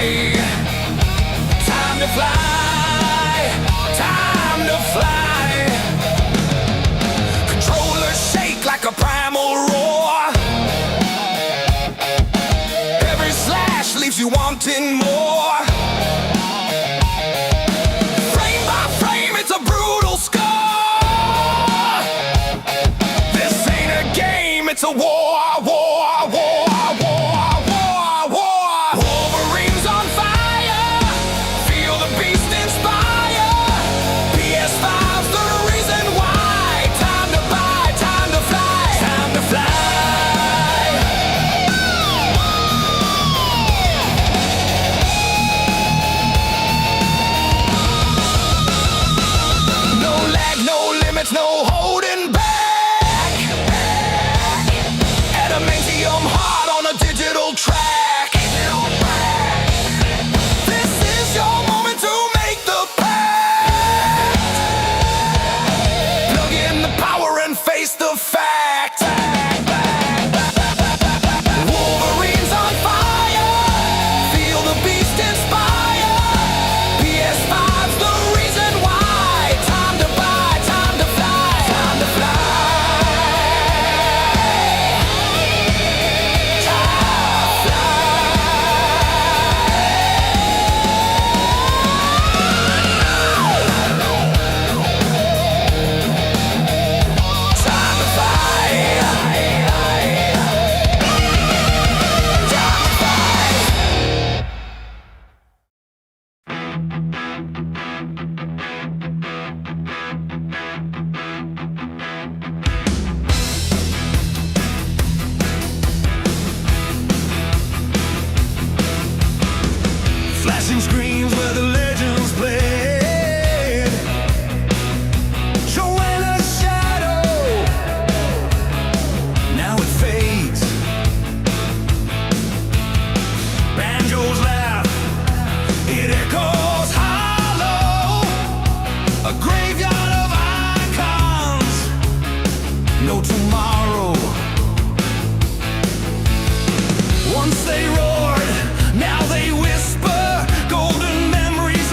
Time to fly, time to fly. Controllers shake like a primal roar. Every slash leaves you wanting more. Frame by frame, it's a brutal score. This ain't a game, it's a war. Wolverine's on fire, feel the beast inspire. PS5's the reason why. Time to buy, time to fly, time to fly. No lag, no limits, no holding back. Adamantium heart on a digital track. This is your moment to make the pact. Plug in the power and face the fact. Wolverine's on fire, feel the beast inspire. PS5's the reason why. Time to buy, time to fly, time to fly. Flashing screens where the legends played, showing a shadow. Now it fades. Banjos laugh, it echoes hollow. A graveyard of icons, no tomorrow. Once they roared, now they whisper. Golden memories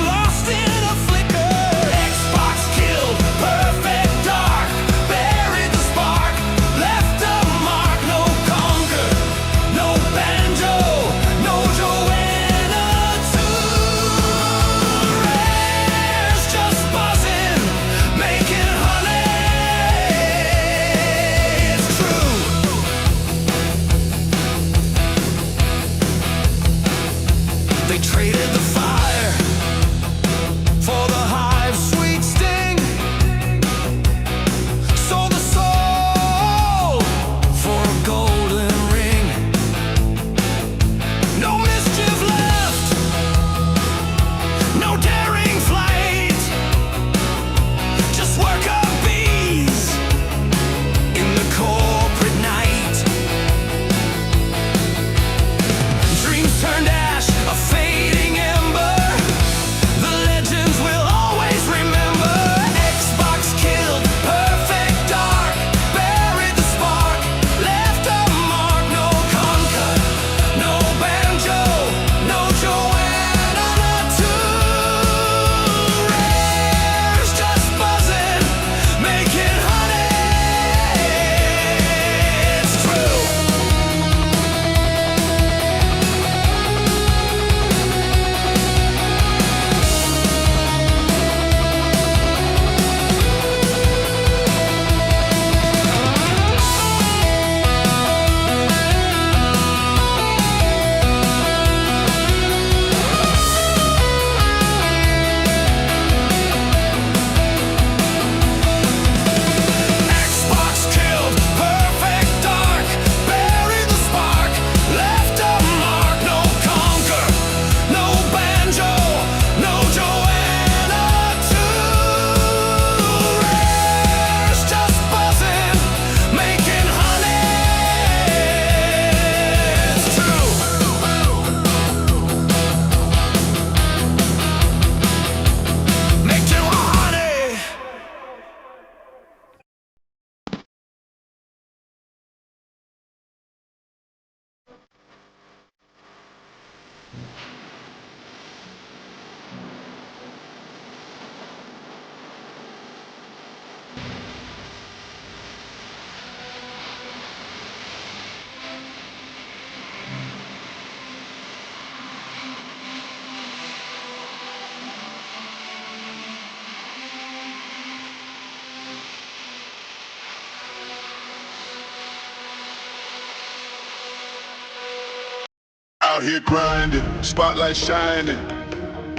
out here grinding, spotlight shining,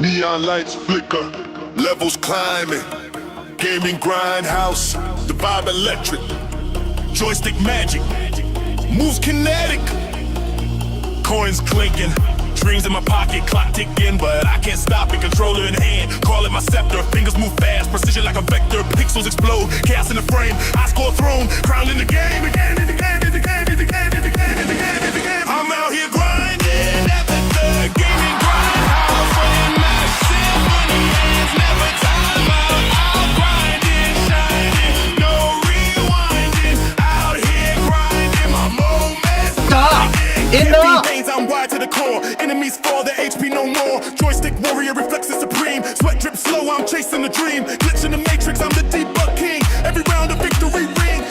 neon lights flicker, levels climbing, gaming grindhouse, the vibe electric, joystick magic, moves kinetic, coins clinking, dreams in my pocket, clock ticking, but I can't stop it, controller in hand, call it my scepter, fingers move fast, precision like a vector, pixels explode, chaos in the frame, I score throne, crown in the game, again, in the game, in the game, in the game, in the game, in the game, in the game. I'm out here grinding at the gaming grindhouse, playing my symphony, hands never time out, out grinding, shining, no rewinding, out here grinding, my moments blinding, I'm wired to the core, enemies fall, their HP no more, joystick warrior, reflexes supreme, sweat drip slow, I'm chasing the dream, glitch in the matrix, I'm the debug king, every round a victory ring,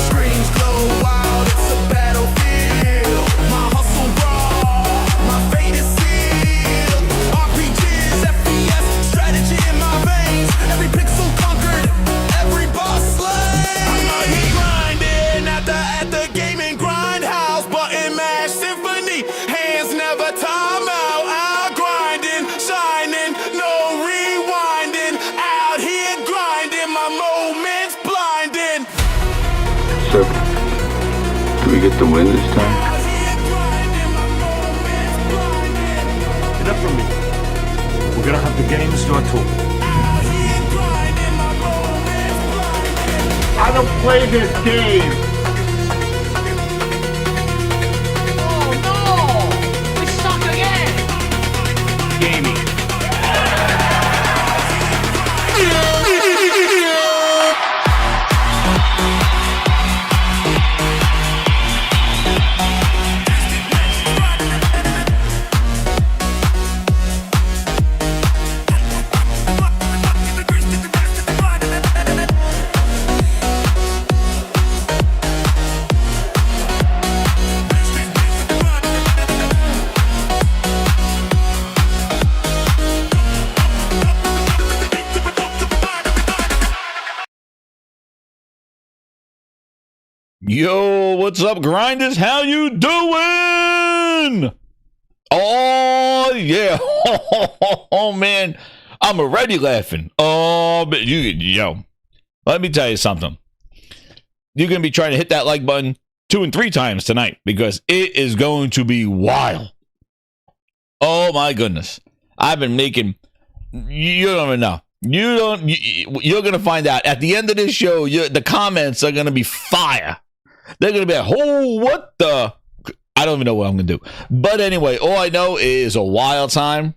screams glow wild, it's a battlefield, my hustle raw, my fate is sealed, RPGs, FPS, strategy in my veins, every pixel conquered, every boss slain. I'm out here grinding at the gaming grindhouse, button mash symphony, hands never time out, out grinding, shining, no rewinding, out here grinding, my moments blinding. So, do we get the win this time? Out here grinding, my moments blinding. Enough from me. We're gonna have the games start talking. Out here grinding, my moments blinding. I don't play this game. Oh no! We suck again! Gaming. Yo, what's up, grinders? How you doing? Oh, yeah. Oh, man. I'm already laughing. Oh, but yo, let me tell you something. You're going to be trying to hit that like button 2 and 3 times tonight because it is going to be wild. Oh, my goodness. I've been making, you don't even know. You're going to find out. At the end of this show, the comments are going to be fire. They're going to be like, oh, what the? I don't even know what I'm going to do. But anyway, all I know is a wild time,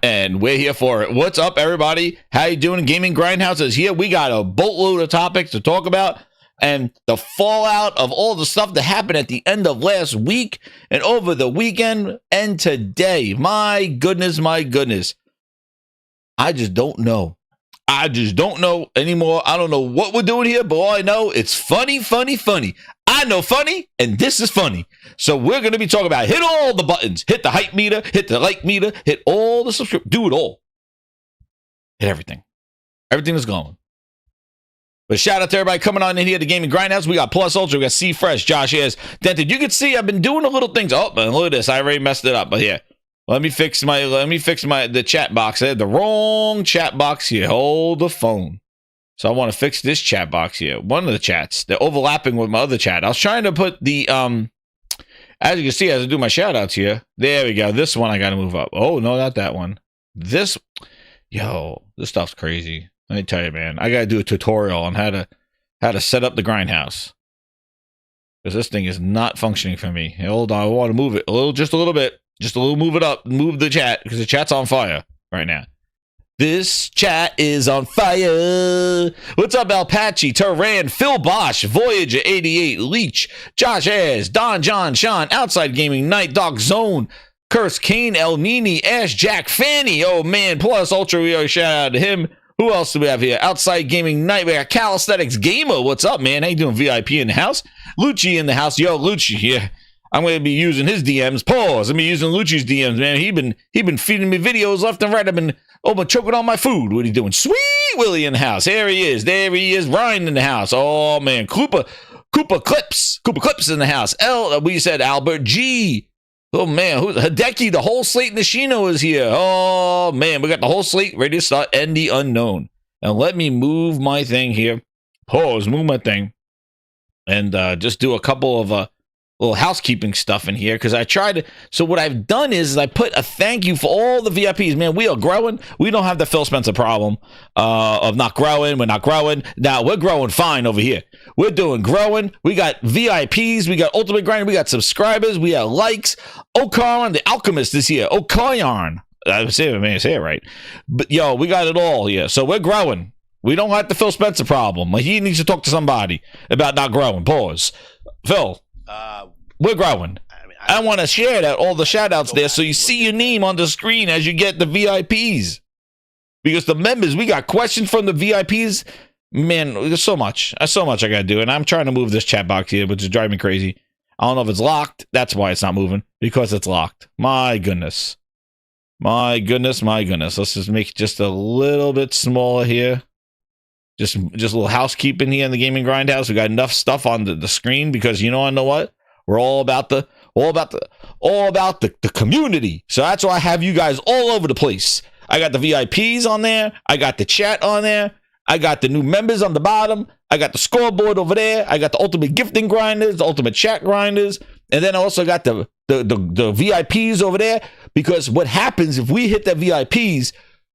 and we're here for it. What's up, everybody? How you doing? Gaming Grindhouse is here. We got a boatload of topics to talk about, and the fallout of all the stuff that happened at the end of last week and over the weekend and today. My goodness, my goodness. I just don't know. I just don't know anymore. I don't know what we're doing here, but all I know, it's funny, funny, funny. I know funny, and this is funny. So we're going to be talking about hit all the buttons. Hit the hype meter, hit the like meter, hit all the subscription. Do it all. Hit everything. Everything is going. But shout out to everybody coming on in here to Gaming Grindhouse. We got Plus Ultra, we got C Fresh, Josh Ayers, Dented. You can see I've been doing the little things. Oh, man, look at this. I already messed it up, but yeah. Let me fix the chat box. I had the wrong chat box here. Hold the phone. So I want to fix this chat box here. One of the chats. They're overlapping with my other chat. I was trying to put the as you can see, as I do my shout outs here. There we go. This one I gotta move up. Oh no, not that one. This this stuff's crazy. Let me tell you, man. I gotta do a tutorial on how to set up the grindhouse. Because this thing is not functioning for me. Hold on, I want to move it just a little bit. Just a little move it up, move the chat, because the chat's on fire right now. This chat is on fire. What's up, Alpachi, Turan, Phil Bosch, Voyager 88, Leech, Josh Ayers, Don John, Sean, Outside Gaming, Night Dog Zone, Curse, Kane, El Nini, Ash Jack, Fanny, oh man, Plus Ultra, we already shout out to him. Who else do we have here? Outside Gaming Night, we got Calisthenics Gamer. What's up, man? How you doing? VIP in the house. Lucci in the house. Yo, Lucci, yeah. I'm going to be using his DMs. Pause. I'm be using Lucci's DMs, man. He been feeding me videos left and right. I've been choking on my food. What are you doing? Sweet Willie in the house. There he is. There he is. Ryan in the house. Oh man, Koopa Clips in the house. We said Albert G. Oh man, who's Hideki? The whole slate Nishino is here. Oh man, we got the whole slate ready to start. And the unknown. And let me move my thing here. Pause. Move my thing. And just do a couple of little housekeeping stuff in here because I tried to. So what I've done is I put a thank you for all the VIPs. Man, we are growing. We don't have the Phil Spencer problem of not growing. We're not growing. Now we're growing fine over here. We're doing growing. We got VIPs. We got Ultimate Grinder. We got subscribers. We got likes. Okaran, the Alchemist is here. Okaran. I say it right. But yo, we got it all here. So we're growing. We don't have the Phil Spencer problem. He needs to talk to somebody about not growing. Pause. Phil. We're growing. I want to share that all the shout outs there so you see your name on the screen as you get the VIPs. Because the members, we got questions from the VIPs. Man, there's so much. There's so much I got to do. And I'm trying to move this chat box here, which is driving me crazy. I don't know if it's locked. That's why it's not moving. Because it's locked. My goodness. My goodness. Let's just make it just a little bit smaller here. Just a little housekeeping here in the Gaming Grindhouse. We got enough stuff on the screen because you know what? We're all about the community. So that's why I have you guys all over the place. I got the VIPs on there. I got the chat on there. I got the new members on the bottom. I got the scoreboard over there. I got the ultimate gifting grinders, the ultimate chat grinders, and then I also got the VIPs over there. Because what happens if we hit the VIPs,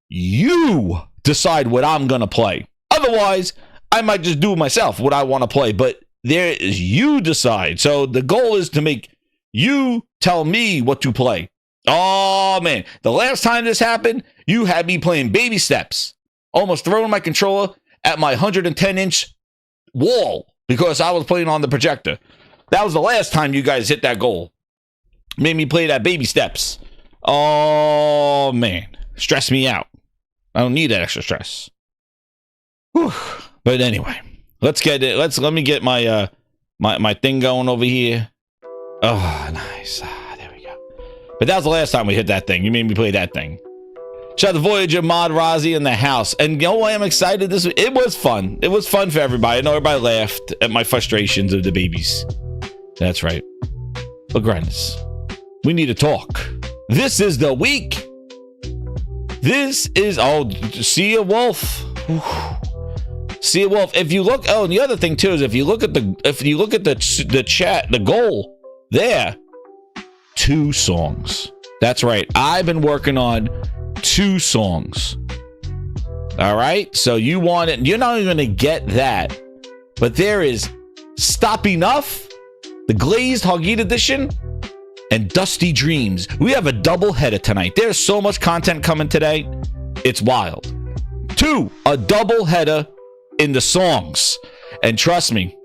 you decide what I'm gonna play. Otherwise, I might just do it myself, what I want to play. But there is you decide. So the goal is to make you tell me what to play. Oh, man. The last time this happened, you had me playing baby steps. Almost throwing my controller at my 110-inch wall because I was playing on the projector. That was the last time you guys hit that goal. Made me play that baby steps. Oh, man. Stress me out. I don't need that extra stress. Whew. But anyway, let's get it. Let me get my my thing going over here. Oh, nice. There we go. But that was the last time we hit that thing. You made me play that thing. Shout out to Voyager, Mod, Rozzy in the house. And you know why I'm excited? It was fun. It was fun for everybody. I know everybody laughed at my frustrations of the babies. That's right. But Grinders, we need to talk. This is the week. This is see a wolf. See a wolf. If you look, and the other thing too is if you look at the chat, the goal there, 2 songs. That's right. I've been working on 2 songs. All right. So you want it. You're not even going to get that, but there is Stop Enough, the Glazed Hoggeat Edition, and Dusty Dreams. We have a double header tonight. There's so much content coming today. It's wild. 2, a double header in the songs. And trust me,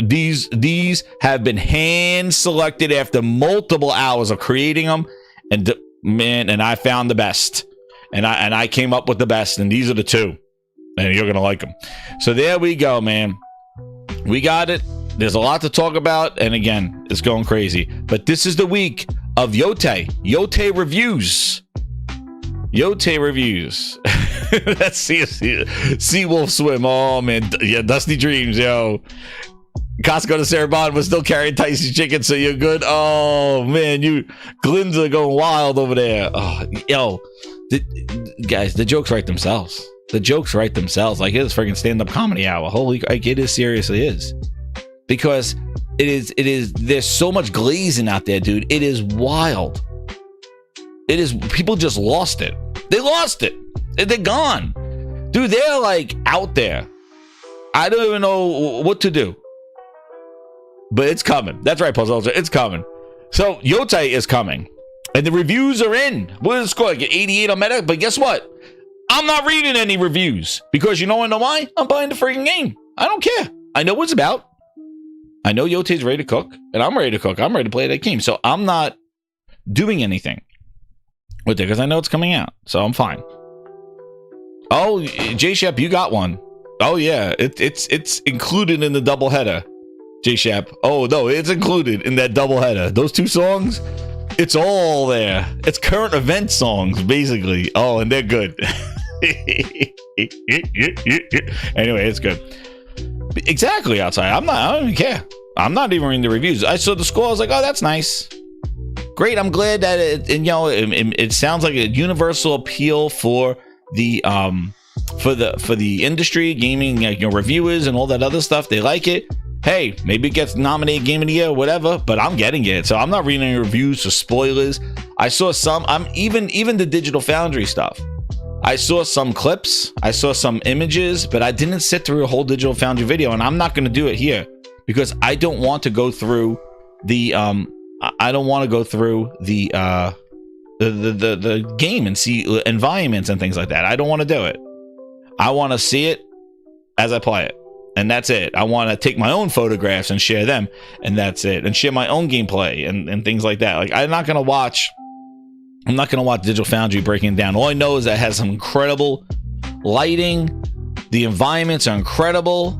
these have been hand selected after multiple hours of creating them, and man, I found the best, and I came up with the best, and these are the 2, and you're gonna like them. So there we go, man. We got it. There's a lot to talk about, and again, it's going crazy. But this is the week of Yotei reviews. Yotei reviews. Let's see Sea Wolf Swim. Oh man, yeah, Dusty Dreams, yo. Cosco to Sarabon was still carrying Tyson chicken, so you're good. Oh man, Glenn's are going wild over there. Oh, yo, guys, the jokes write themselves. The jokes write themselves. Like it's freaking stand-up comedy hour. Holy, like it is seriously is. Because it is. There's so much glazing out there, dude. It is wild. It is. People just lost it. They lost it. They're gone, dude. They're like out there. I don't even know what to do. But it's coming. That's right, Puzzle. It's coming. So Yotei is coming, and the reviews are in. What is the score? I get 88 on Meta. But guess what? I'm not reading any reviews because you know why? I'm buying the freaking game. I don't care. I know what it's about. I know Yotei's ready to cook, and I'm ready to cook. I'm ready to play that game. So I'm not doing anything with it because I know it's coming out. So I'm fine. Oh, J Shep, you got one. Oh yeah, it's included in the double header. J-Shap. Oh, no, it's included in that doubleheader. Those 2 songs, it's all there. It's current event songs, basically. Oh, and they're good. Anyway, it's good. Exactly, outside. I don't even care. I'm not even reading the reviews. I saw the score. I was like, oh, that's nice. Great. I'm glad that it sounds like a universal appeal for the industry, gaming, reviewers and all that other stuff. They like it. Hey, maybe it gets nominated Game of the Year, whatever. But I'm getting it, so I'm not reading any reviews or spoilers. I saw some. Even the Digital Foundry stuff. I saw some clips. I saw some images, but I didn't sit through a whole Digital Foundry video, and I'm not going to do it here because I don't want to go through the the game and see environments and things like that. I don't want to do it. I want to see it as I play it, and that's it. I want to take my own photographs and share them, and that's it, and share my own gameplay and things like that. Like, I'm not gonna watch Digital Foundry breaking it down. All I know is that it has some incredible lighting. The environments are incredible.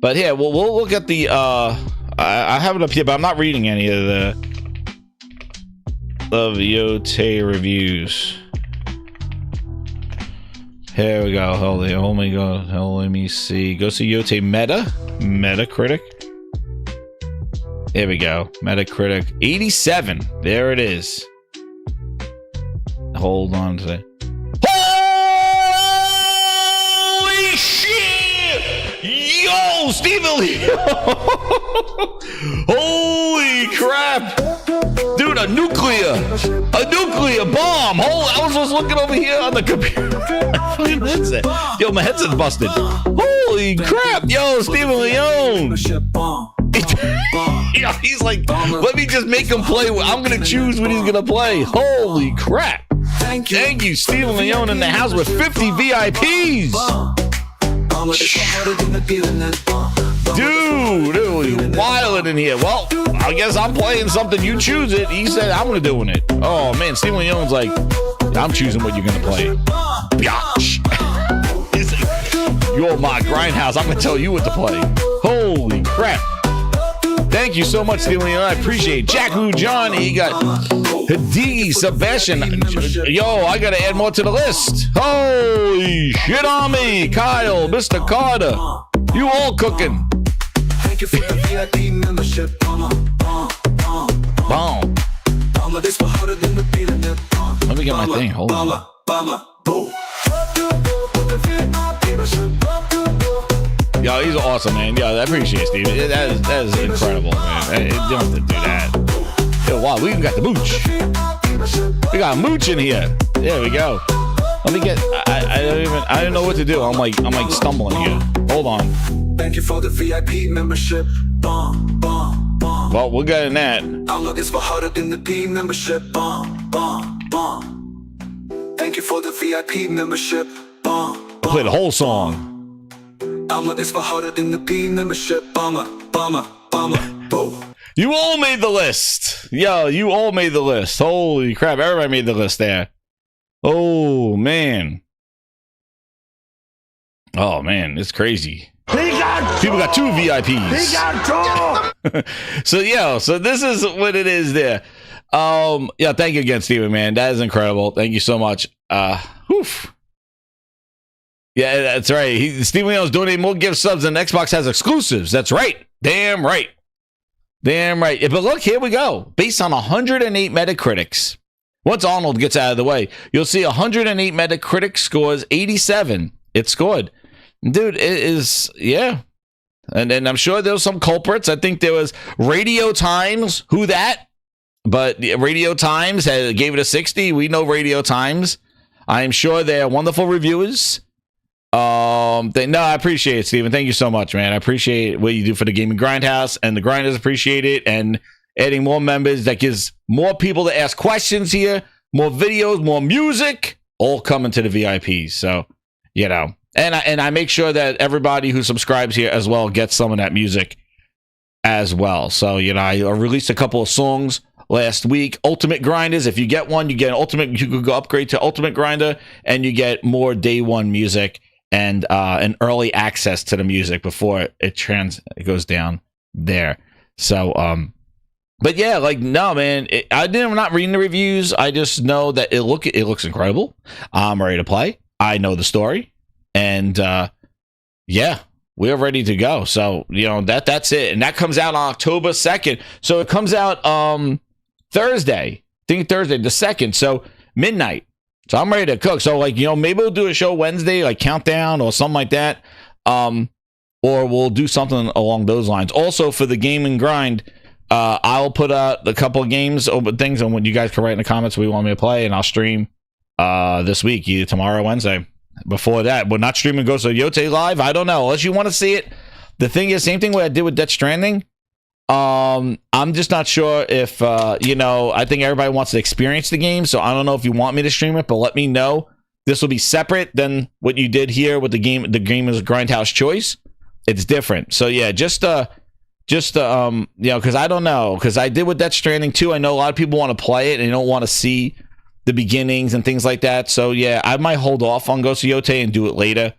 But yeah, we'll look at the I have it up here, but I'm not reading any of the Yotei reviews. Here we go. Let me see. Go see Yotei Metacritic. There we go. Metacritic 87. There it is. Hold on to that. Holy shit! Yo, Stephen Lee! Holy crap! Dude, a nuclear bomb! I was just looking over here on the computer. Headset. Yo, my headset's busted. Holy crap! Yo, Stephen Leone! Yo, he's like, let me just make him play. I'm gonna choose what he's gonna play. Holy crap! Thank you, Stephen Leone in the house with 50 VIPs. Dude, it was wild in here. Well, I guess I'm playing something. You choose it. He said I'm gonna doing it. Oh man, Stephen Leone's like, I'm choosing what you're gonna play. Biatch. He's like, you're my grindhouse. I'm gonna tell you what to play. Holy crap! Thank you so much, Stephen Leone. I appreciate it. Jacku Johnny. You got Hidigi, Sebastian. Yo, I gotta add more to the list. Holy shit on me. Kyle, Mr. Carter. You all cooking. Thank you for the VIP membership. Boom. Let me get my thing. Hold on. Yo, he's awesome, man. Yo, I appreciate it, Steve. That is incredible, man. You don't have to do that. Yo, wow, we even got the mooch. We got mooch in here. There we go. Let me get. I don't know what to do. I'm like stumbling here. Hold on. Thank you for the VIP membership. Well, we're getting that. Download this for harder than the P membership. Thank you for the VIP membership. Play the whole song. Download this for harder than the P membership. You all made the list. Yo, you all made the list. Holy crap, everybody made the list there. Oh man. Oh man, it's crazy. People got 2 VIPs. So this is what it is there. Yeah, thank you again, Steven, man. That is incredible. Thank you so much. Oof. Yeah, that's right. Steven Leone's donating more gift subs than Xbox has exclusives. That's right. Damn right. Damn right. But look, here we go. Based on 108 Metacritics. Once Arnold gets out of the way, you'll see 108 Metacritic scores 87. It scored. Dude, it is, yeah. And I'm sure there was some culprits. I think there was Radio Times. Who that? But Radio Times gave it a 60. We know Radio Times. I'm sure they're wonderful reviewers. No, I appreciate it, Steven. Thank you so much, man. I appreciate what you do for the Gaming Grindhouse, and the grinders appreciate it, and adding more members that gives more people to ask questions here, more videos, more music, all coming to the VIPs. So, you know, and I make sure that everybody who subscribes here as well gets some of that music as well. So, you know, I released a couple of songs last week. Ultimate Grinders, if you get one, you get an Ultimate. You could go upgrade to Ultimate Grinder, and you get more day one music and an early access to the music before it goes down. there. So, but yeah, like, no, man, I'm not reading the reviews. I just know that it looks incredible. I'm ready to play. I know the story, and yeah, we're ready to go. So, you know, that's it. And that comes out on October 2nd. So it comes out Thursday. I think Thursday the 2nd. So midnight. So I'm ready to cook. So, like, you know, maybe we'll do a show Wednesday, like countdown or something like that. Or we'll do something along those lines. Also, for the game and grind, I'll put out a couple of games, open things, and when you guys can write in the comments what you want me to play, and I'll stream this week, either tomorrow or Wednesday. Before that, we're not streaming Ghost of Yotei live. I don't know. Unless you want to see it. The thing is, same thing what I did with Death Stranding. I'm just not sure if, you know, I think everybody wants to experience the game, so I don't know if you want me to stream it, but let me know. This will be separate than what you did here with the game. The game is a Grindhouse choice. It's different. So yeah, just you know, because I don't know, because I did with Death Stranding too. I know a lot of people want to play it and they don't want to see the beginnings and things like that. So yeah, I might hold off on Ghost of Yotei and do it later,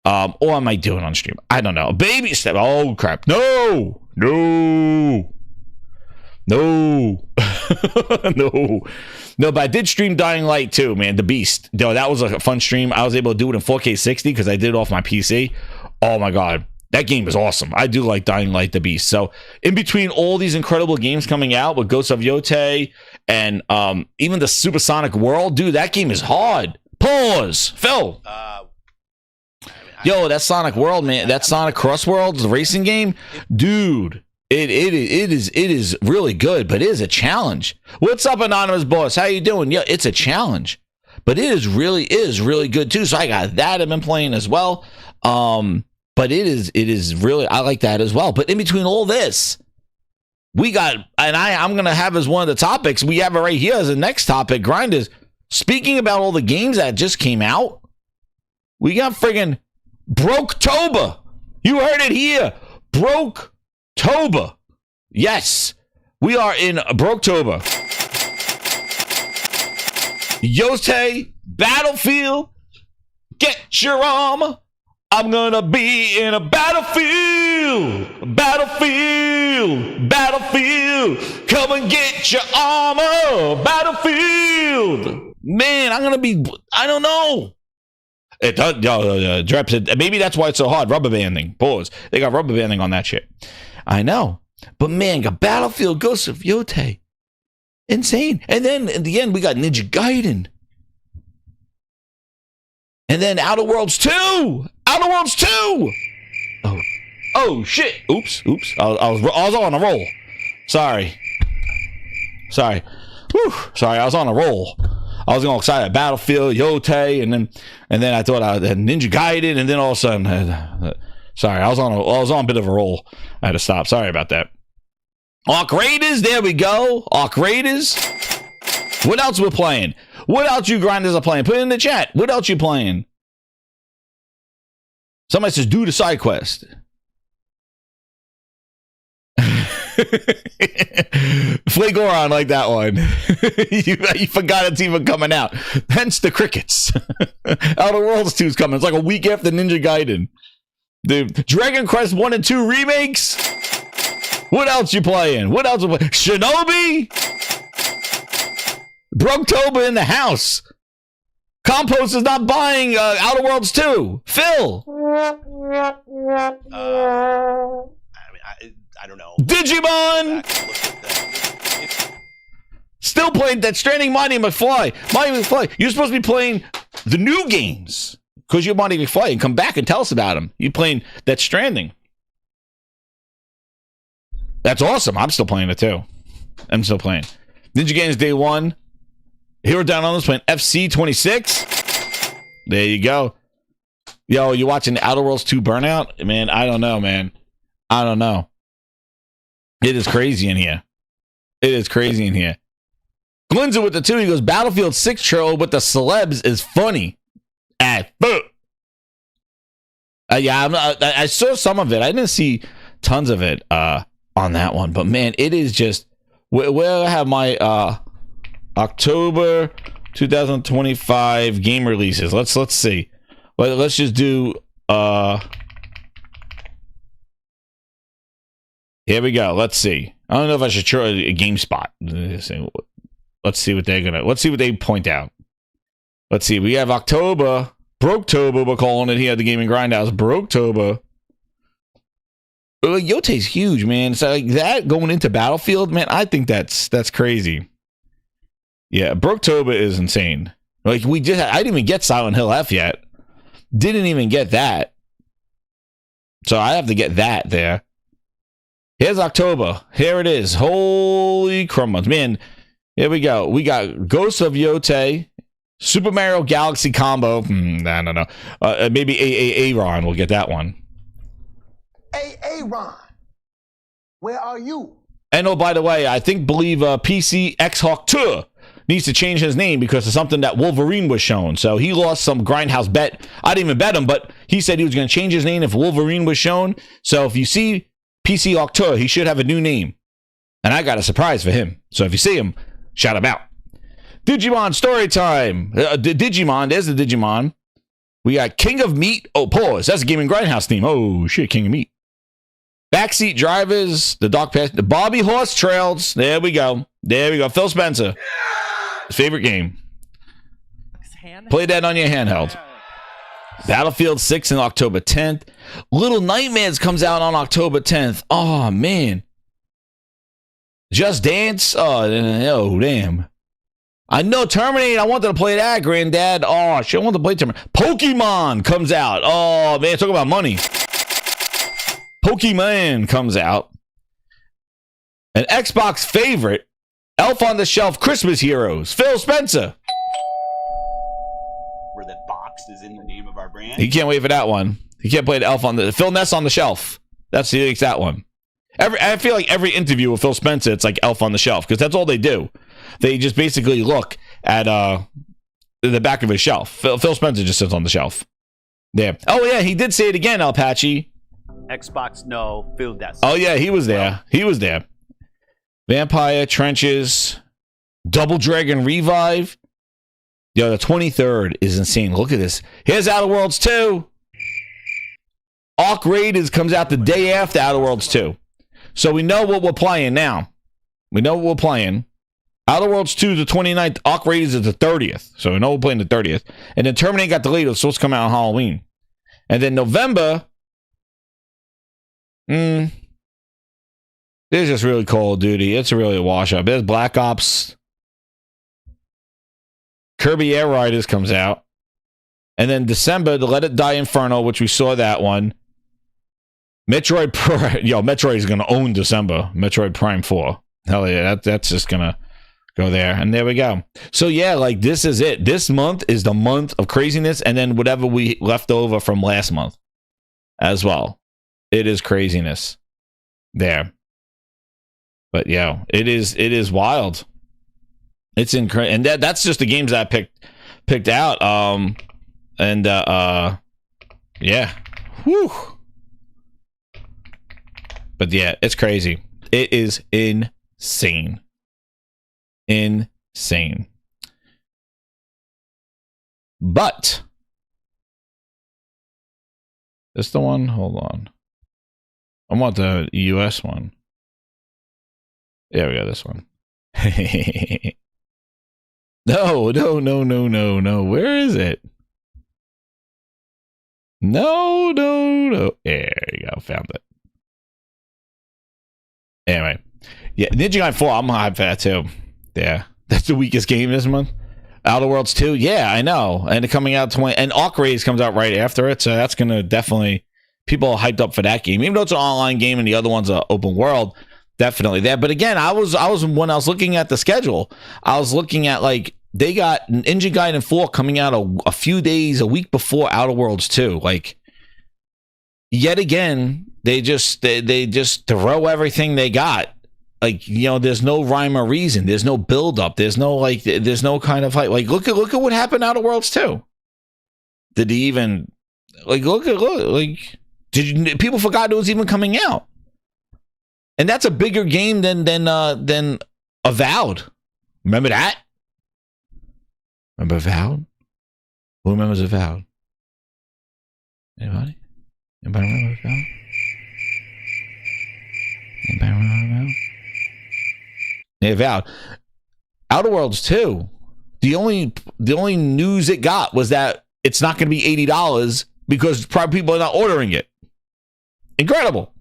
or I might do it on stream. I don't know. Baby step. Oh crap! No, no, no, no. But I did stream Dying Light too, man. The Beast. Yo, that was a fun stream. I was able to do it in 4K 60 because I did it off my PC. Oh my god. That game is awesome. I do like Dying Light the Beast. So in between all these incredible games coming out with Ghost of Yotei and even the Supersonic World, dude, that game is hard. Pause. Phil. Yo, that Sonic World, man, that Sonic Cross World, the racing game, dude, it is really good, but it is a challenge. What's up, Anonymous Boss? How you doing? Yeah, it's a challenge, but it is really good too. So I got that. I've been playing as well. But it is really, I like that as well. But in between all this, we got, and I'm going to have as one of the topics, we have it right here as the next topic, Grinders. Speaking about all the games that just came out, we got friggin' BrokeTOBER. You heard it here. BrokeTOBER. Yes, we are in BrokeTOBER. Yotei, Battlefield, get your armor. I'm gonna be in a battlefield, battlefield. Come and get your armor, battlefield. Man, I'm gonna be, I don't know. It does, maybe that's why it's so hard. Rubber banding. Pause. They got rubber banding on that shit. I know. But man, got Battlefield, Ghost of Yotei. Insane. And then in the end, we got Ninja Gaiden. And then Outer Worlds 2! Outer Worlds 2! Oh shit! Oops! I was on a roll. Sorry. Whew. Sorry, I was on a roll. I was all excited. Battlefield, Yotei, and then I thought I had Ninja Gaiden, and then all of a sudden, sorry, I was on a bit of a roll. I had to stop. Sorry about that. Arc Raiders, there we go. Arc Raiders. What else we're playing? What else you grinders are playing? Put it in the chat. What else you playing? Somebody says, do the side quest. Flagoron like that one. you forgot it's even coming out. Hence the crickets. Outer Worlds 2 is coming. It's like a week after Ninja Gaiden. The Dragon Quest 1 and 2 remakes. What else you playing? Shinobi? BrokeTOBER in the house. Compost is not buying Outer Worlds 2. Phil. I don't know. Digimon. Still playing Death Stranding, Mighty McFly. You're supposed to be playing the new games because you're Mighty McFly and come back and tell us about them. You're playing Death Stranding. That's awesome. I'm still playing it too. I'm still playing. Ninja Games Day 1. Hero Down Under playing FC 26. There you go. Yo, you watching Outer Worlds 2 Burnout? Man, I don't know, man. I don't know. It is crazy in here. Glinza with the 2. He goes, Battlefield 6 trailer with the celebs is funny. Yeah, I saw some of it. I didn't see tons of it on that one. But, man, it is just... Where I have my... October 2025 game releases. Let's see. Let's just do Here we go. Let's see. I don't know if I should try a GameSpot. Let's see what they're gonna. Let's see what they point out. Let's see. We have October, BrokeTOBER. We're calling it here at the Gaming Grindhouse. BrokeTOBER. Yotei's huge, man. So like that going into Battlefield, man. I think that's crazy. Yeah, BrokeTOBER is insane. Like I didn't even get Silent Hill F yet. Didn't even get that. So I have to get that there. Here's October. Here it is. Holy crumbs, man. Here we go. We got Ghost of Yotei, Super Mario Galaxy combo. I don't know. Maybe Aaron will get that one. Hey, Aaron, where are you? And oh, by the way, believe PC X-Hawk 2 needs to change his name because of something that Wolverine was shown. So he lost some Grindhouse bet. I didn't even bet him, but he said he was going to change his name if Wolverine was shown. So if you see PC Hawk 2, he should have a new name. And I got a surprise for him. So if you see him, shout him out. Digimon story time. Digimon, there's the Digimon. We got King of Meat. Oh, pause. That's a Gaming Grindhouse theme. Oh, shit, King of Meat. Backseat drivers, the dog pass, the Bobby Horse Trails. There we go. There we go. Phil Spencer. His favorite game. Play that on your handheld. Battlefield 6 on October 10th. Little Nightmares comes out on October 10th. Oh, man. Just Dance. Oh, damn. I know Terminator. I wanted to play that, Granddad. Oh, shit. I wanted to play Terminator. Pokemon comes out. Oh, man. Talk about money. Pokemon comes out. An Xbox favorite, Elf on the Shelf Christmas Heroes, Phil Spencer. Where that box is in the name of our brand. He can't wait for that one. He can't play the Elf on the Phil Ness on the Shelf. That's the that one. I feel like every interview with Phil Spencer, it's like Elf on the Shelf because that's all they do. They just basically look at the back of his shelf. Phil Spencer just sits on the shelf. There. Oh yeah, he did say it again, Alpachi. Xbox No Philness. Oh yeah, he was there. He was there. Vampire Trenches, Double Dragon Revive. Yo, the 23rd is insane. Look at this. Here's Outer Worlds 2. Arc Raiders comes out the day after Outer Worlds 2. So we know what we're playing now. We know what we're playing. Outer Worlds 2 is the 29th. Arc Raiders is the 30th. So we know we're playing the 30th. And then Terminator got delayed. It's supposed to come out on Halloween. And then November. This is just really Call of Duty. It's really a wash up. There's Black Ops. Kirby Air Riders comes out. And then December, the Let It Die Inferno, which we saw that one. Metroid Prime. Yo, Metroid is going to own December. Metroid Prime 4. Hell yeah, that's just going to go there. And there we go. So yeah, like this is it. This month is the month of craziness. And then whatever we left over from last month as well. It is craziness there. But yeah, it is wild. It's incredible. And that's just the games that I picked out. Yeah. Whew. But yeah, it's crazy. It is insane. Insane. But this the one? Hold on. I want the US one. There we go, this one. No. Where is it? No. There you go, found it. Anyway. Yeah, Ninja Gaiden 4, I'm hyped for that too. Yeah. That's the weakest game this month. Outer Worlds 2, yeah, I know. And it coming out 20, and Arc Raiders comes out right after it, so that's gonna definitely, people are hyped up for that game. Even though it's an online game and the other one's an open world, definitely there. But again, I was when I was looking at the schedule, I was looking at like they got Ninja Gaiden 4 coming out a few days, a week before Outer Worlds 2. Like yet again, they just throw everything they got. Like, you know, there's no rhyme or reason. There's no build up. There's no kind of hype. Like, look at what happened out of Worlds 2. Did he even look people forgot it was even coming out. And that's a bigger game than Avowed. Remember that? Remember Avowed? Who remembers Avowed? Anybody remember Avowed? Yeah, Avowed. Outer Worlds 2. The only news it got was that it's not going to be $80 because probably people are not ordering it. Incredible.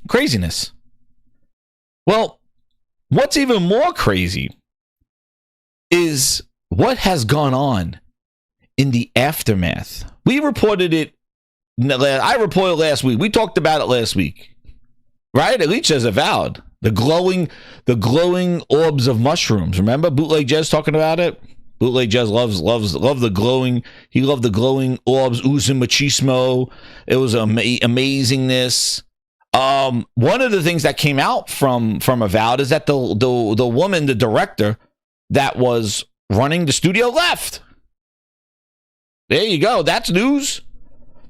Craziness. Well, what's even more crazy is what has gone on in the aftermath. We reported it. I reported last week. We talked about it last week, right? At least as Avowed, the glowing orbs of mushrooms. Remember, Bootleg Jez talking about it. Bootleg Jez loved the glowing. He loved the glowing orbs, oozing machismo. It was amazingness. One of the things that came out from Avowed is that the woman, the director that was running the studio left. There you go. That's news.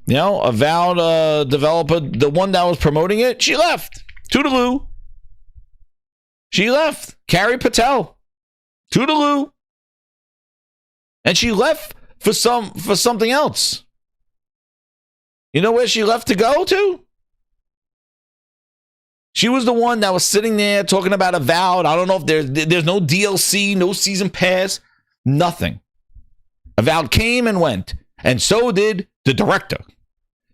You know, Avowed developer, the one that was promoting it, she left. Toodaloo. She left. Carrie Patel. Toodaloo. And she left for something else. You know where she left to go to? She was the one that was sitting there talking about Avowed. I don't know if there's no DLC, no season pass, nothing. Avowed came and went, and so did the director.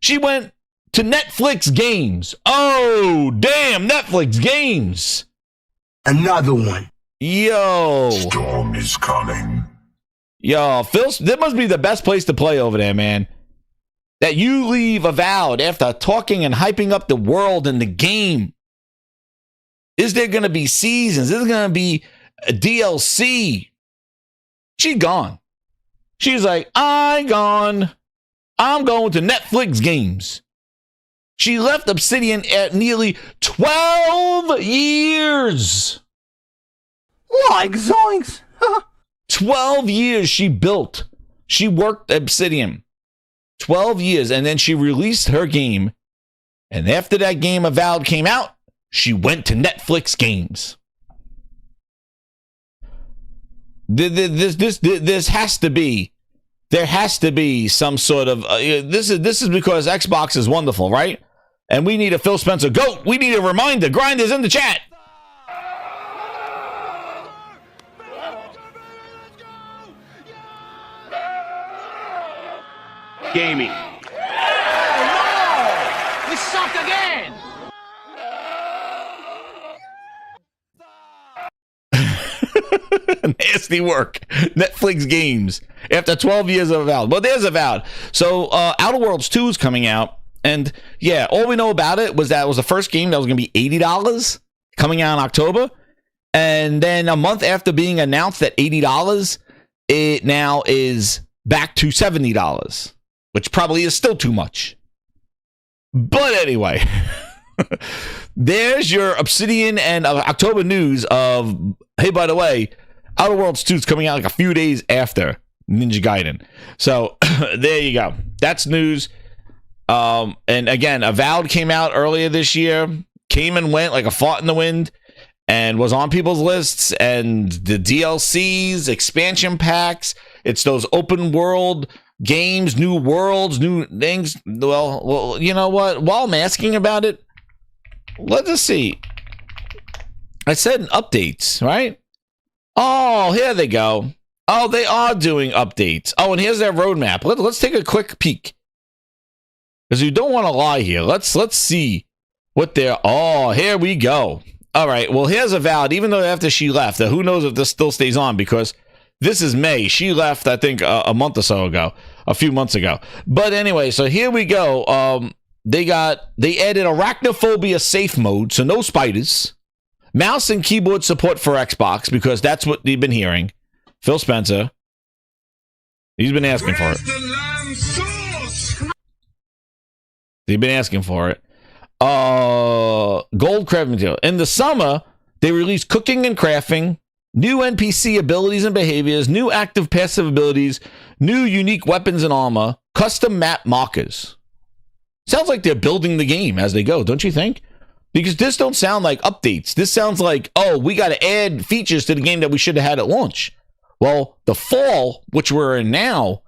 She went to Netflix Games. Oh, damn, Netflix Games. Another one. Yo. Storm is coming. Yo, Phil, that must be the best place to play over there, man. That you leave Avowed after talking and hyping up the world and the game. Is there going to be seasons? Is there going to be a DLC? She gone. She's like, I'm gone. I'm going to Netflix Games. She left Obsidian at nearly 12 years. Like zoinks. 12 years she built. She worked Obsidian. 12 years, and then she released her game. And after that game, Avowed came out, she went to Netflix Games. This has to be. There has to be some sort of. This is because Xbox is wonderful, right? And we need a Phil Spencer GOAT. We need a reminder. Grind is in the chat. Gaming. Oh no! We suck again! Nasty work. Netflix Games. After 12 years of Avowed. Well, there's Avowed. So, Outer Worlds 2 is coming out. And, yeah, all we know about it was that it was the first game that was going to be $80 coming out in October. And then a month after being announced at $80, it now is back to $70, which probably is still too much. But anyway, there's your Obsidian and October news of, hey, by the way, Outer Worlds 2 is coming out like a few days after Ninja Gaiden. So there you go. That's news. And again, Avowed came out earlier this year, came and went like a fart in the wind, and was on people's lists, and the DLCs, expansion packs, it's those open world games, new worlds, new things. Well, you know what? While I'm asking about it, let's just see. I said updates, right? Oh, here they go. Oh, they are doing updates. Oh, and here's their roadmap. Let's take a quick peek. Because you don't want to lie here. Let's see what they're. Oh, here we go. All right. Well, here's Avowed. Even though after she left, who knows if this still stays on, because this is May. She left, I think, a month or so ago, a few months ago. But anyway, so here we go. They added arachnophobia safe mode, so no spiders. Mouse and keyboard support for Xbox, because that's what you've been hearing. Phil Spencer, he's been asking for it. They've been asking for it. Gold craft material. In the summer, they released cooking and crafting, new NPC abilities and behaviors, new active passive abilities, new unique weapons and armor, custom map markers. Sounds like they're building the game as they go, don't you think? Because this don't sound like updates. This sounds like, oh, we got to add features to the game that we should have had at launch. Well, the fall, which we're in now,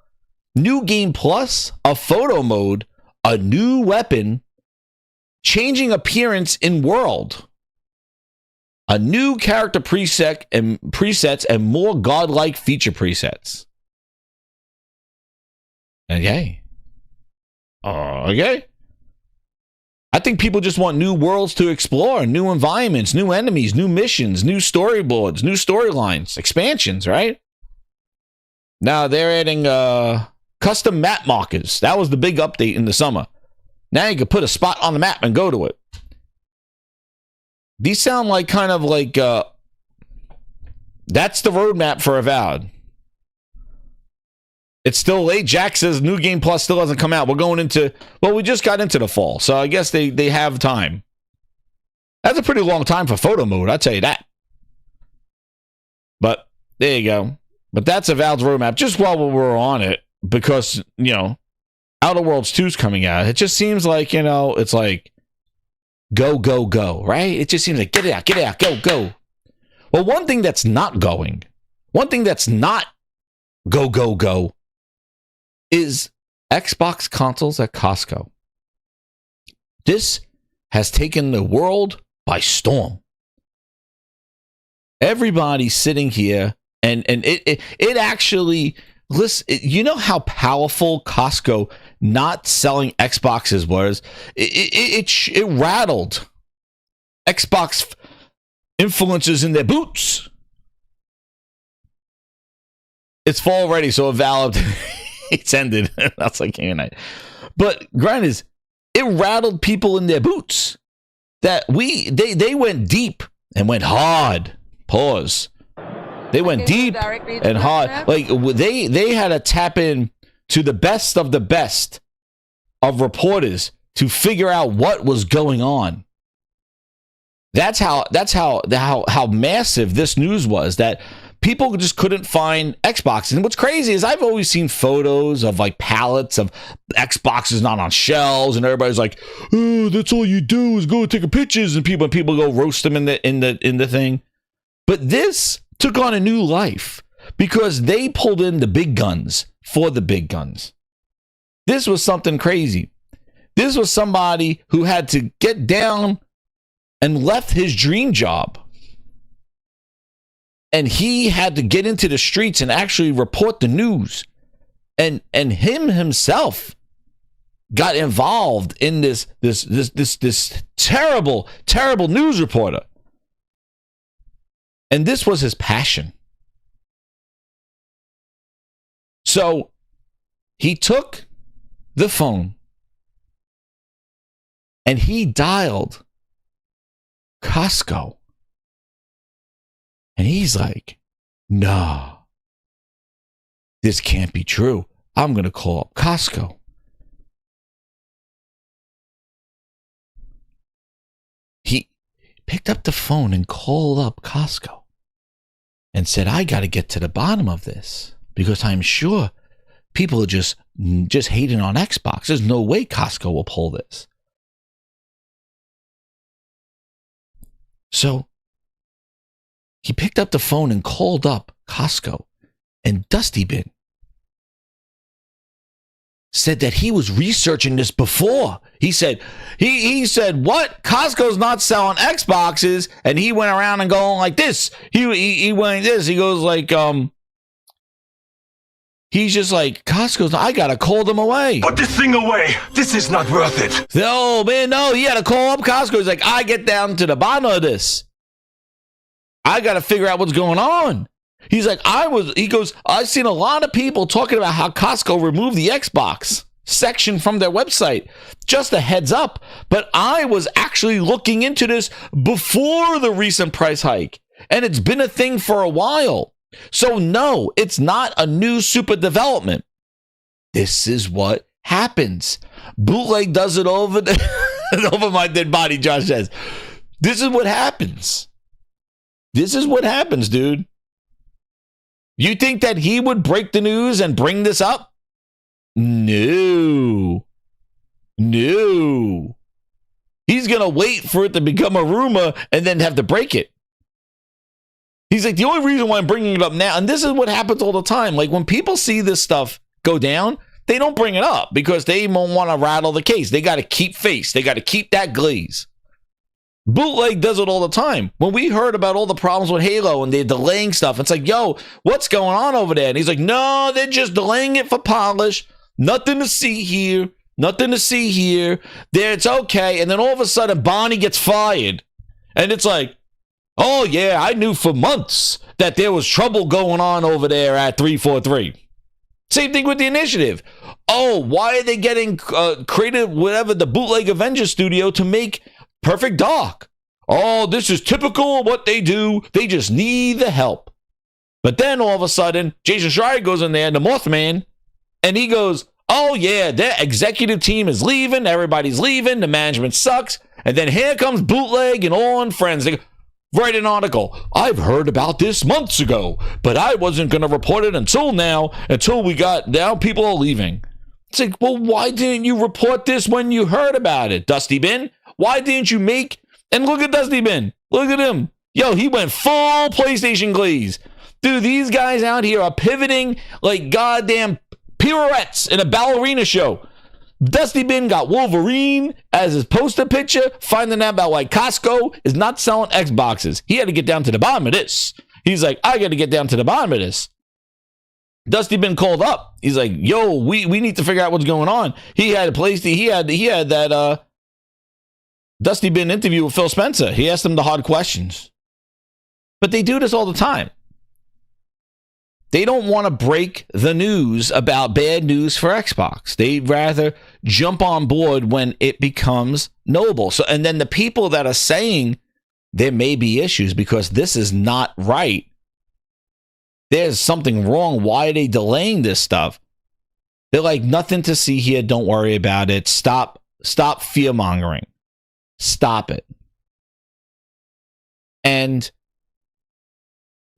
new game plus, a photo mode, a new weapon, changing appearance in world. A new character presets and more godlike feature presets. Okay. Okay. I think people just want new worlds to explore, new environments, new enemies, new missions, new storyboards, new storylines, expansions, right? Now they're adding custom map markers. That was the big update in the summer. Now you can put a spot on the map and go to it. These sound like kind of like that's the roadmap for Avowed. It's still late. Jack says New Game Plus still hasn't come out. We're going into, well, we just got into the fall, so I guess they have time. That's a pretty long time for photo mode, I'll tell you that. But there you go. But that's Avowed's roadmap. Just while we're on it, because, you know, Outer Worlds 2 is coming out. It just seems like, you know, it's like go, go, go, right? It just seems like get it out, go, go. Well, one thing that's not going, one thing that's not go, go, go, is Xbox consoles at Costco. This has taken the world by storm. Everybody's sitting here, and it actually, listen, you know how powerful Costco not selling Xboxes was? It rattled Xbox influencers in their boots. It's fall already, so Avowed it's ended. That's like game night. But grind is, it rattled people in their boots. That they went deep and went hard. Pause. They went deep and hard. Like they had to tap in to the best of reporters to figure out what was going on. That's how massive this news was, that people just couldn't find Xboxes. And what's crazy is I've always seen photos of like pallets of Xboxes not on shelves, and everybody's like, "Oh, that's all you do is go take pictures," and people go roast them in the thing. But this took on a new life because they pulled in the big guns for the big guns. This was something crazy. This was somebody who had to get down and left his dream job. And he had to get into the streets and actually report the news. And him himself got involved in this terrible, terrible news reporter. And this was his passion. So he took the phone and he dialed Costco. And he's like, "Nah, this can't be true. I'm going to call up Costco." He picked up the phone and called up Costco and said, "I got to get to the bottom of this because I'm sure people are just hating on Xbox. There's no way Costco will pull this." So he picked up the phone and called up Costco, and Dusty Bin said that he was researching this before. He said, he said, "What? Costco's not selling Xboxes," and he went around and going like this. He went like this. He goes like, he's just like, "Costco's, I gotta call them away. Put this thing away. This is not worth it." No, man, no. He had to call up Costco. He's like, "I get down to the bottom of this. I got to figure out what's going on." He's like, he goes, "I've seen a lot of people talking about how Costco removed the Xbox section from their website. Just a heads up. But I was actually looking into this before the recent price hike. And it's been a thing for a while. So no, it's not a new super development. This is what happens. Bootleg does it over my dead body," Josh says. This is what happens. This is what happens, dude. You think that he would break the news and bring this up? No. He's going to wait for it to become a rumor and then have to break it. He's like, the only reason why I'm bringing it up now, and this is what happens all the time. Like when people see this stuff go down, they don't bring it up because they don't want to rattle the case. They got to keep face. They got to keep that glaze. Bootleg does it all the time. When we heard about all the problems with Halo and they're delaying stuff, it's like, yo, what's going on over there? And he's like, no, they're just delaying it for polish. Nothing to see here. Nothing to see here. There, it's okay. And then all of a sudden, Bonnie gets fired. And it's like, oh, yeah, I knew for months that there was trouble going on over there at 343. Same thing with the initiative. Oh, why are they getting created, whatever, the Bootleg Avengers studio to make Perfect Dark? Oh, this is typical of what they do. They just need the help. But then all of a sudden, Jason Schreier goes in there, the Mothman, and he goes, oh, yeah, their executive team is leaving. Everybody's leaving. The management sucks. And then here comes Bootleg and all and friends. They write an article. I've heard about this months ago, but I wasn't going to report it until now, now people are leaving. It's like, well, why didn't you report this when you heard about it, Dusty Bin? Why didn't you and look at Dusty Bin. Look at him. Yo, he went full PlayStation glaze. Dude, these guys out here are pivoting like goddamn pirouettes in a ballerina show. Dusty Bin got Wolverine as his poster picture, finding out about why Cosco is not selling Xboxes. He had to get down to the bottom of this. He's like, I got to get down to the bottom of this. Dusty Bin called up. He's like, yo, we need to figure out what's going on. He had a place. He had that Dusty Bin interview with Phil Spencer. He asked him the hard questions. But they do this all the time. They don't want to break the news about bad news for Xbox. They'd rather jump on board when it becomes knowable. So, and then the people that are saying there may be issues because this is not right. There's something wrong. Why are they delaying this stuff? They're like, nothing to see here. Don't worry about it. Stop fear mongering. Stop it. And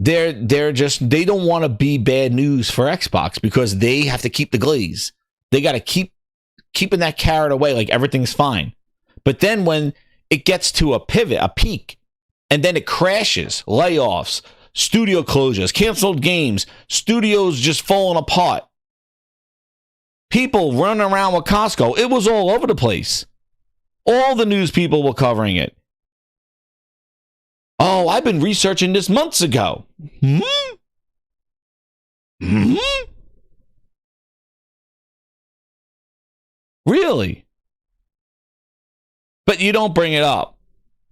they don't want to be bad news for Xbox because they have to keep the glaze. They got to keeping that carrot away like everything's fine. But then when it gets to a pivot, a peak, and then it crashes, layoffs, studio closures, canceled games, studios just falling apart, people running around with Cosco, it was all over the place. All the news people were covering it. Oh, I've been researching this months ago. Really? But you don't bring it up.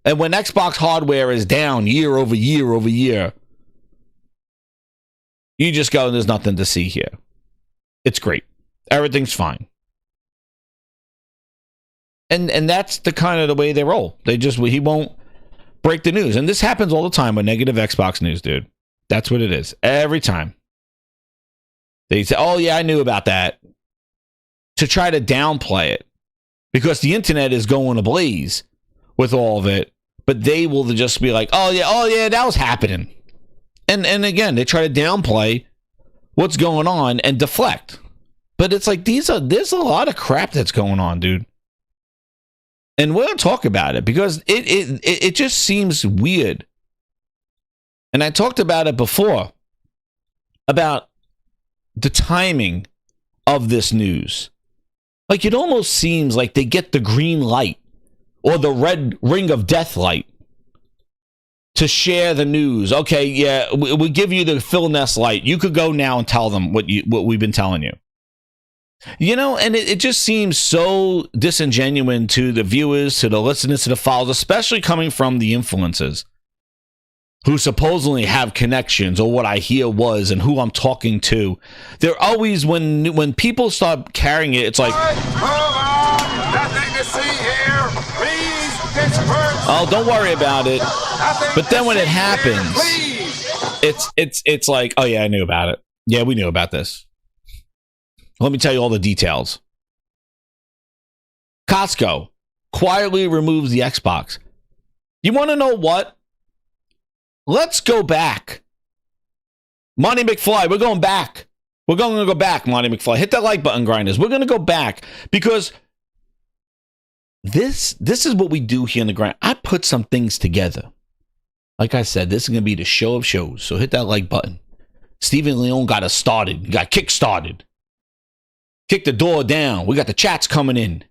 And when Xbox hardware is down year over year over year, you just go, there's nothing to see here. It's great. Everything's fine. And that's the kind of the way they roll. He won't break the news. And this happens all the time with negative Xbox news, dude. That's what it is. Every time. They say, oh, yeah, I knew about that. To try to downplay it. Because the internet is going ablaze with all of it. But they will just be like, oh, yeah, that was happening. And again, they try to downplay what's going on and deflect. But it's like, there's a lot of crap that's going on, dude. And we're going to talk about it because it just seems weird. And I talked about it before, about the timing of this news. Like, it almost seems like they get the green light or the red ring of death light to share the news. Okay, yeah, we give you the Philness light. You could go now and tell them what we've been telling you. You know, and it just seems so disingenuous to the viewers, to the listeners, to the followers, especially coming from the influencers who supposedly have connections, or what I hear was, and who I'm talking to. They're always, when people start carrying it, it's like, Nothing to see here. Please disperse. oh, don't worry about it. But then when it happens, it's like, oh yeah, I knew about it. Yeah, we knew about this. Let me tell you all the details. Cosco quietly removes the Xbox. You want to know what? Let's go back. Monty McFly, we're going back. We're going to go back, Monty McFly. Hit that like button, grinders. We're going to go back because this is what we do here in the grind. I put some things together. Like I said, this is going to be the show of shows. So hit that like button. Stephen Leone got us started. Got kick-started. Kick the door down. We got the chats coming in.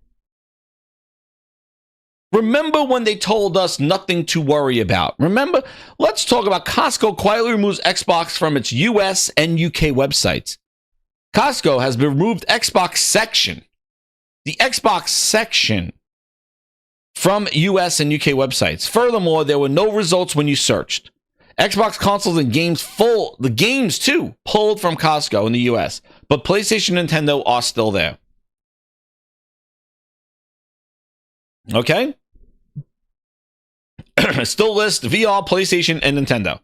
Remember when they told us nothing to worry about? Remember? Let's talk about Cosco quietly removes Xbox from its US and UK websites. Cosco has removed Xbox section, the Xbox section, from US and UK websites. Furthermore, there were no results when you searched. Xbox consoles and games the games too, pulled from Cosco in the US, but PlayStation and Nintendo are still there. Okay? Still list VR, PlayStation, and Nintendo.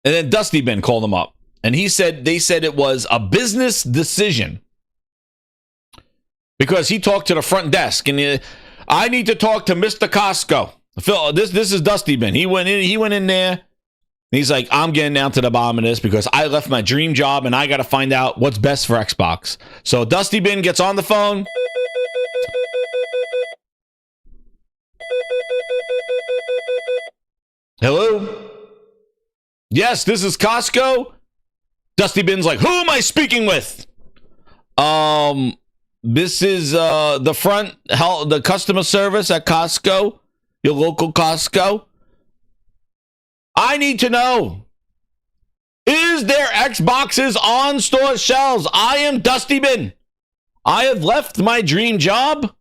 And then Dusty Ben called them up, and they said it was a business decision because he talked to the front desk, and I need to talk to Mr. Cosco. Phil, this is Dusty Ben. He went in there. And he's like, I'm getting down to the bottom of this because I left my dream job and I got to find out what's best for Xbox. So Dusty Ben gets on the phone. Hello? Yes, this is Cosco. Dusty Ben's like, who am I speaking with? This is the customer service at Costco, your local Costco. I need to know, is there Xboxes on store shelves? I am Dusty Ben. I have left my dream job,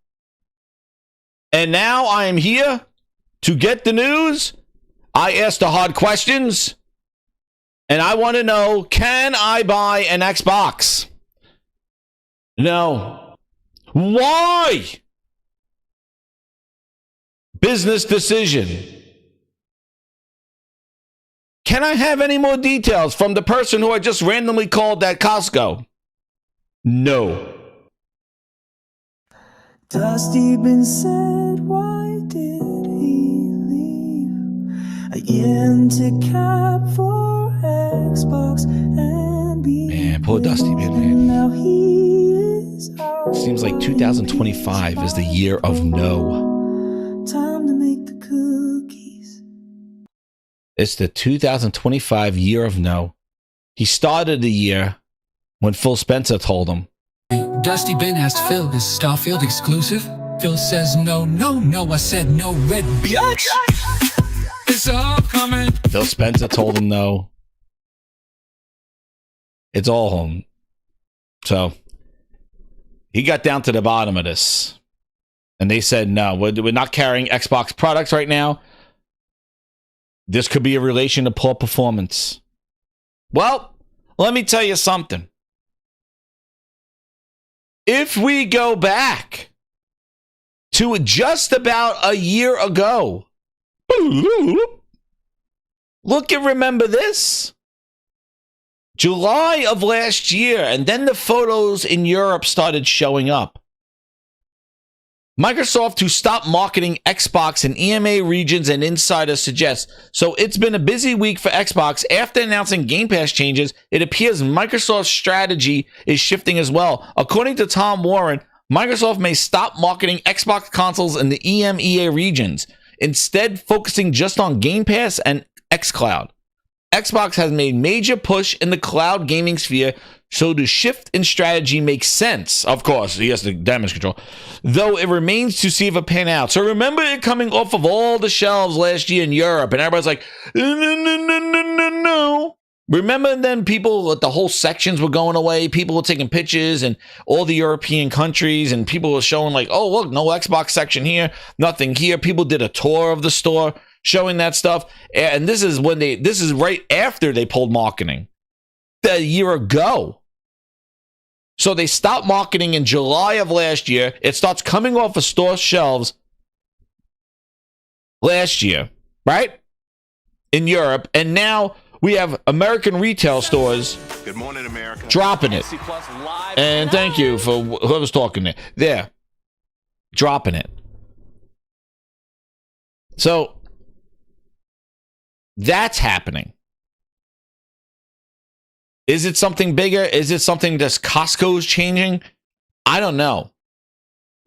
and now I am here to get the news. I asked the hard questions, and I want to know, can I buy an Xbox? No. Why? Business decision. Can I have any more details from the person who I just randomly called at Costco? No. Dusty Ben said, why did he leave? A empty cab for Xbox and be. Man, poor Dusty Ben, man. Now he is out. Seems like 2025 is the year of no. Time to make the cookies. It's the 2025 year of no. He started the year when Phil Spencer told him, Dusty Ben asked Phil, is Starfield exclusive? Phil says no, no, no. I said no, red bitch. It's all coming. Phil Spencer told him no. It's all home. So he got down to the bottom of this. And they said, no, we're not carrying Xbox products right now. This could be a relation to poor performance. Well, let me tell you something. If we go back to just about a year ago, look and remember this. July of last year, and then the photos in Europe started showing up. Microsoft to stop marketing Xbox in EMA regions, and insiders suggest. So it's been a busy week for Xbox. After announcing Game Pass changes, it appears Microsoft's strategy is shifting as well. According to Tom Warren, Microsoft may stop marketing Xbox consoles in the EMEA regions, instead focusing just on Game Pass and xCloud. Xbox has made major push in the cloud gaming sphere, so the shift in strategy makes sense. Of course, he has the damage control, though it remains to see if it pan out. So remember it coming off of all the shelves last year in Europe, and everybody's like, no. Remember then people, the whole sections were going away. People were taking pictures in all the European countries, and people were showing like, oh, look, no Xbox section here, nothing here. People did a tour of the store showing that stuff. And this is right after they pulled marketing a year ago. So they stopped marketing in July of last year. It starts coming off of store shelves last year, right? In Europe. And now we have American retail stores Good morning, America. dropping it. And thank you for whoever's talking there. There. Dropping it. So that's happening. Is it something bigger? Is it something that's Costco's changing? I don't know.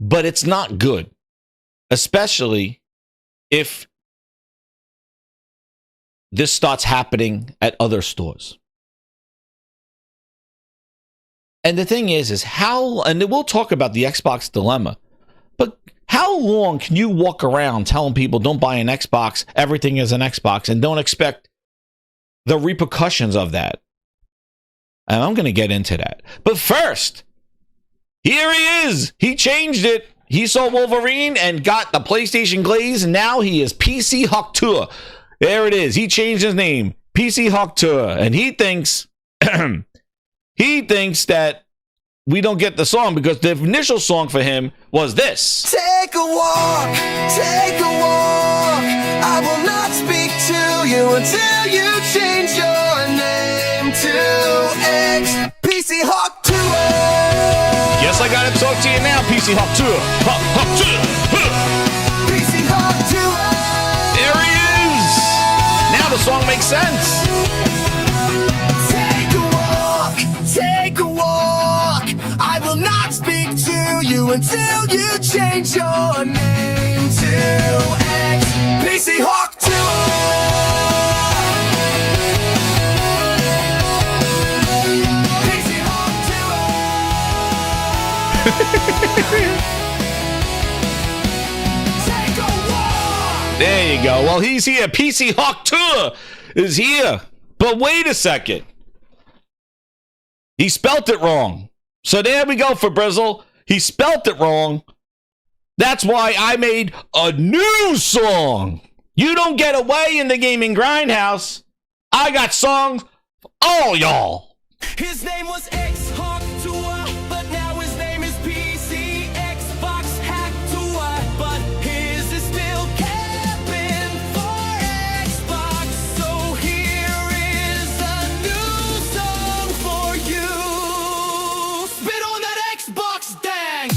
But it's not good. Especially if this starts happening at other stores. And the thing is how, and we'll talk about the Xbox dilemma, but how long can you walk around telling people don't buy an Xbox, everything is an Xbox, and don't expect the repercussions of that? And I'm going to get into that. But first, here he is. He changed it. He saw Wolverine and got the PlayStation glaze, and now he is PC Hawk Tour. There it is. He changed his name, PC Hawk Tour, and he thinks that we don't get the song because the initial song for him was this. Take a walk, take a walk. I will not speak to you until you change your name to PC Hawk Tour. Yes, I gotta talk to you now, PC Hawk Tour. Hawk Tour. PC Hawk Tour. There he is. Now the song makes sense. Take a walk, take a walk. I will not speak to you until you change your name to PC Hawk Tour. PC Hawk Tour. Take a walk. There you go. Well, he's here. PC Hawk Tour is here. But wait a second. He spelt it wrong. So there we go for Brizzle. He spelt it wrong. That's why I made a new song. You don't get away in the gaming grindhouse. I got songs for all y'all. His name was X Hawk Tour, but now his name is PC Xbox Hack Tour. But his is still capping for Xbox. So here is a new song for you. Spit on that Xbox, dang!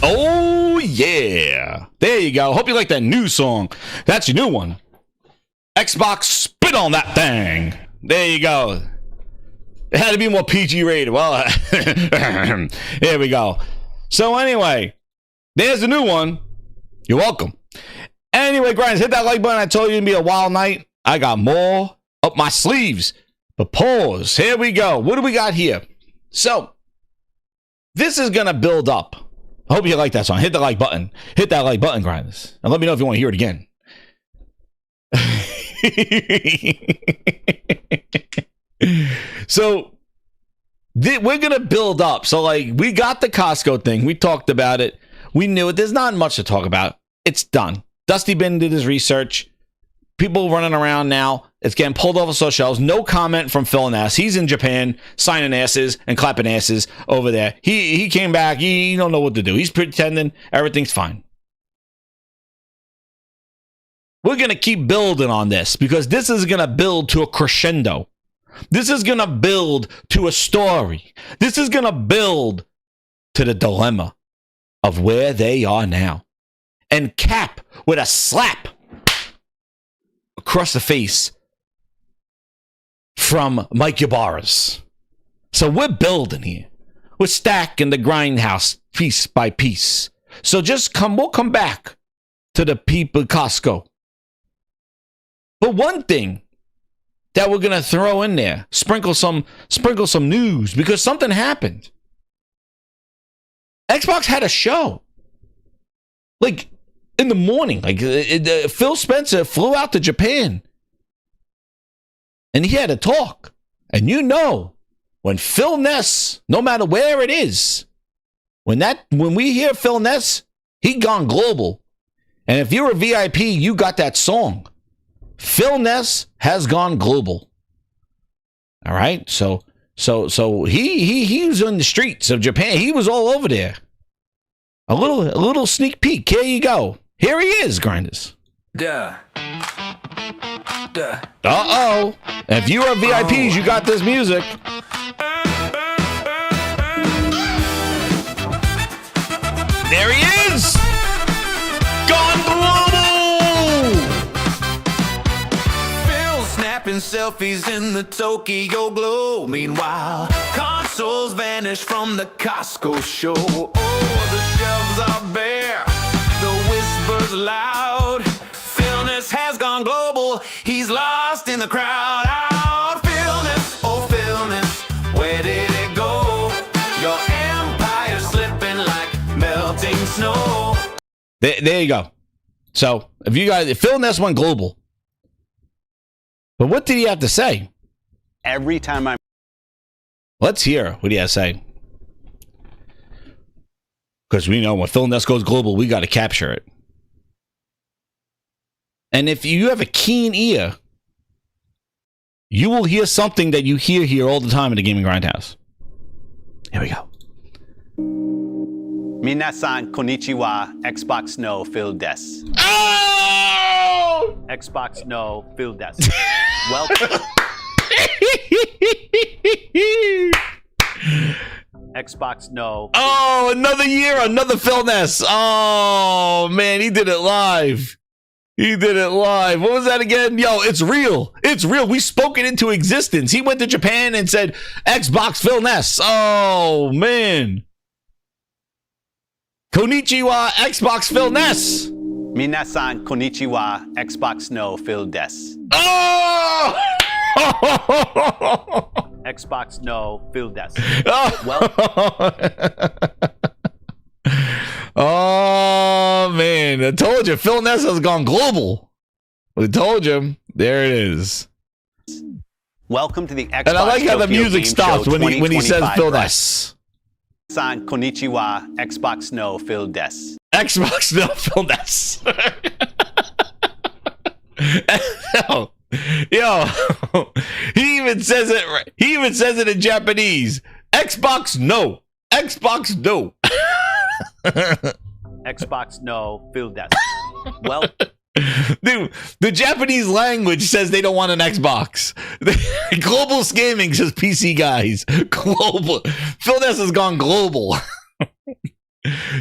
Oh, yeah. There you go. Hope you like that new song. That's your new one. Xbox, spit on that thing. There you go. It had to be more PG rated. Well, here we go. So anyway, there's the new one. You're welcome. Anyway, Grinds, hit that like button. I told you it'd be a wild night. I got more up my sleeves. But pause. Here we go. What do we got here? So, this is going to build up. I hope you like that song. Hit the like button. Hit that like button, Grinders. And let me know if you want to hear it again. So, we're going to build up. So, like, we got the Cosco thing. We talked about it. We knew it. There's not much to talk about. It's done. Dusty Bin did his research. People running around now. It's getting pulled off of social shelves. No comment from Philness. He's in Japan signing asses and clapping asses over there. He came back. He don't know what to do. He's pretending everything's fine. We're going to keep building on this because this is going to build to a crescendo. This is going to build to a story. This is going to build to the dilemma of where they are now. And cap with a slap across the face from Mike Ybarra's. So we're building here. We're stacking the grindhouse piece by piece. So we'll come back to the people Cosco. But one thing that we're gonna throw in there, sprinkle some news because something happened. Xbox had a show. Like in the morning, like Phil Spencer flew out to Japan and he had a talk. And you know, when Phil Ness, no matter where it is, when we hear Phil Ness, he gone global. And if you're a VIP, you got that song. Phil Ness has gone global. All right, so he was in the streets of Japan. He was all over there. A little sneak peek. Here you go. Here he is, Grinders. Duh. Uh-oh. If you are VIPs, you got this music. There he is. Gone global. Phil snapping selfies in the Tokyo Glow. Meanwhile, consoles vanish from the Costco show. Oh, the shelves are bare. The whispers loud. Philness has gone the crowd out. Philness, oh Philness, where did it go? Your empire slipping like melting snow. There you go. So if you guys, Philness went global. But what did he have to say? Every time I'm Let's hear what he has to say. Because we know when Philness goes global, we got to capture it. And if you have a keen ear, you will hear something that you hear here all the time in the Gaming Grindhouse. Here we go. Minasan konnichiwa, Xbox no Phil des. Oh! Xbox no Phil des. Well, Xbox no. Oh, another year, another Philness. Oh, man, he did it live. He did it live. What was that again? Yo, it's real. It's real. We spoke it into existence. He went to Japan and said, Xbox Philness. Oh, man. Konnichiwa, Xbox Philness. Minasan konnichiwa, Xbox no Phil des. Oh! Xbox no Phil des. Oh. Well, Oh, man. I told you, Philness has gone global. We told you. There it is. welcome to the Xbox. And I like how the Tokyo music Game stops Show when he says 2025 Philness. San konnichiwa, Xbox no Phil des. Xbox no Philness. Yo, he even says it right. He even says it in Japanese. Xbox no. Xbox no. Xbox no Phil des. Well, Dude, the Japanese language says they don't want an Xbox. Global Gaming says PC guys. Global. Philness has gone global.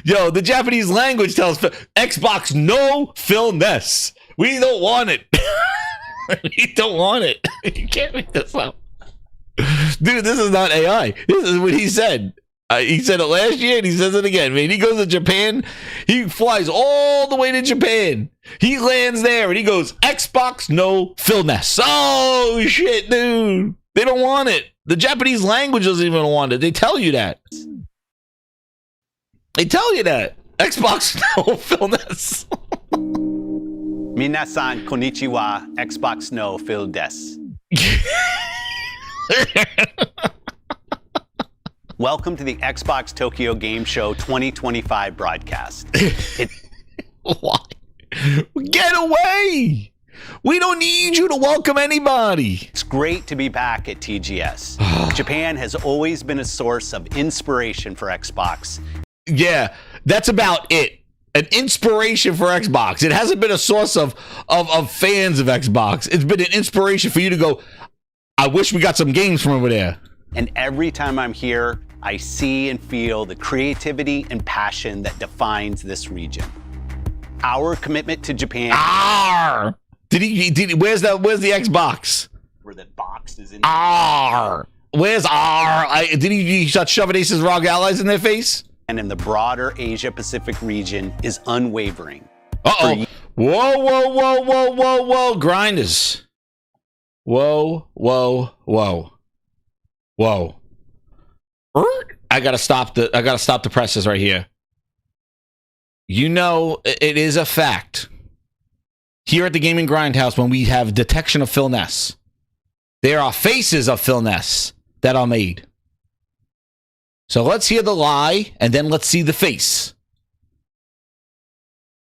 Yo, the Japanese language tells Xbox no Philness. We don't want it. We don't want it. You can't make this up. Dude, this is not AI. This is what he said. He said it last year and he says it again. Man, he goes to Japan. He flies all the way to Japan. He lands there and he goes, Xbox no Philness. Oh, shit, dude. They don't want it. The Japanese language doesn't even want it. They tell you that. They tell you that. Xbox no Philness. minasan konnichiwa, Xbox no Phil des. Welcome to the Xbox Tokyo Game Show 2025 broadcast. Why? Get away! We don't need you to welcome anybody. It's great to be back at TGS. Japan has always been a source of inspiration for Xbox. Yeah, that's about it. An inspiration for Xbox. It hasn't been a source of fans of Xbox. It's been an inspiration for you to go, I wish we got some games from over there. And every time I'm here, I see and feel the creativity and passion that defines this region. Our commitment to Japan. Arr! Did he where's the Xbox? Where the box is in. Arr! Where's R? Did he start shoving Ace's ROG allies in their face? And in the broader Asia Pacific region is unwavering. Uh-oh. Whoa, whoa, whoa, whoa, whoa, whoa. Grinders. Whoa, whoa, whoa. Whoa. I gotta stop the presses right here. You know, it is a fact. Here at the Gaming Grindhouse, when we have detection of Philness, there are faces of Philness that are made. So let's hear the lie, and then let's see the face.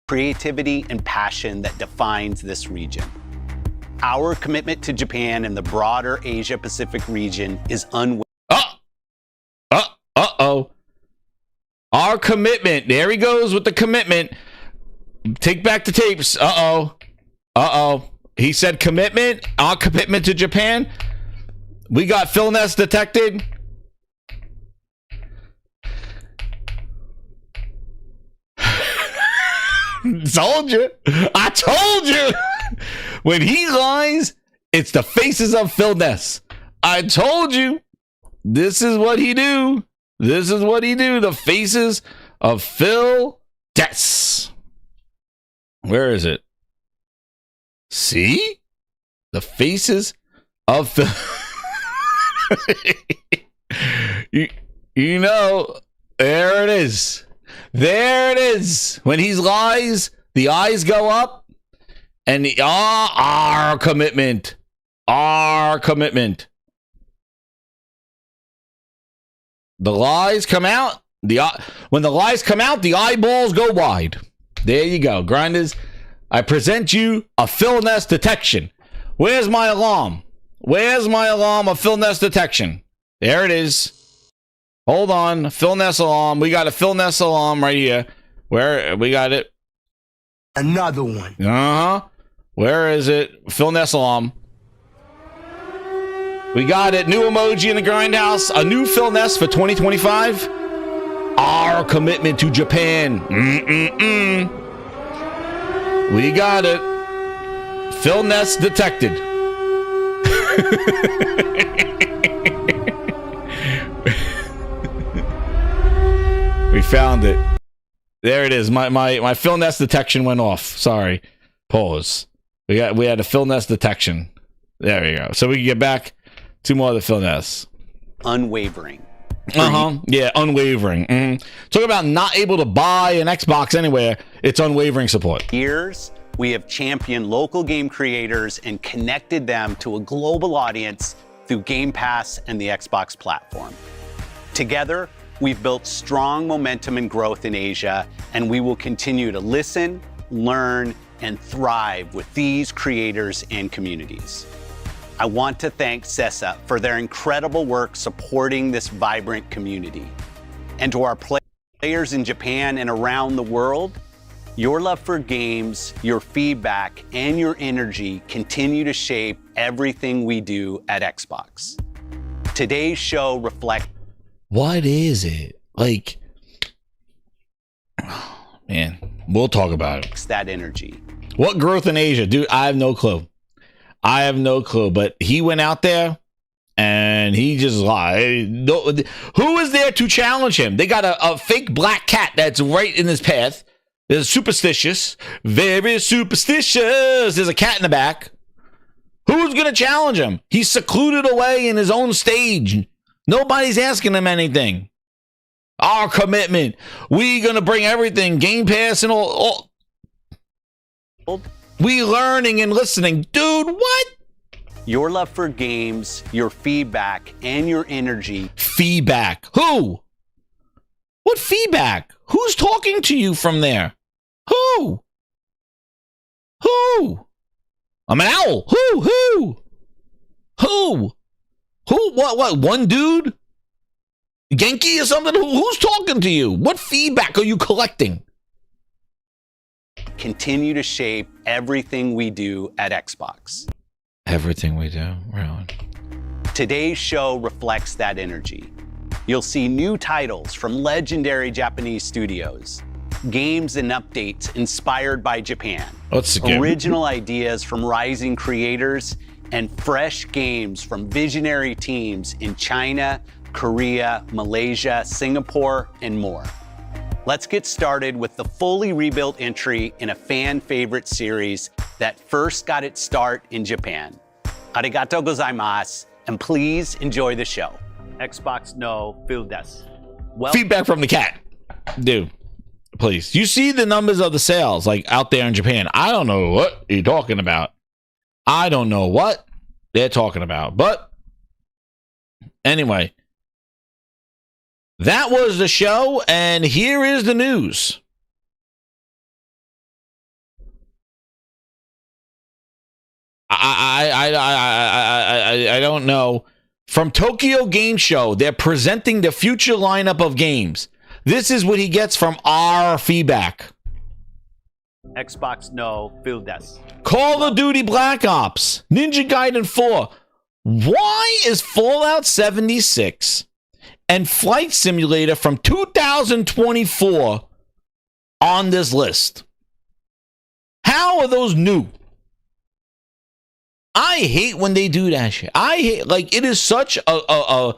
Creativity and passion that defines this region. Our commitment to Japan and the broader Asia Pacific region is unwavering. Uh-oh. Our commitment. There he goes with the commitment. Take back the tapes. Uh-oh. He said commitment. Our commitment to Japan. We got Philness detected. Told you. I told you. When he lies, it's the faces of Philness. I told you. This is what he do. This is what he do. The faces of Phil Des. Where is it? See? The faces of you know, there it is. There it is. When he lies, the eyes go up, and our commitment. Our commitment. The lies come out. When the lies come out, the eyeballs go wide. There you go, grinders. I present you a Philness detection. Where's my alarm? Where's my alarm of Philness detection? There it is. Hold on, Philness alarm. We got a Philness alarm right here. Where we got it? Another one. Where is it? Philness alarm. We got it. New emoji in the grindhouse. A new Philness for 2025. Our commitment to Japan. We got it. Philness detected. We found it. There it is. My Philness detection went off. Sorry. Pause. We had a Philness detection. There we go. So we can get back to more of the Philness. Unwavering. Yeah, unwavering. Talk about not able to buy an Xbox anywhere. It's unwavering support. Years, we have championed local game creators and connected them to a global audience through Game Pass and the Xbox platform. Together, we've built strong momentum and growth in Asia, and we will continue to listen, learn, and thrive with these creators and communities. I want to thank CESA for their incredible work supporting this vibrant community. And to our players in Japan and around the world, your love for games, your feedback, and your energy continue to shape everything we do at Xbox. Today's show reflects... What is it? Like, oh, man, we'll talk about it. ...that energy. What growth in Asia? Dude, I have no clue. I have no clue, but he went out there and he just lied. Who is there to challenge him? They got a fake black cat that's right in his path. There's superstitious, very superstitious. There's a cat in the back. Who's going to challenge him? He's secluded away in his own stage. Nobody's asking him anything. Our commitment. We going to bring everything. Game Pass and all. We learning and listening. Dude, what? Your love for games, your feedback, and your energy. Feedback. Who? What feedback? Who's talking to you from there? Who? I'm an owl. Who? What? One dude? Genki or something? Who's talking to you? What feedback are you collecting? Continue to shape everything we do at Xbox. Everything we do, really. Today's show reflects that energy. You'll see new titles from legendary Japanese studios, games and updates inspired by Japan, original ideas from rising creators, and fresh games from visionary teams in China, Korea, Malaysia, Singapore, and more. Let's get started with the fully rebuilt entry in a fan favorite series that first got its start in Japan. Arigatou gozaimasu, and please enjoy the show. Xbox No Philness. Feedback from the cat. Dude, please. You see the numbers of the sales like out there in Japan. I don't know what you're talking about. I don't know what they're talking about. But anyway, that was the show, and here is the news. I don't know. From Tokyo Game Show, they're presenting the future lineup of games. This is what he gets from our feedback. Xbox No Philness. Call of Duty Black Ops, Ninja Gaiden 4. Why is Fallout 76 and Flight Simulator from 2024 on this list? How are those new? I hate when they do that shit. I hate, like, it is such a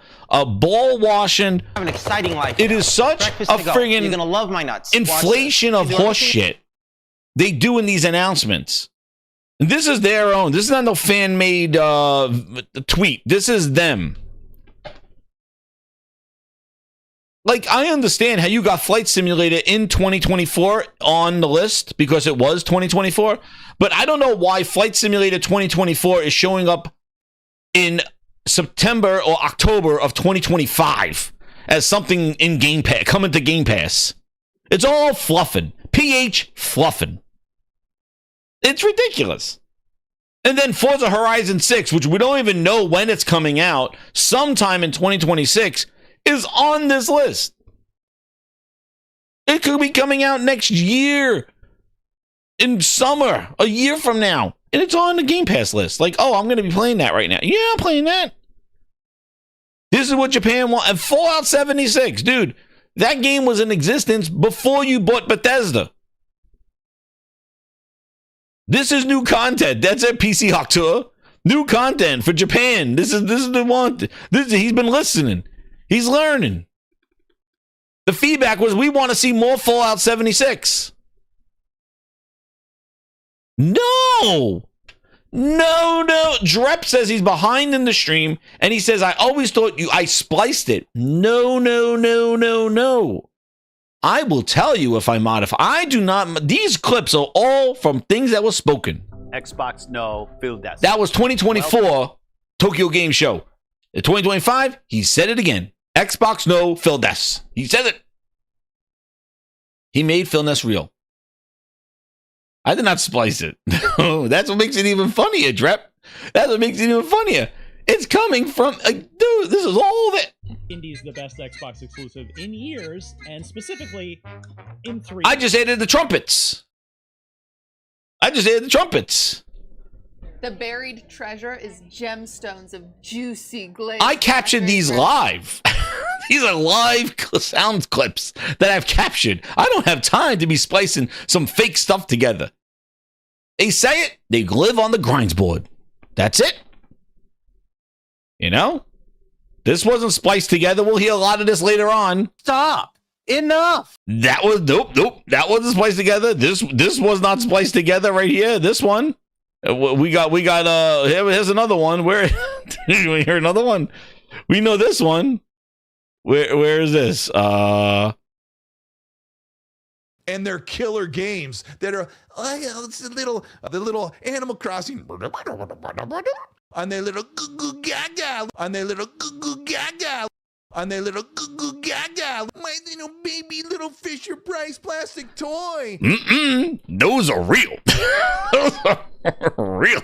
ball washing. Have an exciting life. It is such Breakfast a to go. friggin' You're gonna love my nuts. inflation of horse shit they do in these announcements. This is their own. This is not no fan-made tweet. This is them. Like, I understand how you got Flight Simulator in 2024 on the list because it was 2024, but I don't know why Flight Simulator 2024 is showing up in September or October of 2025 as something in Game Pass, coming to Game Pass. It's all fluffing. PH fluffing. It's ridiculous. And then Forza Horizon 6, which we don't even know when it's coming out, sometime in 2026, is on this list. It could be coming out next year in summer, a year from now, and it's on the Game Pass list. Like, oh, I'm going to be playing that right now. Yeah, I'm playing that. This is what Japan wants. And Fallout 76, dude, that game was in existence before you bought Bethesda. This is new content. That's at PC Hawk Tour. New content for Japan. This is the one. He's been listening. He's learning. The feedback was, we want to see more Fallout 76. No. Drep says he's behind in the stream, and he says, I always thought I spliced it. No. I will tell you if I modify. I do not. These clips are all from things that were spoken. Xbox No Philness. That was 2024 Tokyo Game Show. In 2025, he said it again. Xbox No Philness. He said it. He made Philness real. I did not splice it. No, that's what makes it even funnier, Drep. That's what makes it even funnier. It's coming from, dude, this is all that. Indie's the best Xbox exclusive in years, and specifically in 3. I just added the trumpets. The buried treasure is gemstones of juicy glaze. I captured these live. These are live sound clips that I've captured. I don't have time to be splicing some fake stuff together. They say it, they live on the grinds board. That's it. You know? This wasn't spliced together. We'll hear a lot of this later on. Stop. Enough. That was nope. That wasn't spliced together. This was not spliced together right here. This one. We got here's another one. Where we hear another one. We know this one. Where is this? And they're killer games that are it's the little Animal Crossing on their little goo goo gaga, on their little goo goo gaga, on their little goo goo gaga. My little baby little Fisher Price plastic toy. Those are real. Those are real.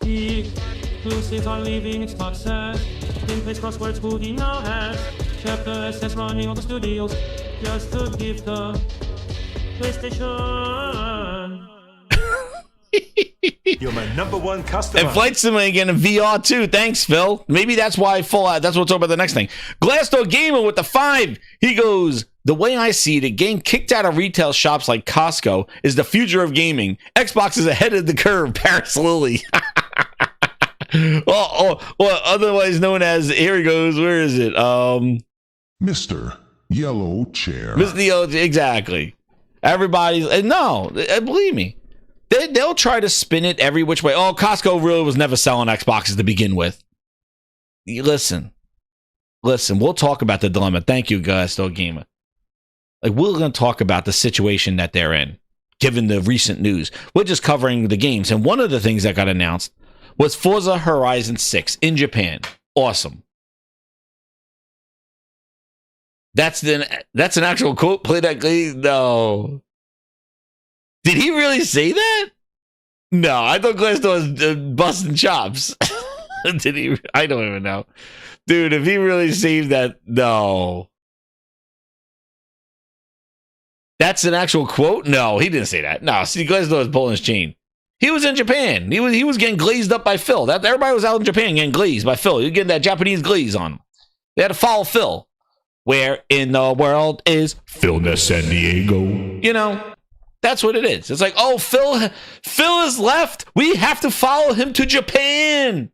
Exclusives are leaving Xbox set. In-place crosswords Hoodie now has. Chapter SS running on the studios just to give the PlayStation. You're my #1 customer. And Flight Simulator again in VR too. Thanks, Phil. Maybe that's why Fallout. That's what we'll talk about the next thing. Glassdoor Gamer with the 5. He goes, the way I see it, getting kicked out of retail shops like Cosco is the future of gaming. Xbox is ahead of the curve. Paris Lily. well, otherwise known as, here he goes. Where is it? Mr. Yellow Chair. Mr. Yellow, exactly. Everybody's no. Believe me. They'll try to spin it every which way. Oh, Costco really was never selling Xboxes to begin with. Listen, we'll talk about the dilemma. Thank you, Glassdoor Gamer. Like, we're going to talk about the situation that they're in, given the recent news. We're just covering the games. And one of the things that got announced was Forza Horizon 6 in Japan. Awesome. That's an actual quote. Play that game. No. Did he really say that? No, I thought Glassdoor was busting chops. Did he? I don't even know. Dude, if he really saved that, no. That's an actual quote? No, he didn't say that. No, see, Glassdoor was pulling his chain. He was in Japan. He was getting glazed up by Phil. Everybody was out in Japan getting glazed by Phil. You're getting that Japanese glaze on him. They had to follow Phil. Where in the world is Philness San Diego? You know? That's what it is. It's like, oh, Phil is left. We have to follow him to Japan.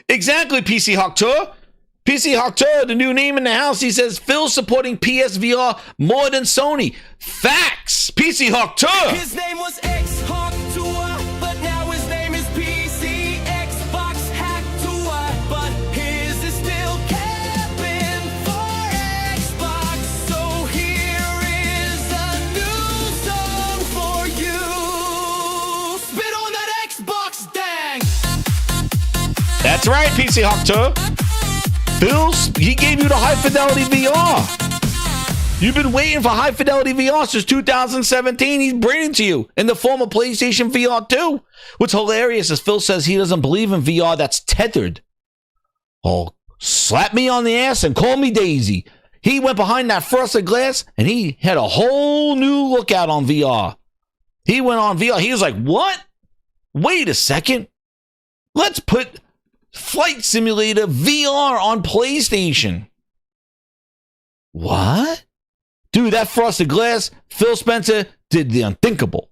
Exactly, PC Hawk Tour. PC Hawk Tour, the new name in the house. He says, Phil supporting PSVR more than Sony. Facts. Facts. PC Hawk 2. His name was X-Hawk Tour, but now his name is PC Xbox Hack Tour. But his is still capping for Xbox. So here is a new song for you. Spit on that Xbox, dang! That's right, PC Hawk 2. Phil, he gave you the high fidelity VR. You've been waiting for high fidelity VR since 2017. He's bringing it to you in the form of PlayStation VR 2. What's hilarious is Phil says he doesn't believe in VR that's tethered. Oh, slap me on the ass and call me Daisy. He went behind that frosted glass and he had a whole new lookout on VR. He went on VR. He was like, what? Wait a second. Let's put Flight Simulator VR on PlayStation. What? Dude, that frosted glass, Phil Spencer did the unthinkable.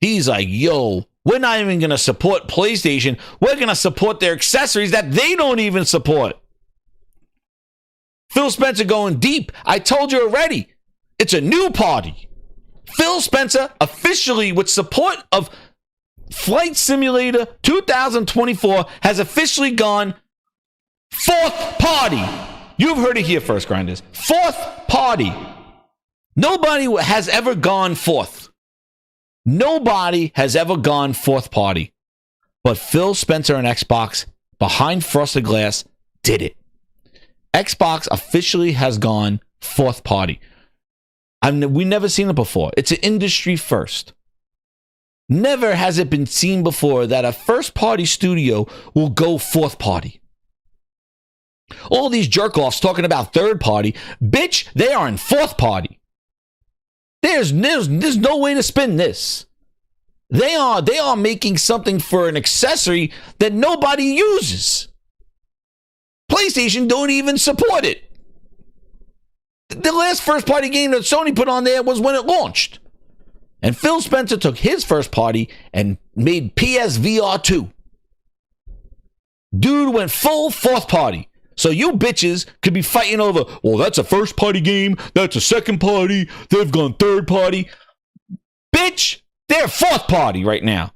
He's like, yo, we're not even going to support PlayStation. We're going to support their accessories that they don't even support. Phil Spencer going deep. I told you already. It's a new party. Phil Spencer officially, with support of Flight Simulator 2024, has officially gone fourth party. You've heard it here first, Grinders. Fourth party. Nobody has ever gone fourth. Nobody has ever gone fourth party. But Phil Spencer and Xbox, behind frosted glass, did it. Xbox officially has gone fourth party. We've never seen it before. It's an industry first. Never has it been seen before that a first party studio will go fourth party. All these jerk-offs talking about third party, bitch, they are in fourth party. There's no way to spin this. They are making something for an accessory that nobody uses. PlayStation don't even support it. The last first party game that Sony put on there was when it launched. And Phil Spencer took his first party and made PSVR 2. Dude went full fourth party. So you bitches could be fighting over, well, that's a first party game, that's a second party, they've gone third party. Bitch, they're fourth party right now.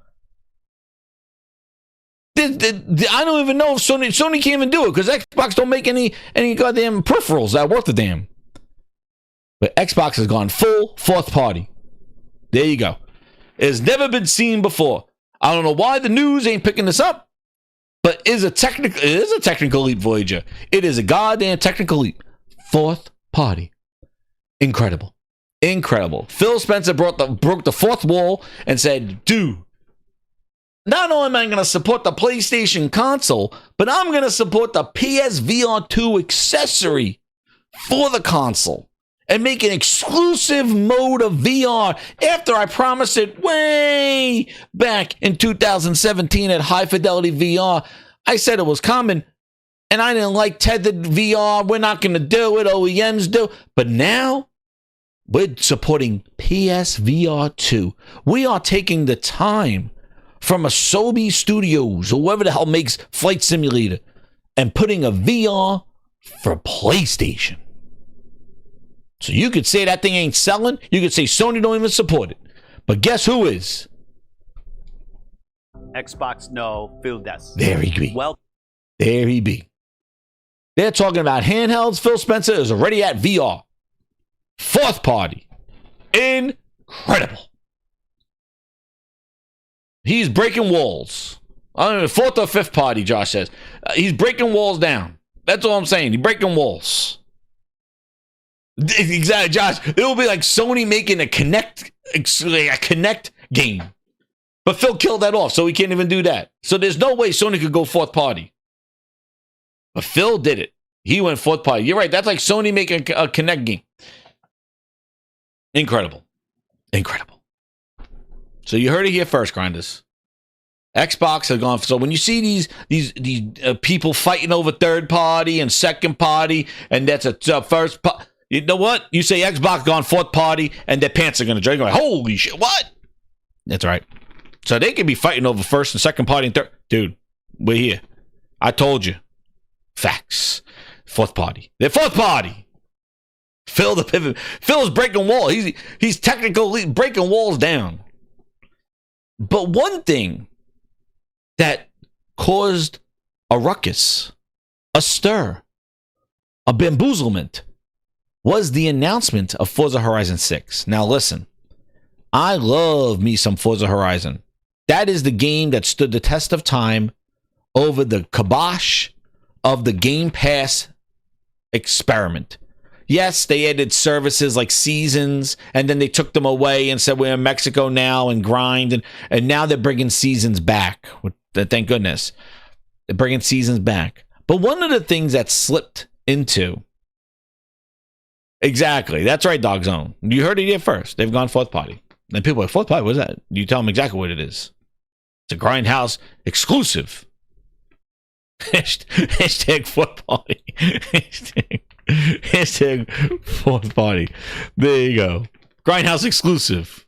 I don't even know if Sony can't even do it because Xbox don't make any goddamn peripherals that worth a damn. But Xbox has gone full fourth party. There you go. It's never been seen before. I don't know why the news ain't picking this up. But it is a technical leap, Voyager. It is a goddamn technical leap. Fourth party. Incredible. Incredible. Phil Spencer broke the fourth wall and said, dude, not only am I going to support the PlayStation console, but I'm going to support the PSVR 2 accessory for the console and make an exclusive mode of VR after I promised it way back in 2017 at High Fidelity VR. I said it was coming, and I didn't like tethered VR. We're not going to do it. OEMs do. But now, we're supporting PSVR 2. We are taking the time from Asobi Studios, or whoever the hell makes Flight Simulator, and putting a VR for PlayStation. So you could say that thing ain't selling. You could say Sony don't even support it. But guess who is? Xbox No Philness. There he be. Well, there he be. They're talking about handhelds. Phil Spencer is already at VR. Fourth party. Incredible. He's breaking walls. I don't know, fourth or fifth party, Josh says. He's breaking walls down. That's all I'm saying. He's breaking walls. Exactly, Josh. It will be like Sony making a Connect game. But Phil killed that off, so he can't even do that. So there's no way Sony could go fourth party. But Phil did it. He went fourth party. You're right. That's like Sony making a Connect game. Incredible. Incredible. So you heard it here first, Grinders. Xbox has gone. So when you see these people fighting over third party and second party, and that's a first party. You know what? You say Xbox gone fourth party, and their pants are going to drag. Like, holy shit, what? That's right. So they could be fighting over first and second party and third. Dude, we're here. I told you. Facts. Fourth party. They're fourth party. Phil the pivot. Phil's breaking walls. He's technically breaking walls down. But one thing that caused a ruckus, a stir, a bamboozlement was the announcement of Forza Horizon 6. Now listen, I love me some Forza Horizon. That is the game that stood the test of time over the kibosh of the Game Pass experiment. Yes, they added services like Seasons, and then they took them away and said we're in Mexico now and grind, and now they're bringing Seasons back. Thank goodness. They're bringing Seasons back. But one of the things that slipped into... Exactly. That's right, Dog Zone. You heard it here first. They've gone fourth party. And people are like, fourth party, what is that? You tell them exactly what it is. It's a Grindhouse exclusive. Hashtag fourth party. Hashtag fourth party. There you go. Grindhouse exclusive.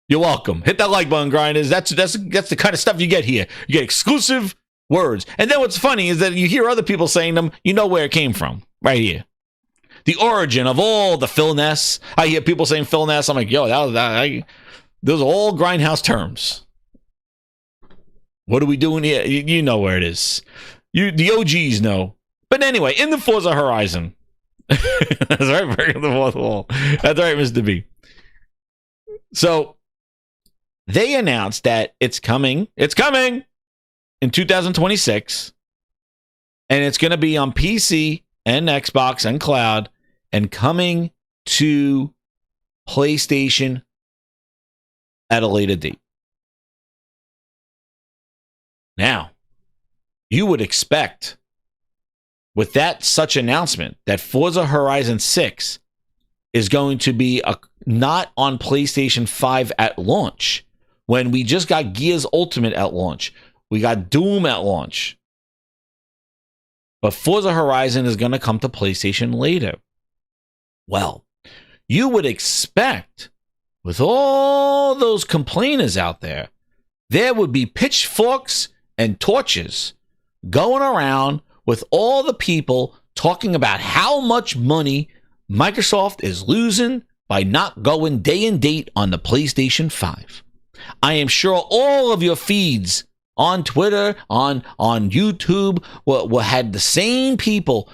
You're welcome. Hit that like button, Grinders. That's the kind of stuff you get here. You get exclusive words. And then what's funny is that you hear other people saying them, you know where it came from. Right here. The origin of all the Philness. I hear people saying Philness. I'm like, yo, those are all Grindhouse terms. What are we doing here? You know where it is. The OGs know. But anyway, in the Forza Horizon. That's right, breaking the fourth wall. That's right, Mr. B. So, they announced that it's coming in 2026. And it's going to be on PC and Xbox and cloud and coming to PlayStation at a later date. Now, you would expect with such announcement that Forza Horizon 6 is going to be not on PlayStation 5 at launch, when we just got Gears Ultimate at launch. We got Doom at launch. But Forza Horizon is going to come to PlayStation later. Well, you would expect, with all those complainers out there, there would be pitchforks and torches going around with all the people talking about how much money Microsoft is losing by not going day and date on the PlayStation 5. I am sure all of your feeds on Twitter, on YouTube, had the same people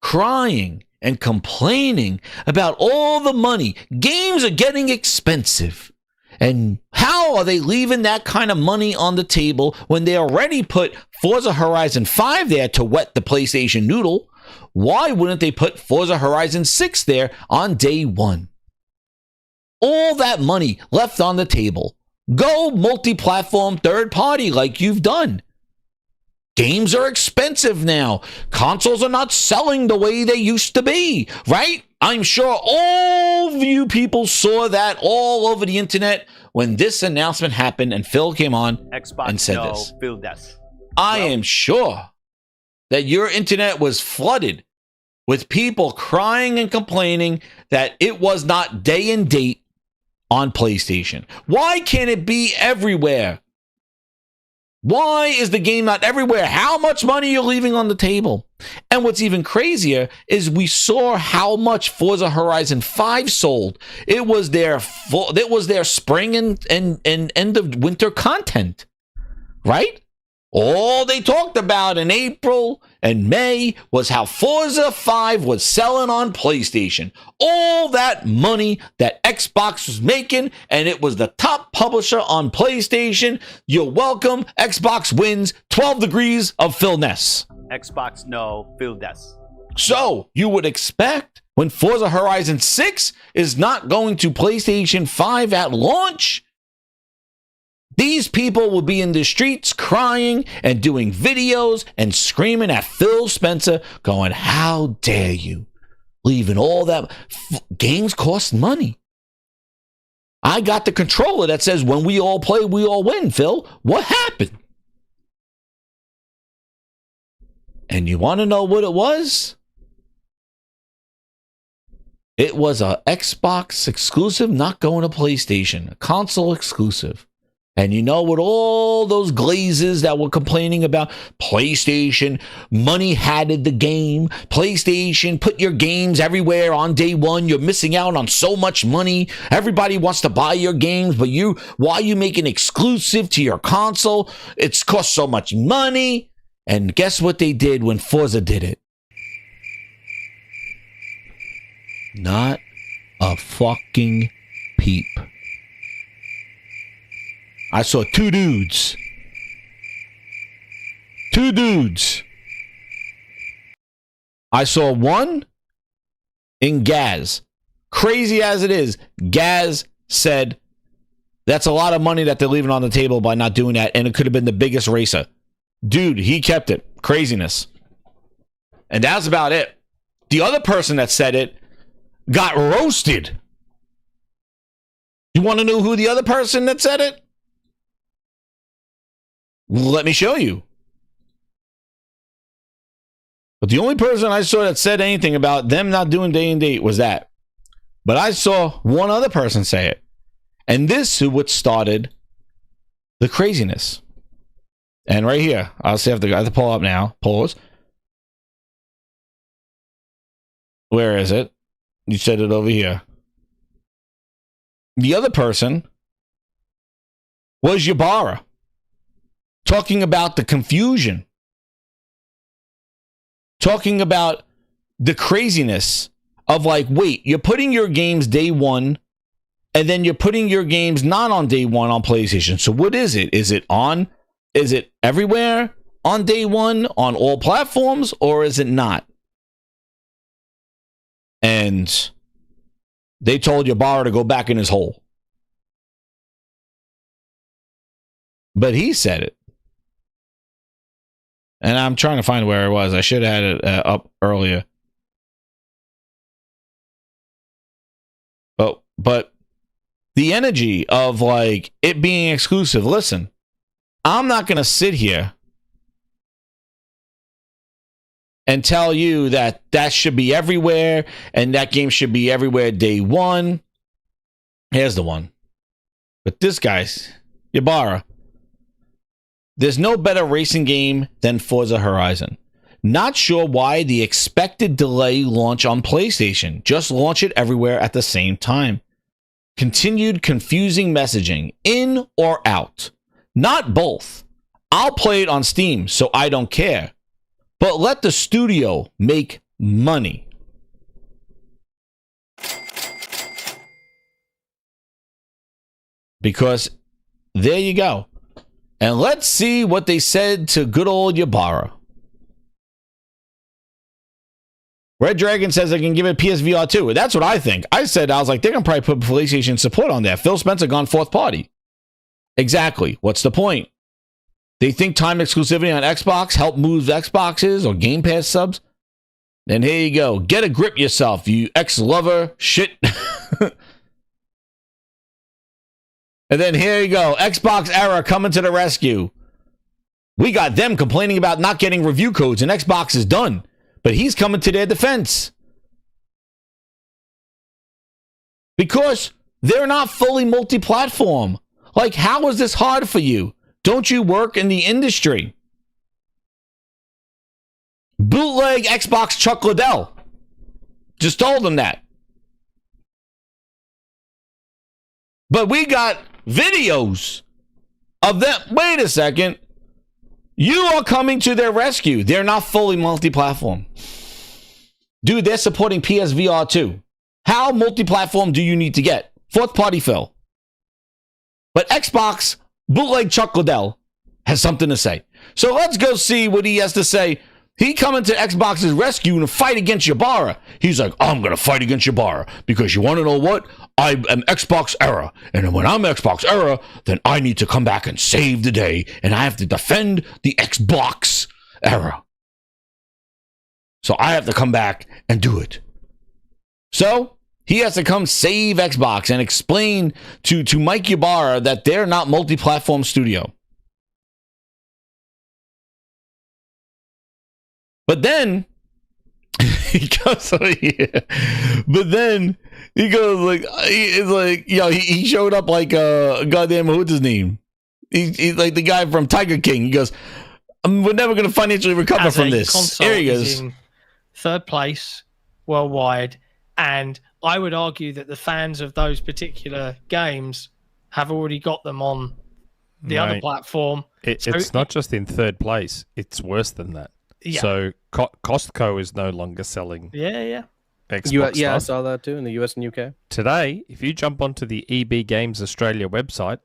crying and complaining about all the money. Games are getting expensive. And how are they leaving that kind of money on the table when they already put Forza Horizon 5 there to wet the PlayStation noodle? Why wouldn't they put Forza Horizon 6 there on day one? All that money left on the table. Go multi-platform third party like you've done. Games are expensive now. Consoles are not selling the way they used to be, right? I'm sure all of you people saw that all over the internet when this announcement happened and Phil came on Xbox and said Phil this. I am sure that your internet was flooded with people crying and complaining that it was not day and date on PlayStation. Why can't it be everywhere? Why is the game not everywhere? How much money you're leaving on the table? And what's even crazier is we saw how much Forza Horizon 5 sold. It was their spring and end of winter content, right? All they talked about in April and May was how Forza 5 was selling on PlayStation. All that money that Xbox was making, and it was the top publisher on PlayStation. You're welcome. Xbox wins 12 degrees of Philness. Xbox no Philness. So you would expect when Forza Horizon 6 is not going to PlayStation 5 at launch, these people will be in the streets crying and doing videos and screaming at Phil Spencer going, how dare you? Leaving all that. Games cost money. I got the controller that says when we all play, we all win, Phil. What happened? And you want to know what it was? It was a Xbox exclusive, not going to PlayStation. A console exclusive. And you know what all those glazes that were complaining about PlayStation, money hatted the game, PlayStation, put your games everywhere on day one, you're missing out on so much money, everybody wants to buy your games, but why you make it exclusive to your console? It's cost so much money. And guess what they did when Forza did it? Not a fucking peep. I saw two dudes. I saw one in Gaz. Crazy as it is, Gaz said that's a lot of money that they're leaving on the table by not doing that, and it could have been the biggest racer. Dude, he kept it. Craziness. And that's about it. The other person that said it got roasted. You want to know who the other person that said it? Let me show you. But the only person I saw that said anything about them not doing day and date was that. But I saw one other person say it. And this is what started the craziness. And right here, I have to pull up now. Pause. Where is it? You said it over here. The other person was Ybarra. Talking about the confusion. Talking about the craziness of like, wait, you're putting your games day one, and then you're putting your games not on day one on PlayStation. So what is it? Is it everywhere on day one on all platforms, or is it not? And they told Ybarra to go back in his hole. But he said it. And I'm trying to find where it was. I should have had it up earlier. But the energy of like it being exclusive. Listen, I'm not going to sit here and tell you that should be everywhere and that game should be everywhere day one. Here's the one. But this guy's Ybarra. There's no better racing game than Forza Horizon. Not sure why the expected delay launch on PlayStation. Just launch it everywhere at the same time. Continued confusing messaging. In or out. Not both. I'll play it on Steam, so I don't care. But let the studio make money. Because there you go. And let's see what they said to good old Ybarra. Red Dragon says I can give it PSVR 2. That's what I think. I was like, they're going to probably put PlayStation support on there. Phil Spencer gone fourth party. Exactly. What's the point? They think time exclusivity on Xbox help move Xboxes or Game Pass subs? Then here you go. Get a grip yourself, you ex-lover shit. And then here you go. Xbox era coming to the rescue. We got them complaining about not getting review codes, and Xbox is done. But he's coming to their defense. Because they're not fully multi-platform. Like, how is this hard for you? Don't you work in the industry? Bootleg Xbox Chuck Liddell. Just told him that. But we got videos of them. Wait a second. You are coming to their rescue. They're not fully multi-platform. Dude, they're supporting PSVR 2. How multi-platform do you need to get? Fourth party Phil. But Xbox, bootleg Chuck Liddell, has something to say. So let's go see what he has to say. He coming to Xbox's rescue in a fight against Ybarra. He's like, I'm going to fight against Ybarra because you want to know what? I am Xbox era. And when I'm Xbox era, then I need to come back and save the day. And I have to defend the Xbox era. So I have to come back and do it. So he has to come save Xbox and explain to Mike Ybarra that they're not multi-platform studio. But then he goes, but then he goes like, it's like, you know, he showed up like goddamn, what's his name? like the guy from Tiger King. He goes, we're never going to financially recover from this. Console Here he is goes. in third place worldwide, and I would argue that the fans of those particular games have already got them on the other platform. It's not just in third place; it's worse than that. Yeah. So Costco is no longer selling. Yeah. Xbox I stuff. saw that too in the US and UK. Today, if you jump onto the EB Games Australia website,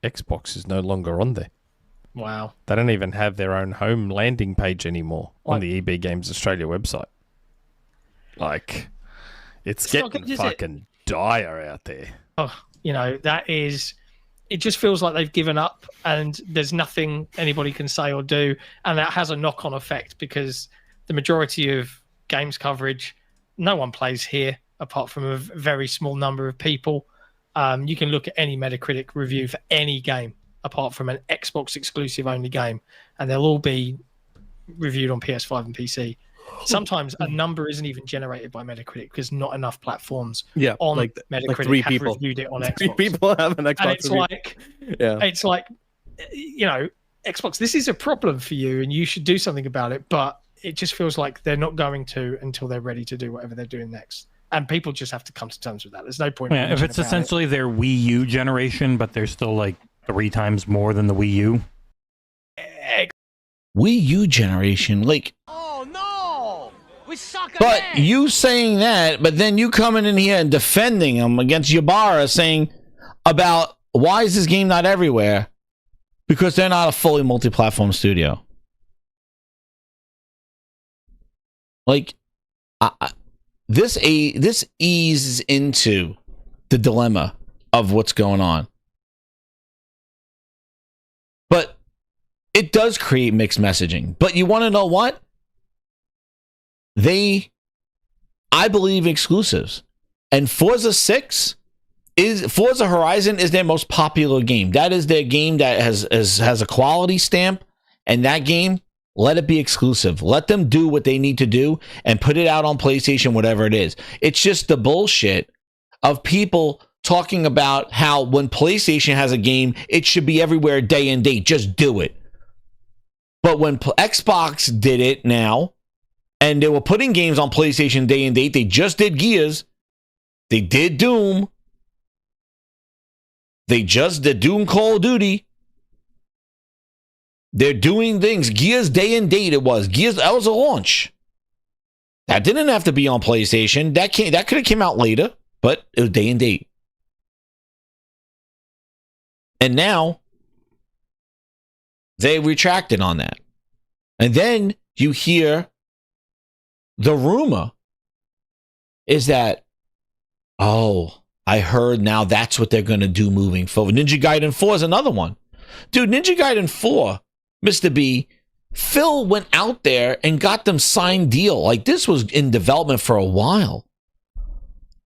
Xbox is no longer on there. Wow. They don't even have their own home landing page anymore on the EB Games Australia website. Like, it's getting fucking dire out there. Oh, that is... It just feels like they've given up and there's nothing anybody can say or do. And that has a knock-on effect because the majority of games coverage, no one plays here apart from a very small number of people. You can look at any Metacritic review for any game apart from an Xbox exclusive only game, and they'll all be reviewed on PS5 and PC. Sometimes a number isn't even generated by Metacritic because not enough platforms on Metacritic like 3 have people. reviewed it on Xbox. 3 people have an Xbox And it's review. it's like, Xbox, this is a problem for you and you should do something about it, but it just feels like they're not going to until they're ready to do whatever they're doing next. And people just have to come to terms with that. There's no point. Yeah, if it's essentially their Wii U generation, but they're still like 3 times more than the Wii U. Wii U generation, like. Oh no! We suck But you saying that, but then you coming in here and defending them against Ybarra, saying about why is this game not everywhere? Because they're not a fully multi-platform studio. Like, this eases into the dilemma of what's going on. But it does create mixed messaging. But you want to know what? I believe exclusives. And Forza Horizon is their most popular game. That is their game that has a quality stamp. And that game, let it be exclusive. Let them do what they need to do and put it out on PlayStation, whatever it is. It's just the bullshit of people talking about how when PlayStation has a game, it should be everywhere day and date. Just do it. But when Xbox did it now, and they were putting games on PlayStation day and date, they just did Gears. They did Doom. They just did Doom Call of Duty. They're doing things. Gears day and date it was. Gears, that was a launch. That didn't have to be on PlayStation. That could have came out later, but it was day and date. And now they retracted on that. And then you hear the rumor is that, oh, I heard now that's what they're going to do moving forward. Ninja Gaiden 4 is another one. Dude, Ninja Gaiden 4, Mr. B, Phil went out there and got them signed deal. Like, this was in development for a while.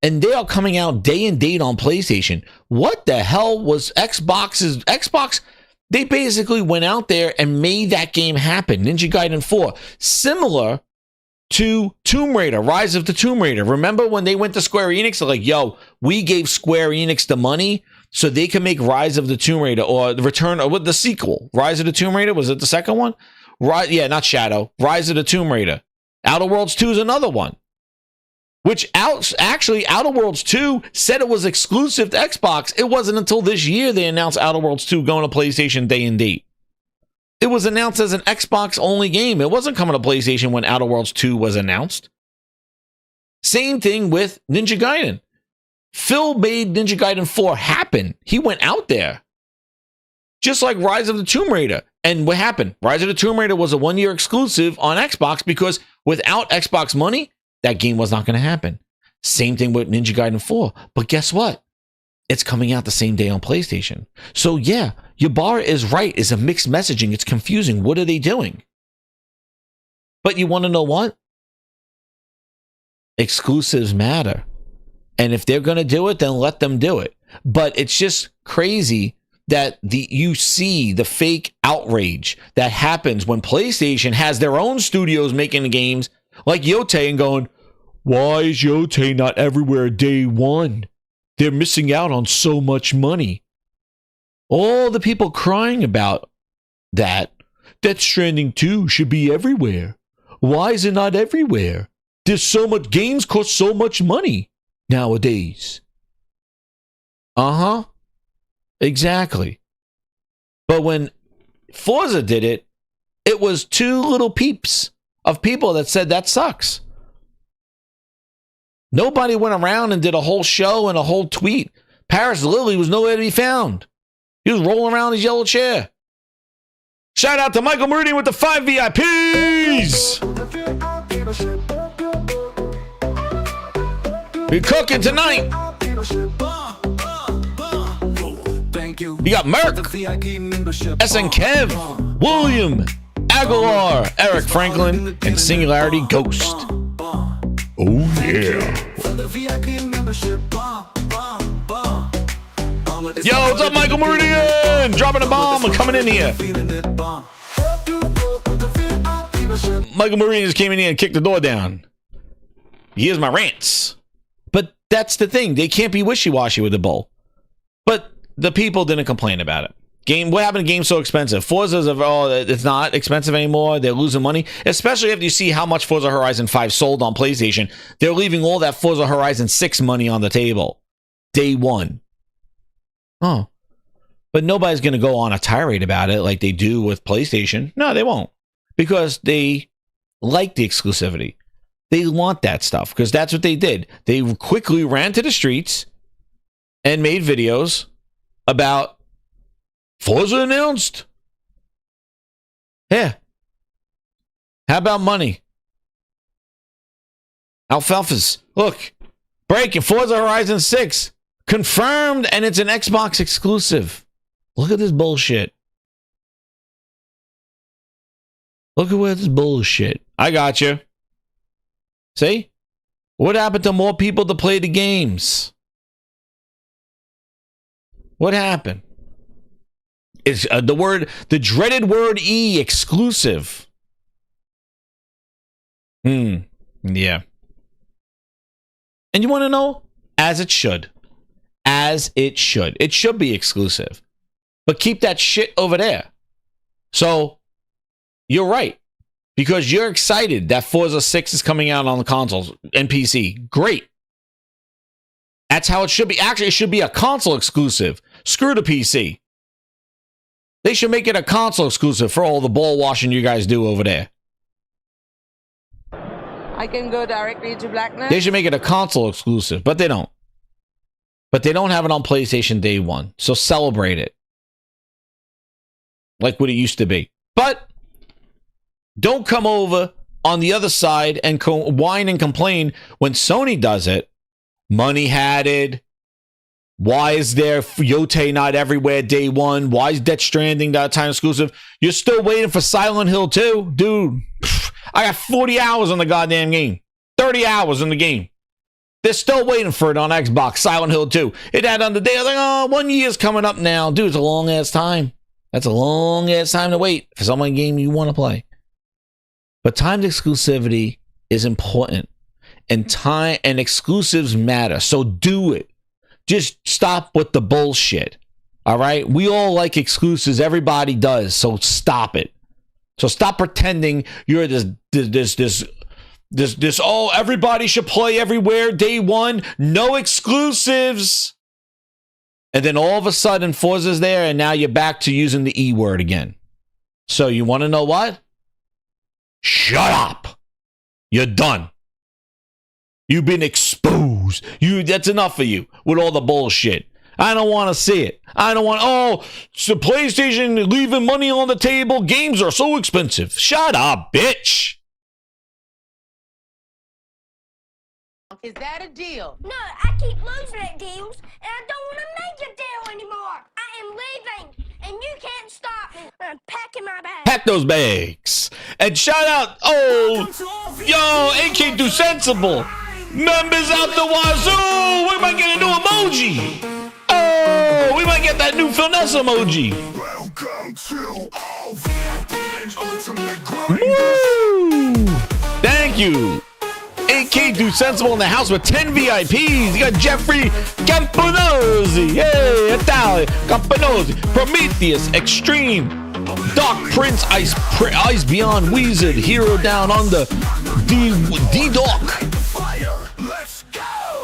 And they are coming out day and date on PlayStation. What the hell was Xbox? They basically went out there and made that game happen. Ninja Gaiden 4. Similar to Tomb Raider, Rise of the Tomb Raider. Remember when they went to Square Enix? They're like, yo, we gave Square Enix the money so they can make Rise of the Tomb Raider or Return, or what, the sequel. Rise of the Tomb Raider, was it the second one? Yeah, not Shadow. Rise of the Tomb Raider. Outer Worlds 2 is another one. Which actually, Outer Worlds 2 said it was exclusive to Xbox. It wasn't until this year they announced Outer Worlds 2 going to PlayStation day and date. It was announced as an Xbox-only game. It wasn't coming to PlayStation when Outer Worlds 2 was announced. Same thing with Ninja Gaiden. Phil made Ninja Gaiden 4 happen. He went out there. Just like Rise of the Tomb Raider. And what happened? Rise of the Tomb Raider was a one-year exclusive on Xbox because without Xbox money, that game was not going to happen. Same thing with Ninja Gaiden 4. But guess what? It's coming out the same day on PlayStation. So yeah, Ybarra is right. It's a mixed messaging. It's confusing. What are they doing? But you want to know what? Exclusives matter. And if they're going to do it, then let them do it. But it's just crazy that you see the fake outrage that happens when PlayStation has their own studios making the games like Yotei and going, why is Yotei not everywhere day one? They're missing out on so much money. All the people crying about that Death Stranding 2 should be everywhere. Why is it not everywhere? There's so much, games cost so much money nowadays. Uh-huh. Exactly. But when Forza did it, it was two little peeps of people that said that sucks. Nobody went around and did a whole show and a whole tweet. Paris Lily was nowhere to be found. He was rolling around his yellow chair. Shout out to Michael Meridian with the 5 VIPs. We're cooking tonight. You got Merc, SN Kev, William, Aguilar, Eric Franklin, and Singularity Ghost. Oh yeah. Yo, what's up, Michael Meridian? Dropping a bomb and coming in here. Michael Meridian just came in here and kicked the door down. Here's my rants. But that's the thing. They can't be wishy-washy with the bull. But the people didn't complain about it. What happened to games so expensive? Forza's it's not expensive anymore. They're losing money. Especially after you see how much Forza Horizon 5 sold on PlayStation. They're leaving all that Forza Horizon 6 money on the table. Day one. Oh. But nobody's going to go on a tirade about it like they do with PlayStation. No, they won't. Because they like the exclusivity. They want that stuff because that's what they did. They quickly ran to the streets and made videos about Forza announced. Yeah. How about money? Alfalfas. Look. Breaking Forza Horizon 6. Confirmed, and it's an Xbox exclusive. Look at this bullshit. Look at where this bullshit. I got you. See? What happened to more people to play the games? What happened? It's the dreaded word E, exclusive. Yeah. And you want to know? As it should. As it should. It should be exclusive. But keep that shit over there. So, you're right. Because you're excited that Forza 6 is coming out on the consoles and PC. Great. That's how it should be. Actually, it should be a console exclusive. Screw the PC. They should make it a console exclusive for all the ball washing you guys do over there. I can go directly to Blackness. They should make it a console exclusive, but they don't. But they don't have it on PlayStation day one. So celebrate it. Like what it used to be. But don't come over on the other side and whine and complain when Sony does it. Money had it. Why is there Yotei not everywhere day one? Why is Death Stranding that time exclusive? You're still waiting for Silent Hill 2? Dude, I got 40 hours on the goddamn game. 30 hours in the game. They're still waiting for it on Xbox, Silent Hill 2. It had on the day, I was like, oh, 1 year's coming up now. Dude, it's a long-ass time. That's a long-ass time to wait for some game you want to play. But timed exclusivity is important. And time and exclusives matter. So do it. Just stop with the bullshit. All right? We all like exclusives. Everybody does. So stop it. So stop pretending you're this oh, everybody should play everywhere day one. No exclusives. And then all of a sudden Forza's there and now you're back to using the E word again. So you want to know what? Shut up. You're done. You've been exposed. That's enough for you with all the bullshit. I don't want to see it. I don't want, so PlayStation leaving money on the table. Games are so expensive. Shut up, bitch. Is that a deal? No, I keep losing at deals, and I don't want to make a deal anymore. I am leaving, and you can't stop me. I'm packing my bags. Pack those bags. And shout out, AK Do Sensible. Members out the wazoo. We might get a new emoji. Oh, we might get that new Philness emoji. Woo! Thank you. AK Do Sensible in the house with 10 VIPs. You got Jeffrey Campanozzi. Hey, Italia. Campanozzi. Prometheus. Extreme. Dark Prince. Ice Beyond Wizard. Hero Down Under. D-Doc.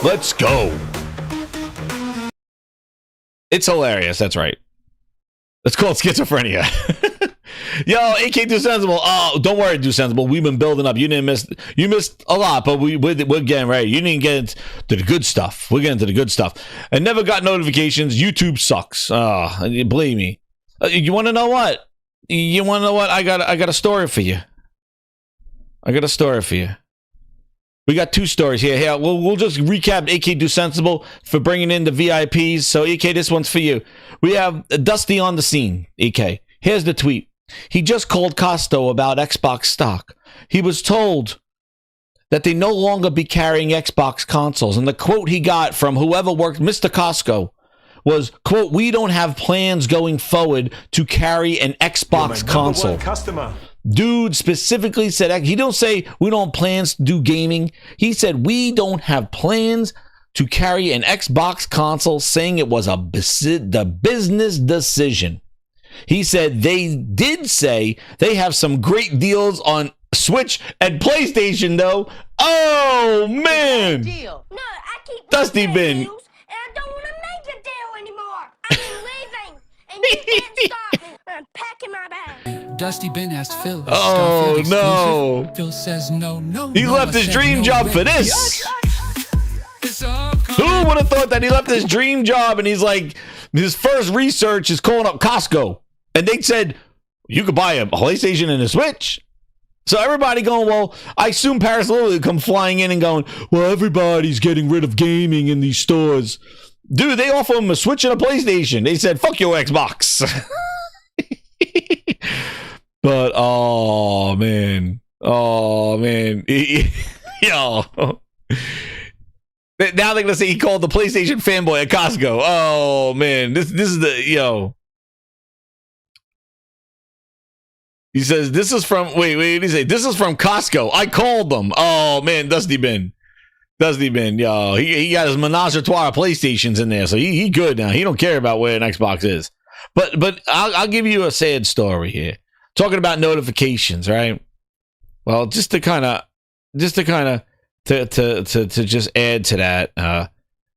Let's go. It's hilarious. That's right. It's called schizophrenia. Yo, AK Do Sensible. Oh, don't worry, Do Sensible. We've been building up. You missed a lot, but we're getting ready. You didn't get to the good stuff. We're getting to the good stuff. I never got notifications. YouTube sucks. Believe me. You want to know what? I got a story for you. We got two stories here. Here, we'll just recap AK Do Sensible for bringing in the VIPs. So, AK, this one's for you. We have Dusty on the scene, AK. Here's the tweet. He just called Cosco about Xbox stock. He was told that they no longer be carrying Xbox consoles. And the quote he got from whoever worked, Mr. Cosco, was, quote, "We don't have plans going forward to carry an Xbox console." Customer. Dude specifically said, he don't say we don't have plans to do gaming. He said we don't have plans to carry an Xbox console, saying it was the business decision. He said they did say they have some great deals on Switch and PlayStation, though. Oh, man. Deal. No, I keep Dusty Bin. deals, and I don't want to make a deal anymore. I'm leaving, and you can't stop me. I'm packing my bag. Dusty Ben asked Phil. Oh, no. Phil says no. He left his dream job for this. Who would have thought that he left his dream job and he's like, his first research is calling up Costco. And they said, you could buy a PlayStation and a Switch. So everybody going, well, I assume Paris Lily would come flying in and going, well, everybody's getting rid of gaming in these stores. Dude, they offer him a Switch and a PlayStation. They said, fuck your Xbox. But, oh, man. Yo. Now they're going to say he called the PlayStation fanboy at Costco. Oh, man. This is the, yo. He says, this is from, wait, what did he say? This is from Costco. I called them. Oh, man, Dusty Bin, yo. He got his menage a trois PlayStations in there, so he good now. He don't care about where an Xbox is. But I'll give you a sad story here. Talking about notifications, right? Well, just to kind of just add to that,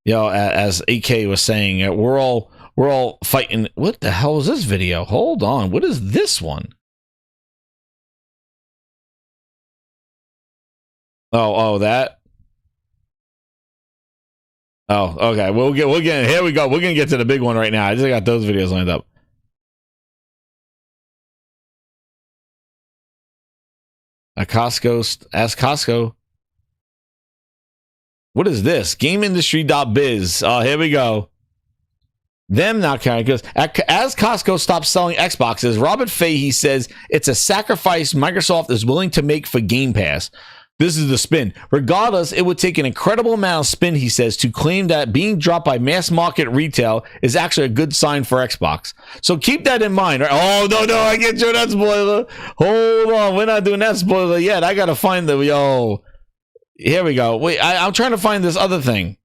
as AK was saying, we're all fighting. What the hell is this video? Hold on, what is this one? Oh, that. Oh, okay. We'll get. Here we go. We're gonna get to the big one right now. I just got those videos lined up. Ask Costco. What is this? GameIndustry.biz. Oh, here we go. Them not carrying, because as Costco stops selling Xboxes, Robert Fahey says it's a sacrifice Microsoft is willing to make for Game Pass. This is the spin. Regardless, it would take an incredible amount of spin, he says, to claim that being dropped by mass market retail is actually a good sign for Xbox. So keep that in mind. Right? Oh, no, I can't show that spoiler. Hold on, we're not doing that spoiler yet. I got to find the, yo. Here we go. Wait, I'm trying to find this other thing.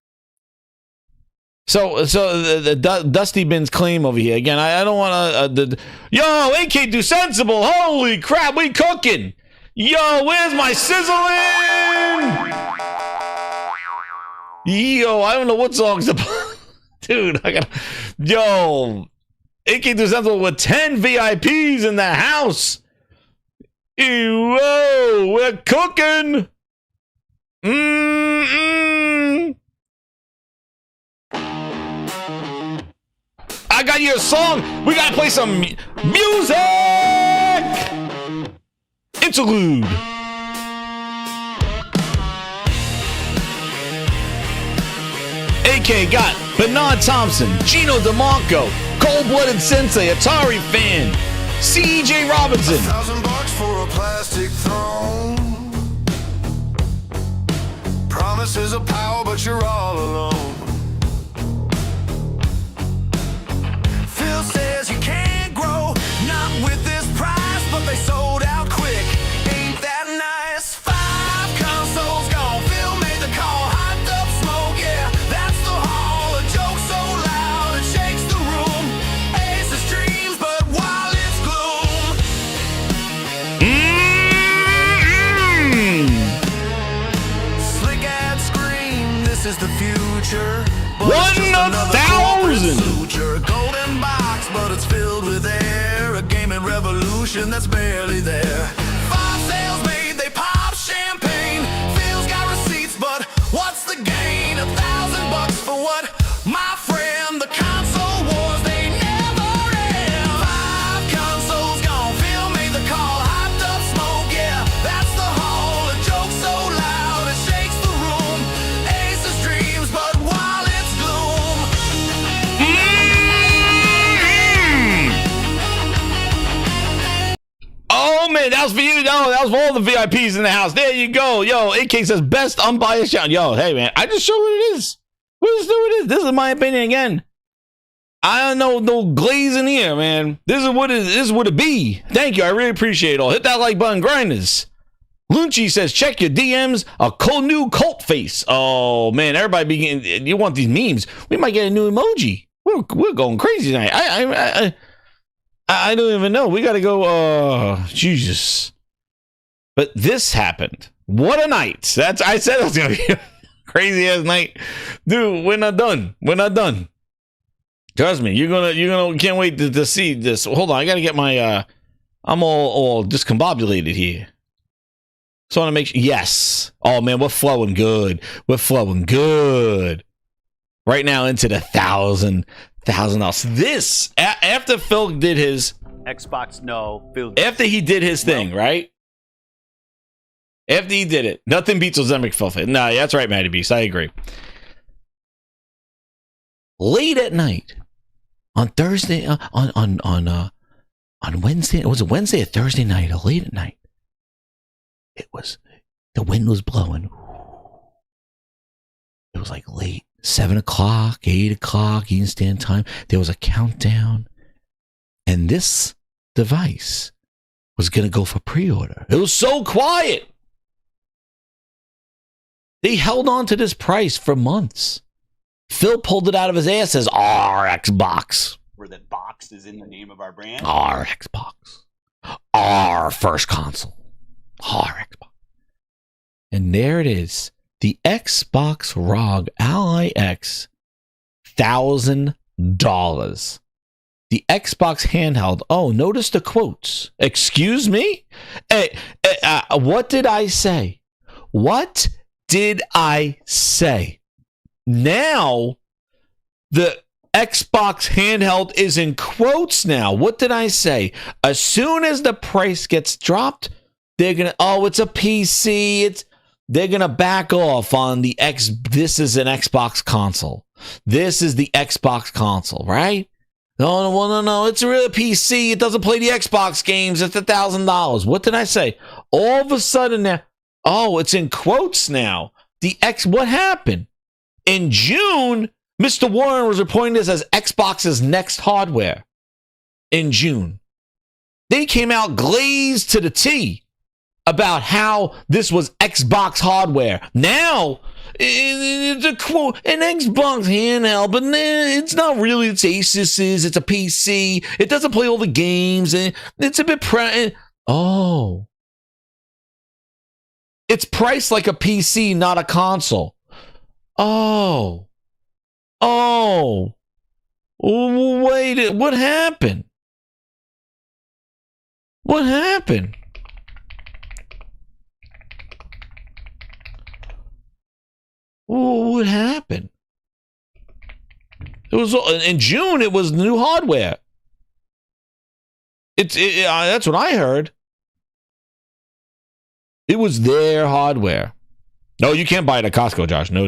So the Dusty Bin's claim over here. Again, I don't want to, yo, AK Do Sensible. Holy crap, we cooking. Yo, where's my sizzling? Yo, I don't know what songs to play. Dude, yo, AK Do Sensible with 10 VIPs in the house. Whoa, we're cooking. I got you a song. We gotta play some music. Interlude. AK got Bernard Thompson, Gino DeMarco, Cold-Blooded Sensei, Atari Fan, CJ Robinson. $1,000 for a plastic throne. Promises of power, but you're all alone. Phil says you can't grow, not with this price, but they sold out quick. Ain't that nice? 5 consoles gone. This is the future. But it's just another 1,000. corporate suture. Golden box, but it's filled with air. A gaming revolution that's barely there. 5 sales made, they pop champagne. Phil's got receipts, but what's the gain? $1,000 for what? My friend, the console wars, they never end. 5 consoles gone, Phil made the call. Hyped up smoke, yeah, that's the haul. A joke so loud, it shakes the room. Ace of dreams, but while it's gloom. Oh man, that was for you. No, that was for all the VIPs in the house. There you go. Yo, AK says best unbiased shout. Yo, hey man, I just show what it is. What is this is my opinion again. I don't know, no glazing here, man. This is what it be. Thank you. I really appreciate it all. Hit that like button, grinders. Lunchi says, check your DMs, a new cult face. Oh man, everybody begin. You want these memes? We might get a new emoji. We're going crazy tonight. I don't even know. We got to go. Jesus. But this happened. What a night. I said it was gonna be a crazy ass night, dude. We're not done. Trust me. You're gonna. Can't wait to see this. Hold on. I gotta get my. I'm all discombobulated here. So I want to make sure. Yes. Oh man, we're flowing good. Right now into the $1,000. This after Phil did his Xbox No Phil. After he did his thing, right? After he did it, nothing beats Ozemic Filthy. No, that's right, Matty Beast. I agree. Late at night on Thursday, on Wednesday. It was a Wednesday or Thursday night, or late at night. It was the wind was blowing. It was like late, 7 o'clock, 8 o'clock, Eastern Standard Time. There was a countdown, and this device was gonna go for pre-order. It was so quiet. They held on to this price for months. Phil pulled it out of his ass as our Xbox. Where that box is in the name of our brand. Our Xbox. Our first console. Our Xbox. And there it is. The Xbox ROG Ally X. $1,000. The Xbox handheld. Oh, notice the quotes. Excuse me? What did I say? What did I say? Now, the Xbox handheld is in quotes now. What did I say? As soon as the price gets dropped, they're going to, it's a PC. They're going to back off on the this is an Xbox console. This is the Xbox console, right? No. It's a real PC. It doesn't play the Xbox games. It's $1,000. What did I say? All of a sudden now, it's in quotes now. What happened? In June, Mr. Warren was reporting this as Xbox's next hardware. In June. They came out glazed to the T about how this was Xbox hardware. Now, it's a quote, an Xbox handheld, but it's not really. It's Asus's. It's a PC. It doesn't play all the games. It's a bit it's priced like a PC, not a console. Wait, what happened? What happened? What happened? It was in June. It was new hardware. That's what I heard. It was their hardware. No, you can't buy it at Costco, Josh. No.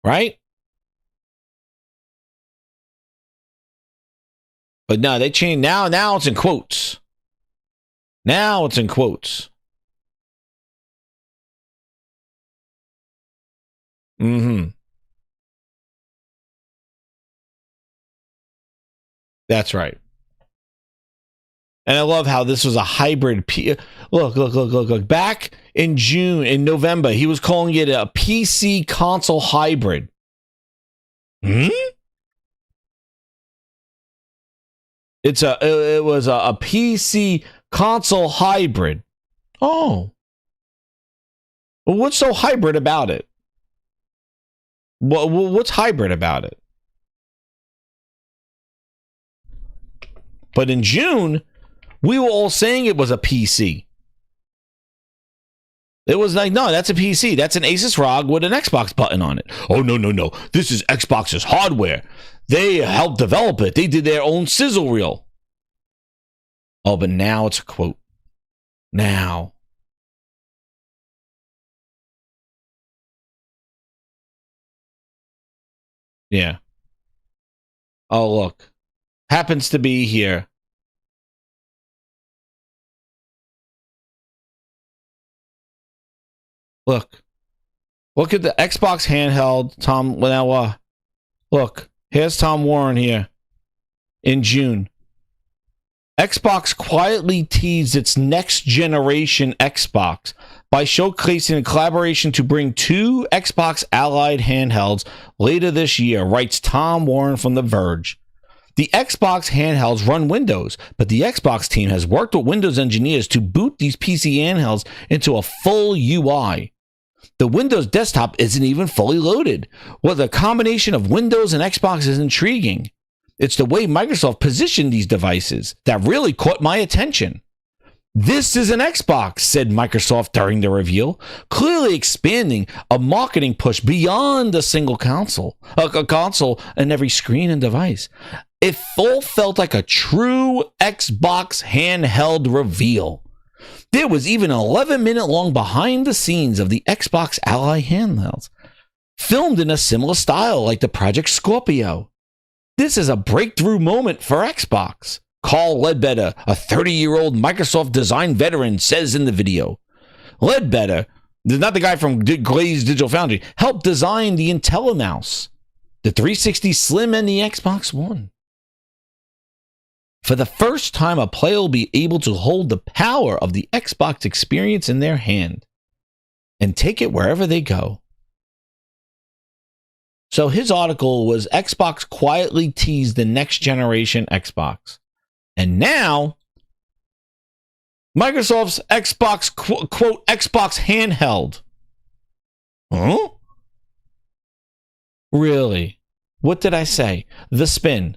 Right? But no, they changed. Now it's in quotes. Now it's in quotes. That's right. And I love how this was a hybrid. Look. Back in November, he was calling it a PC console hybrid. It was a PC console hybrid. Oh, Well, what's so hybrid about it? What's hybrid about it? But in June, we were all saying it was a PC. It was like, no, that's a PC. That's an Asus ROG with an Xbox button on it. Oh, no. This is Xbox's hardware. They helped develop it. They did their own sizzle reel. Oh, but now it's a quote. Now. Yeah. Oh, look. Happens to be here. Look. Look at the Xbox handheld. Tom, now, look. Here's Tom Warren here. In June. Xbox quietly teased its next generation Xbox by showcasing a collaboration to bring 2 Xbox Allied handhelds later this year, writes Tom Warren from The Verge. The Xbox handhelds run Windows, but the Xbox team has worked with Windows engineers to boot these PC handhelds into a full UI. The Windows desktop isn't even fully loaded. Well, the combination of Windows and Xbox is intriguing. It's the way Microsoft positioned these devices that really caught my attention. This is an Xbox, said Microsoft during the reveal, clearly expanding a marketing push beyond a single console, a console in every screen and device. It all felt like a true Xbox handheld reveal. There was even an 11-minute long behind the scenes of the Xbox Ally handhelds, filmed in a similar style like the Project Scorpio. This is a breakthrough moment for Xbox. Carl Ledbetter, a 30-year-old Microsoft design veteran, says in the video. Ledbetter, not the guy from Glazed Digital Foundry, helped design the IntelliMouse, the 360 Slim, and the Xbox One. For the first time, a player will be able to hold the power of the Xbox experience in their hand and take it wherever they go. So his article was Xbox quietly teased the next generation Xbox. And now, Microsoft's Xbox, quote, Xbox handheld. Huh? Really? What did I say? The spin.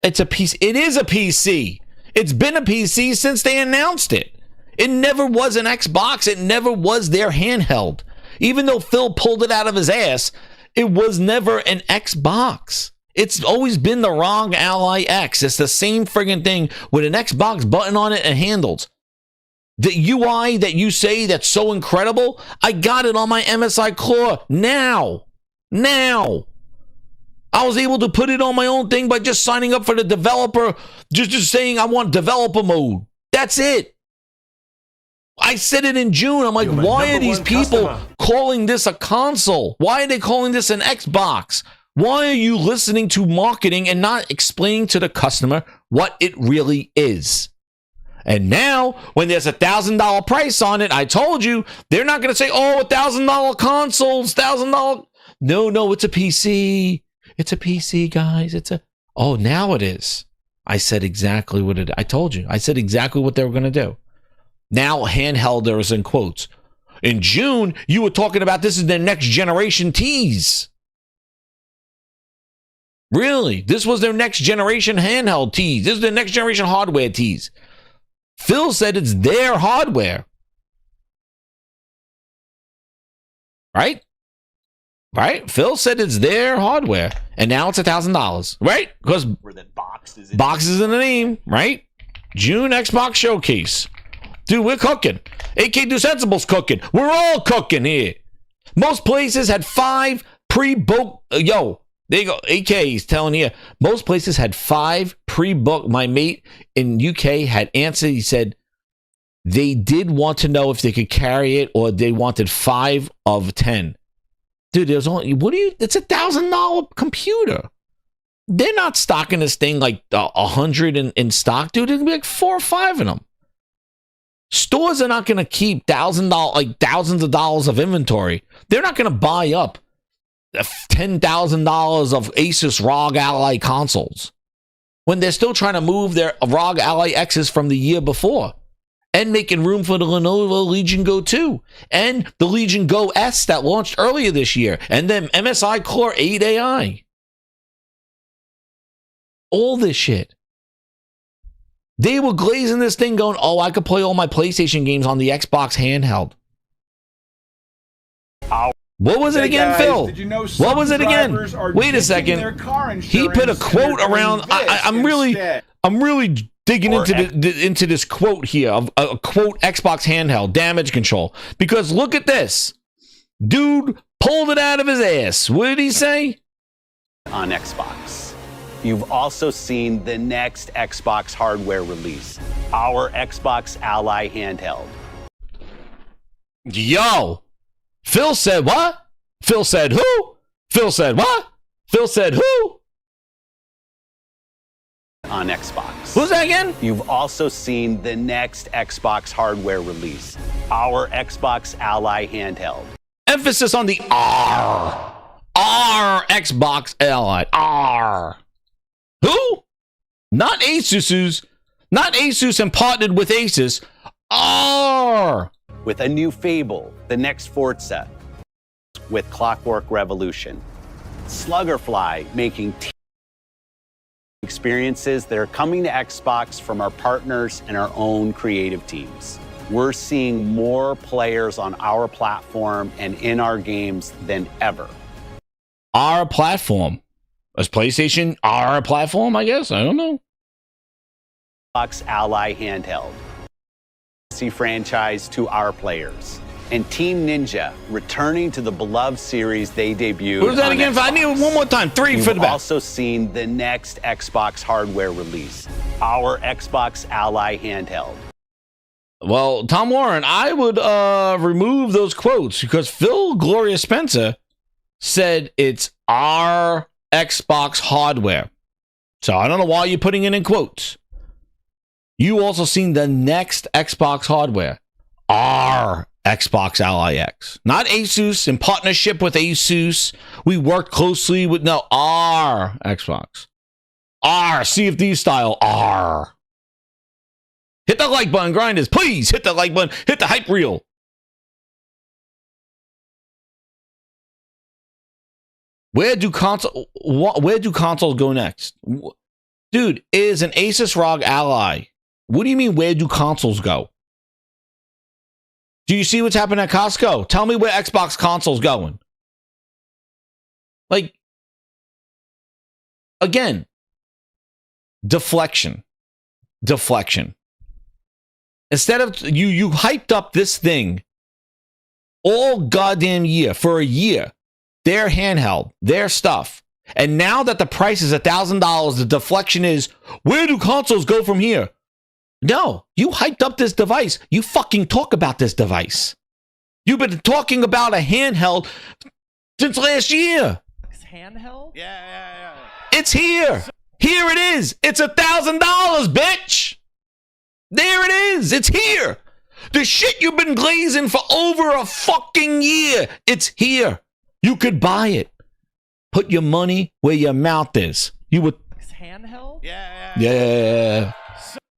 It's a PC. It is a PC. It's been a PC since they announced it. It never was an Xbox. It never was their handheld. Even though Phil pulled it out of his ass, it was never an Xbox. It's always been the ROG Ally X. It's the same friggin' thing with an Xbox button on it and handles. The UI that you say that's so incredible, I got it on my MSI Claw now. I was able to put it on my own thing by just signing up for the developer, just saying I want developer mode. That's it. I said it in June. I'm like, why are these people calling this a console? Why are they calling this an Xbox? Why are you listening to marketing and not explaining to the customer what it really is? And now, when there's $1,000 price on it, I told you, they're not going to say, oh, $1,000 consoles, $1,000. No, it's a PC. It's a PC, guys. Oh, now it is. I said exactly what I told you. I said exactly what they were going to do. Now, handhelders in quotes. In June, you were talking about this is their next generation tease. Really? This was their next generation handheld tease. This is their next generation hardware tease. Phil said it's their hardware. Right? Phil said it's their hardware. And now it's $1,000. Right? Because box is in the name. Right? June Xbox Showcase. Dude, we're cooking. AK Do Sensible's cooking. We're all cooking here. Most places had 5 pre-booked. There you go. AK is telling you. Most places had 5 pre-booked. My mate in UK had answered. He said they did want to know if they could carry it or they wanted 5 of 10. Dude, there's only, it's $1,000 computer. They're not stocking this thing like 100 in stock. Dude, it'll be like 4 or 5 of them. Stores are not going to keep $1,000, like thousands of dollars of inventory. They're not going to buy up $10,000 of Asus ROG Ally consoles when they're still trying to move their ROG Ally X's from the year before. and making room for the Lenovo Legion Go 2 and the Legion Go S that launched earlier this year, and then MSI Core 8 AI. All this shit. They were glazing this thing going, oh, I could play all my PlayStation games on the Xbox handheld. What was it again, Phil? Did you know what was it again? Wait a second. He put a quote around. I'm really digging into this quote here of a quote Xbox handheld damage control, because look at this. Dude pulled it out of his ass. What did he say? On Xbox. You've also seen the next Xbox hardware release, our Xbox Ally handheld. Yo, Phil said what? Phil said who? Phil said what? Phil said who? On Xbox. Who's that again? You've also seen the next Xbox hardware release, our Xbox Ally handheld. Emphasis on the R. R Xbox Ally. R. Who? Not Asus's. Not Asus and partnered with Asus. R. With a new Fable, the next Forza, with Clockwork Revolution. Sluggerfly making experiences that are coming to Xbox from our partners and our own creative teams. We're seeing more players on our platform and in our games than ever. Our platform. Is PlayStation our platform, I guess? I don't know. Xbox Ally handheld. Franchise to our players. And Team Ninja returning to the beloved series they debuted. What was that again? I need it one more time. 3 You've for the back. also seen the next Xbox hardware release, our Xbox Ally handheld. Well, Tom Warren, I would remove those quotes because Phil Gloria Spencer said it's our Xbox hardware. So I don't know why you're putting it in quotes. You also seen the next Xbox hardware, our Xbox Ally X. Not Asus, in partnership with Asus. We worked closely with, no, our Xbox. R, CFD style, R. Hit the like button, grinders. Please hit the like button. Hit the hype reel. Where do consoles go next? Dude, it is an Asus ROG Ally. What do you mean, where do consoles go? Do you see what's happening at Cosco? Tell me where Xbox consoles going. Like, again, deflection. Instead of you hyped up this thing all goddamn year, for a year, their handheld, their stuff. And now that the price is $1,000, the deflection is, where do consoles go from here? No, you hyped up this device. You fucking talk about this device. You've been talking about a handheld since last year. Handheld? Yeah. It's here. Here it is. It's $1,000, bitch. There it is. It's here. The shit you've been glazing for over a fucking year. It's here. You could buy it. Put your money where your mouth is. You would. Handheld? Yeah.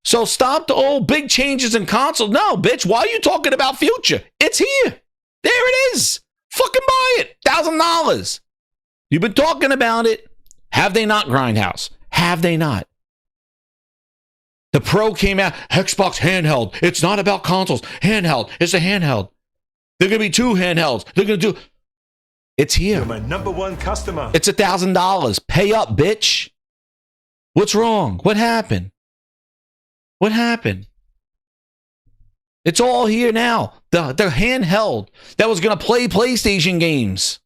So stop the old big changes in console. No, bitch. Why are you talking about future? It's here. There it is. Fucking buy it. $1,000. You've been talking about it. Have they not, Grindhouse? Have they not? The Pro came out. Xbox handheld. It's not about consoles. Handheld. It's a handheld. They're going to be 2 handhelds. They're going to do. It's here. You're my #1 customer. It's $1,000. Pay up, bitch. What's wrong? What happened? What happened? It's all here now. The handheld that was going to play PlayStation games.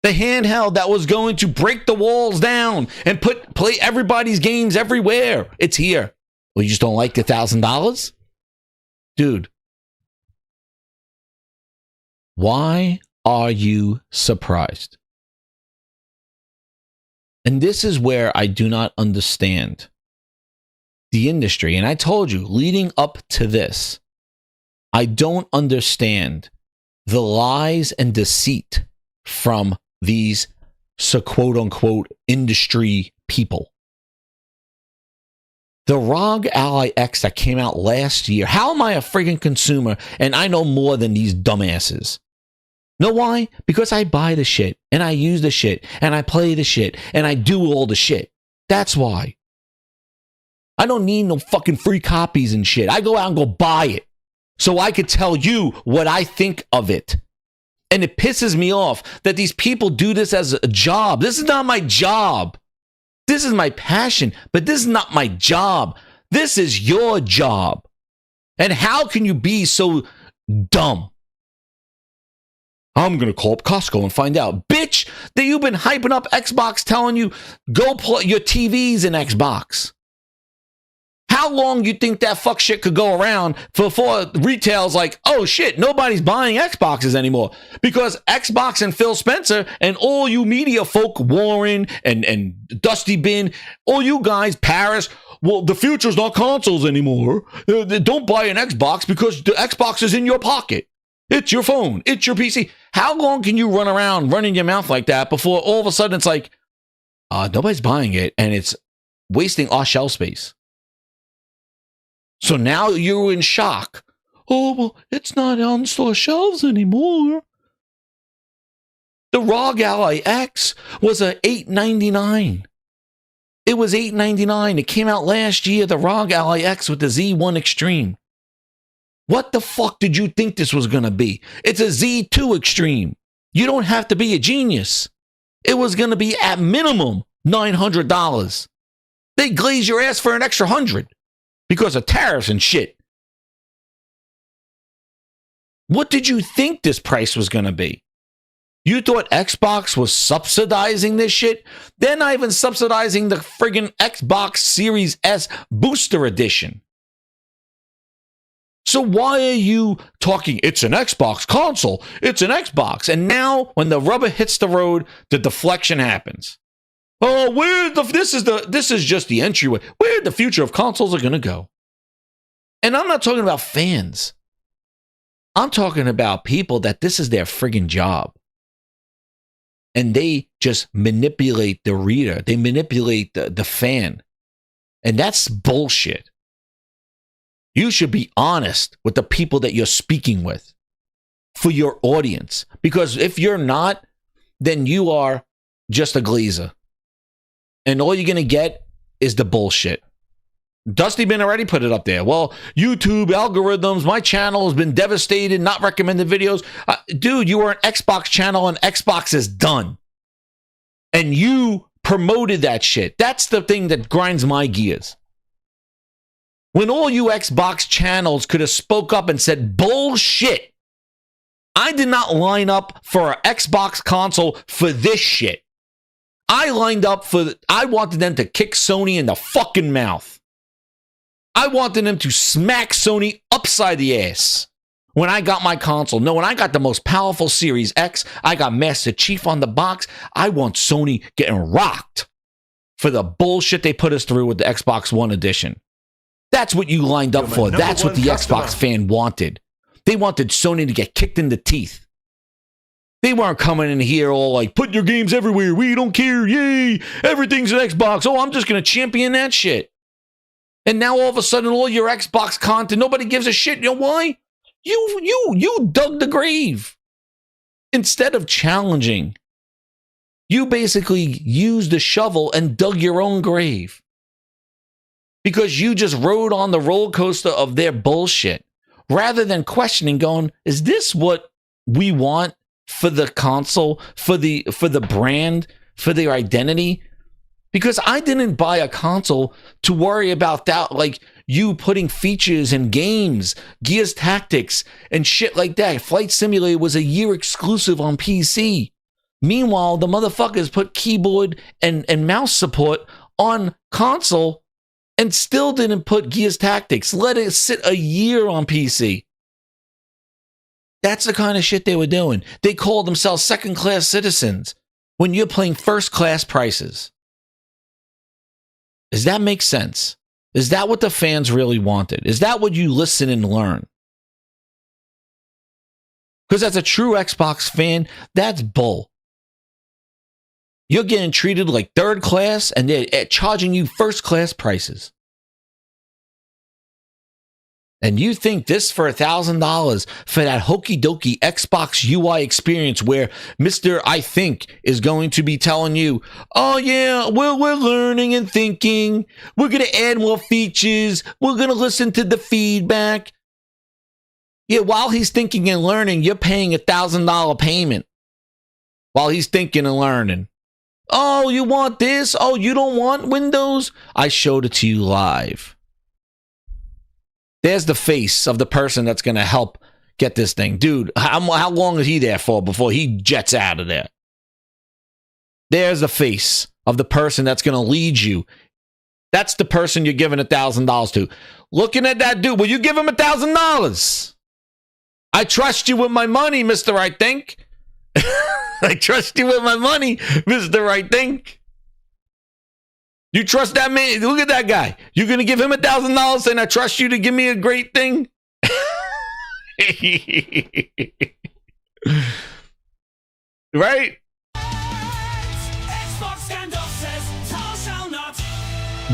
The handheld that was going to break the walls down and play everybody's games everywhere. It's here. Well, you just don't like the $1,000? Dude. Why are you surprised? And this is where I do not understand the industry. And I told you, leading up to this, I don't understand the lies and deceit from these so quote unquote industry people. The ROG Ally X that came out last year. How am I a friggin' consumer and I know more than these dumbasses? Know why? Because I buy the shit and I use the shit and I play the shit and I do all the shit. That's why. I don't need no fucking free copies and shit. I go out and go buy it so I could tell you what I think of it. And it pisses me off that these people do this as a job. This is not my job. This is my passion, but this is not my job. This is your job. And how can you be so dumb? I'm going to call up Cosco and find out. Bitch, that you've been hyping up Xbox telling you, go plug your TVs in Xbox. How long you think that fuck shit could go around before retail's like, oh shit, nobody's buying Xboxes anymore? Because Xbox and Phil Spencer and all you media folk, Warren and Dusty Bin, all you guys, Paris, well, the future's not consoles anymore. Don't buy an Xbox because the Xbox is in your pocket. It's your phone. It's your PC. How long can you run around running your mouth like that before all of a sudden it's like, nobody's buying it and it's wasting our shelf space? So now you're in shock. Oh, well, it's not on store shelves anymore. The ROG Ally X was a $8.99. It was $8.99. It came out last year, the ROG Ally X with the Z1 Extreme. What the fuck did you think this was going to be? It's a Z2 Extreme. You don't have to be a genius. It was going to be at minimum $900. They glaze your ass for an extra $100 because of tariffs and shit. What did you think this price was going to be? You thought Xbox was subsidizing this shit? They're not even subsidizing the friggin' Xbox Series S Booster Edition. So why are you talking, it's an Xbox console, it's an Xbox, and now when the rubber hits the road, the deflection happens. Oh, this is just the entryway. Where the future of consoles are going to go. And I'm not talking about fans. I'm talking about people that this is their friggin' job. And they just manipulate the reader. They manipulate the fan. And that's bullshit. You should be honest with the people that you're speaking with for your audience. Because if you're not, then you are just a glazer. And all you're going to get is the bullshit. Dusty Bin already put it up there. Well, YouTube algorithms, my channel has been devastated, not recommended videos. Dude, you are an Xbox channel and Xbox is done. And you promoted that shit. That's the thing that grinds my gears. When all you Xbox channels could have spoke up and said, bullshit. I did not line up for an Xbox console for this shit. I wanted them to kick Sony in the fucking mouth. I wanted them to smack Sony upside the ass when I got my console. No, when I got the most powerful Series X, I got Master Chief on the box. I want Sony getting rocked for the bullshit they put us through with the Xbox One edition. That's what you lined up for. That's what the Xbox fan wanted. They wanted Sony to get kicked in the teeth. They weren't coming in here all like, put your games everywhere. We don't care. Yay. Everything's an Xbox. Oh, I'm just going to champion that shit. And now all of a sudden, all your Xbox content, nobody gives a shit. You know why? You dug the grave. Instead of challenging, you basically used the shovel and dug your own grave. Because you just rode on the roller coaster of their bullshit. Rather than questioning, going, is this what we want for the console, for the brand, for their identity? Because I didn't buy a console to worry about that, like you putting features in games, Gears Tactics, and shit like that. Flight Simulator was a year exclusive on PC. Meanwhile, the motherfuckers put keyboard and mouse support on console and still didn't put Gears Tactics. Let it sit a year on PC. That's the kind of shit they were doing. They called themselves second-class citizens when you're playing first-class prices. Does that make sense? Is that what the fans really wanted? Is that what you listen and learn? Because as a true Xbox fan, that's bull. You're getting treated like third class and they're charging you first class prices. And you think this for $1,000 for that hokey dokey Xbox UI experience where Mr. I Think is going to be telling you, oh yeah, we're learning and thinking. We're going to add more features. We're going to listen to the feedback. Yeah, while he's thinking and learning, you're paying $1,000 payment while he's thinking and learning. Oh, you want this? Oh, you don't want Windows? I showed it to you live. There's the face of the person that's going to help get this thing. Dude, how long is he there for before he jets out of there? There's the face of the person that's going to lead you. That's the person you're giving $1,000 to. Looking at that dude, will you give him $1,000? I trust you with my money, Mr. I Think. I trust you with my money, Mr. I Think. You trust that man? Look at that guy. You're going to give him $1,000 saying, I trust you to give me a great thing? Right?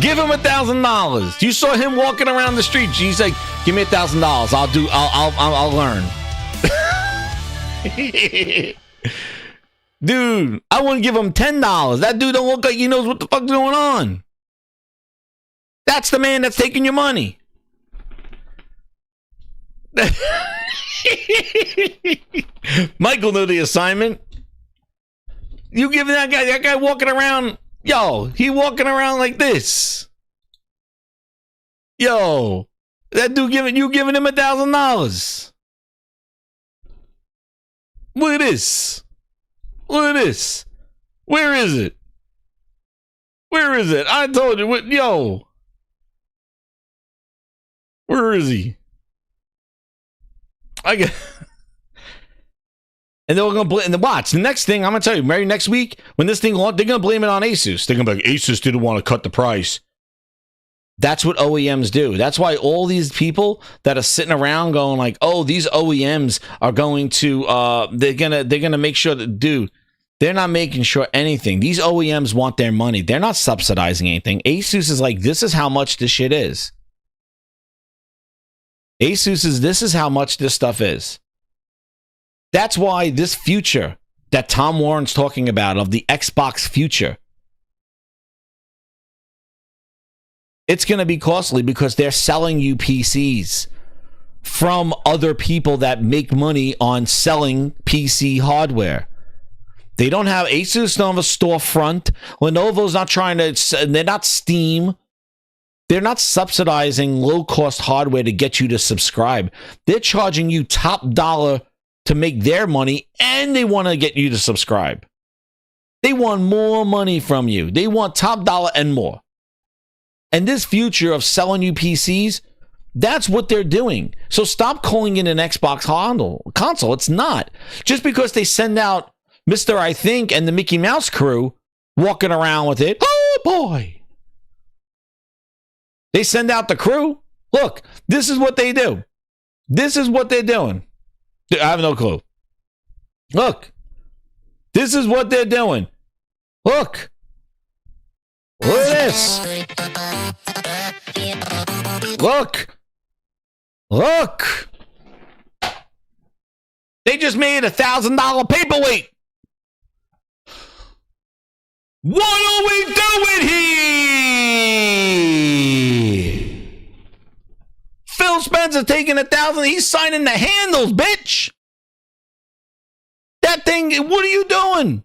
Give him $1,000. You saw him walking around the street. He's like, give me $1,000. I'll learn. Dude, I wouldn't give him $10. That dude don't look like he knows what the fuck's going on. That's the man that's taking your money. Michael knew the assignment. You giving that guy walking around, yo, he walking around like this. Yo, that dude giving him $1,000. Look at this. Look at this. Where is it? Where is it? I told you. Yo. Where is he? I get. And they're going to blame. And watch. The next thing, I'm going to tell you, maybe next week, when this thing launched, they're going to blame it on Asus. They're going to be like, Asus didn't want to cut the price. That's what OEMs do. That's why all these people that are sitting around going like, oh, these OEMs are going to, they're gonna make sure that, dude, they're not making sure anything. These OEMs want their money. They're not subsidizing anything. Asus is like, this is how much this shit is. Asus is, this is how much this stuff is. That's why this future that Tom Warren's talking about of the Xbox future, it's going to be costly because they're selling you PCs from other people that make money on selling PC hardware. They don't have, Asus don't have a storefront. Lenovo's not trying to, they're not Steam. They're not subsidizing low-cost hardware to get you to subscribe. They're charging you top dollar to make their money, and they want to get you to subscribe. They want more money from you. They want top dollar and more. And this future of selling you PCs, that's what they're doing. So stop calling it an Xbox console. It's not. Just because they send out Mr. I Think and the Mickey Mouse crew walking around with it. Oh, boy. They send out the crew. Look, this is what they do. This is what they're doing. I have no clue. Look. This is what they're doing. Look. Look at this. Look. Look. They just made $1,000 paperweight. What are we doing here? Phil Spencer taking $1,000. He's signing the handles, bitch. That thing, what are you doing?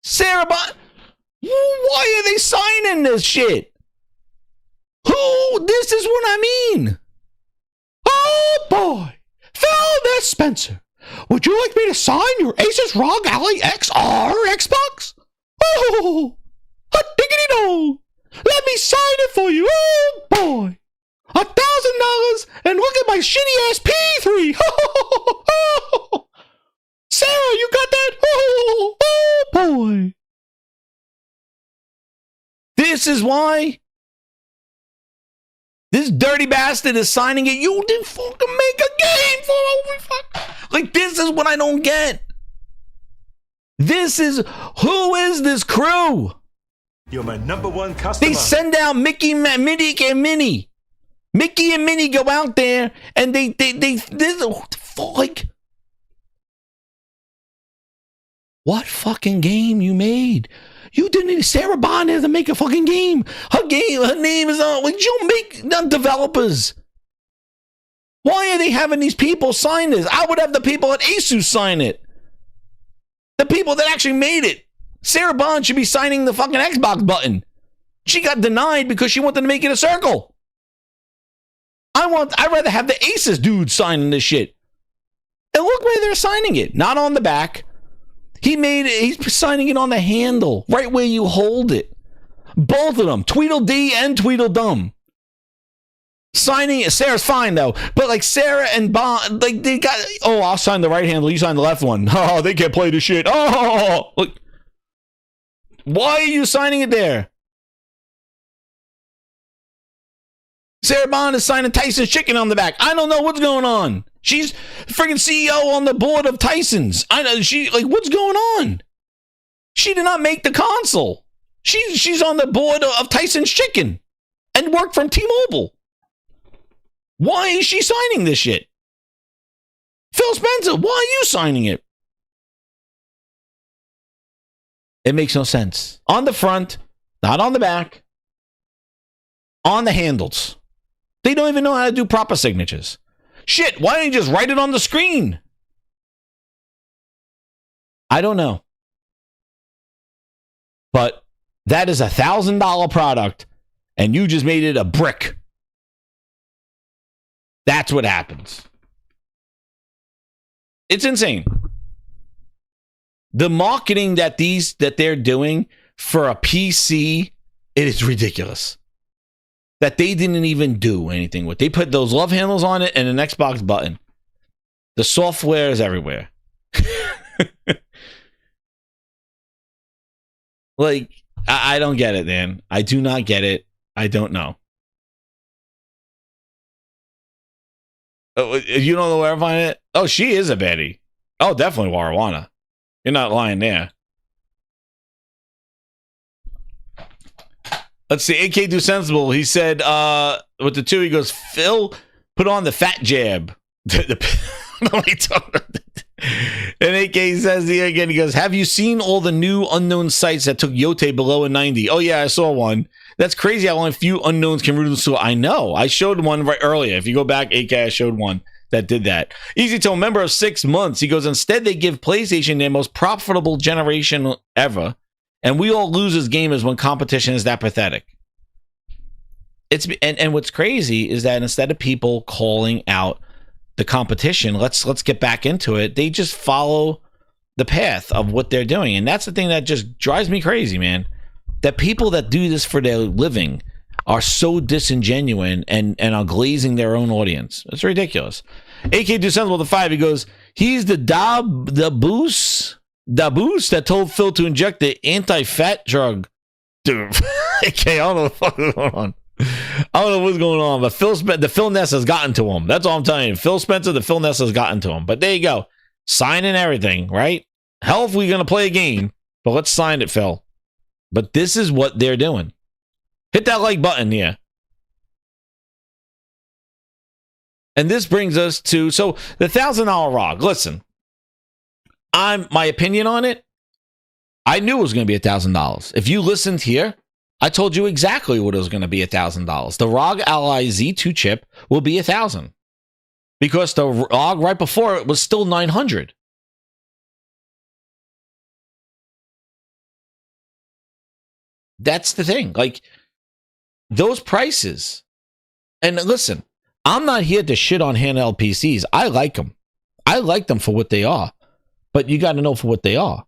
Sarah, why are they signing this shit? Who? This is what I mean. Oh, boy. Phil Spencer. Would you like me to sign your Asus ROG Ally XR Xbox? Oh, hot diggity dog. Let me sign it for you. Oh, boy. $1,000 and look at my shitty ass P3. Sarah, you got that? Oh, boy. This is why this dirty bastard is signing it. You didn't fucking make a game for like, this is what I don't get. This is, who is this crew? You're my #1 customer. They send out Mickey, Minnie, and Minnie. Mickey and Minnie go out there and they like, what fucking game you made? You didn't. Sarah Bond had to make a fucking game. Her name is on. Like, you make developers. Why are they having these people sign this? I would have the people at Asus sign it. The people that actually made it. Sarah Bond should be signing the fucking Xbox button. She got denied because she wanted to make it a circle. I'd rather have the Asus dude signing this shit. And look where they're signing it. Not on the back. He's signing it on the handle, right where you hold it. Both of them, Tweedledee and Tweedledum. Signing it. Sarah's fine though, but like Sarah and Bond, like they got. Oh, I'll sign the right handle. You sign the left one. Oh, they can't play this shit. Oh, look. Why are you signing it there? Sarah Bond is signing Tyson's Chicken on the back. I don't know what's going on. She's freaking CEO on the board of Tyson's. I know what's going on? She did not make the console. She's on the board of Tyson's Chicken and worked from T-Mobile. Why is she signing this shit? Phil Spencer, why are you signing it? It makes no sense. On the front, not on the back, on the handles. They don't even know how to do proper signatures. Shit, why don't you just write it on the screen? I don't know. But that is $1,000 product, and you just made it a brick. That's what happens. It's insane. The marketing that they're doing for a PC, it is ridiculous. That they didn't even do anything with. They put those love handles on it and an Xbox button. The software is everywhere. Like, I don't get it, man. I do not get it. I don't know. Oh, you don't know where I find it? Oh, she is a baddie. Oh, definitely Warwana. You're not lying there. Let's see. AK Do Sensible. He said, with the two, he goes, Phil, put on the fat jab. And AK says here again, he goes, have you seen all the new unknown sites that took Yotei below a 90? Oh, yeah, I saw one. That's crazy how only a few unknowns can root into. I know. I showed one right earlier. If you go back, AK, I showed one that did that. Easy to a member of 6 months. He goes, instead, they give PlayStation their most profitable generation ever. And we all lose as gamers when competition is that pathetic. And what's crazy is that instead of people calling out the competition, let's get back into it, they just follow the path of what they're doing. And that's the thing that just drives me crazy, man. That people that do this for their living are so disingenuous and are glazing their own audience. It's ridiculous. AK Do Sensible the 5, he goes, he's the boost that told Phil to inject the anti-fat drug. Dude, AK, I don't know what the fuck is going on. I don't know what's going on, but the Phil Ness has gotten to him. That's all I'm telling you. Phil Spencer, the Phil Ness has gotten to him. But there you go. Signing everything, right? Hell if we're going to play a game, but let's sign it, Phil. But this is what they're doing. Hit that like button here. And this brings us to, so the $1,000 ROG. Listen, my opinion on it, I knew it was going to be $1,000. If you listened here, I told you exactly what it was going to be $1,000. The ROG Ally Z2 chip will be $1,000 because the ROG right before it was still $900. That's the thing. Like, those prices. And listen, I'm not here to shit on handheld PCs. I like them. I like them for what they are. But you got to know for what they are.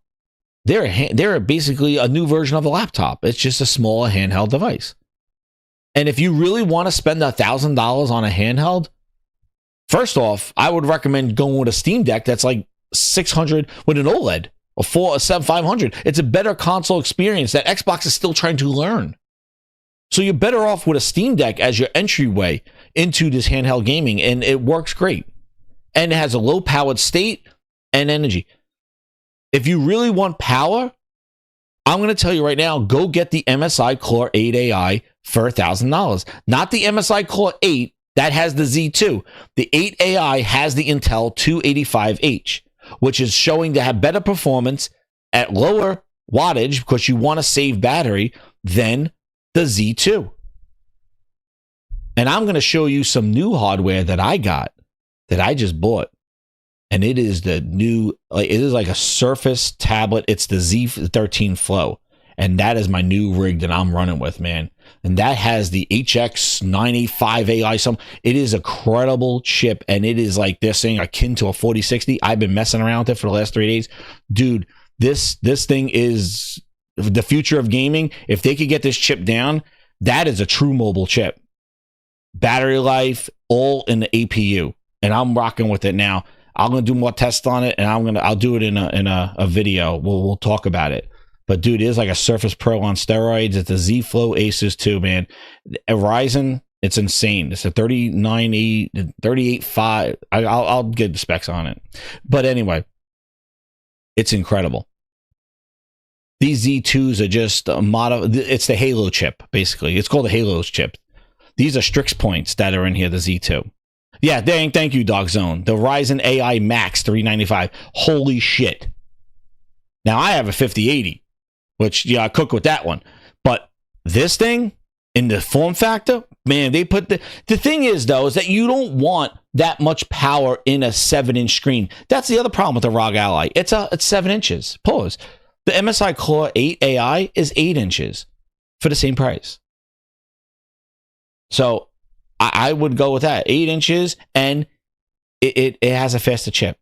They're basically a new version of a laptop. It's just a small handheld device. And if you really want to spend $1,000 on a handheld, first off, I would recommend going with a Steam Deck that's like $600 with an OLED. A 500. It's a better console experience that Xbox is still trying to learn. So you're better off with a Steam Deck as your entryway into this handheld gaming, and it works great. And it has a low powered state and energy. If you really want power, I'm going to tell you right now, go get the MSI Core 8 AI for $1,000. Not the MSI Core 8 that has the Z2. The 8 AI has the Intel 285H, which is showing to have better performance at lower wattage because you want to save battery than the Z2. And I'm going to show you some new hardware that I got, that I just bought. And it is the new, it is like a Surface tablet. It's the Z13 Flow. And that is my new rig that I'm running with, man. And that has the HX985 AI. It is a credible chip. And it is like they're saying akin to a 4060. I've been messing around with it for the last 3 days. Dude, this thing is the future of gaming. If they could get this chip down, that is a true mobile chip. Battery life, all in the APU. And I'm rocking with it now. I'm gonna do more tests on it, and I'll do it in a video. We'll talk about it. But dude, it is like a Surface Pro on steroids. It's a Z Flow Asus too, man. A Ryzen, it's insane. It's a 38.5. I'll get the specs on it. But anyway, it's incredible. These Z2s are just a it's the Halo chip, basically. It's called the Halo's chip. These are Strix points that are in here, the Z2. Yeah, thank you, Dog Zone. The Ryzen AI Max 395. Holy shit. Now, I have a 5080, which, yeah, I cook with that one. But this thing, in the form factor, man, they put the thing is, though, is that you don't want that much power in a 7-inch screen. That's the other problem with the ROG Ally. It's 7 inches. Pause. The MSI Core 8 AI is 8 inches for the same price. So I would go with that. 8 inches, and it has a faster chip.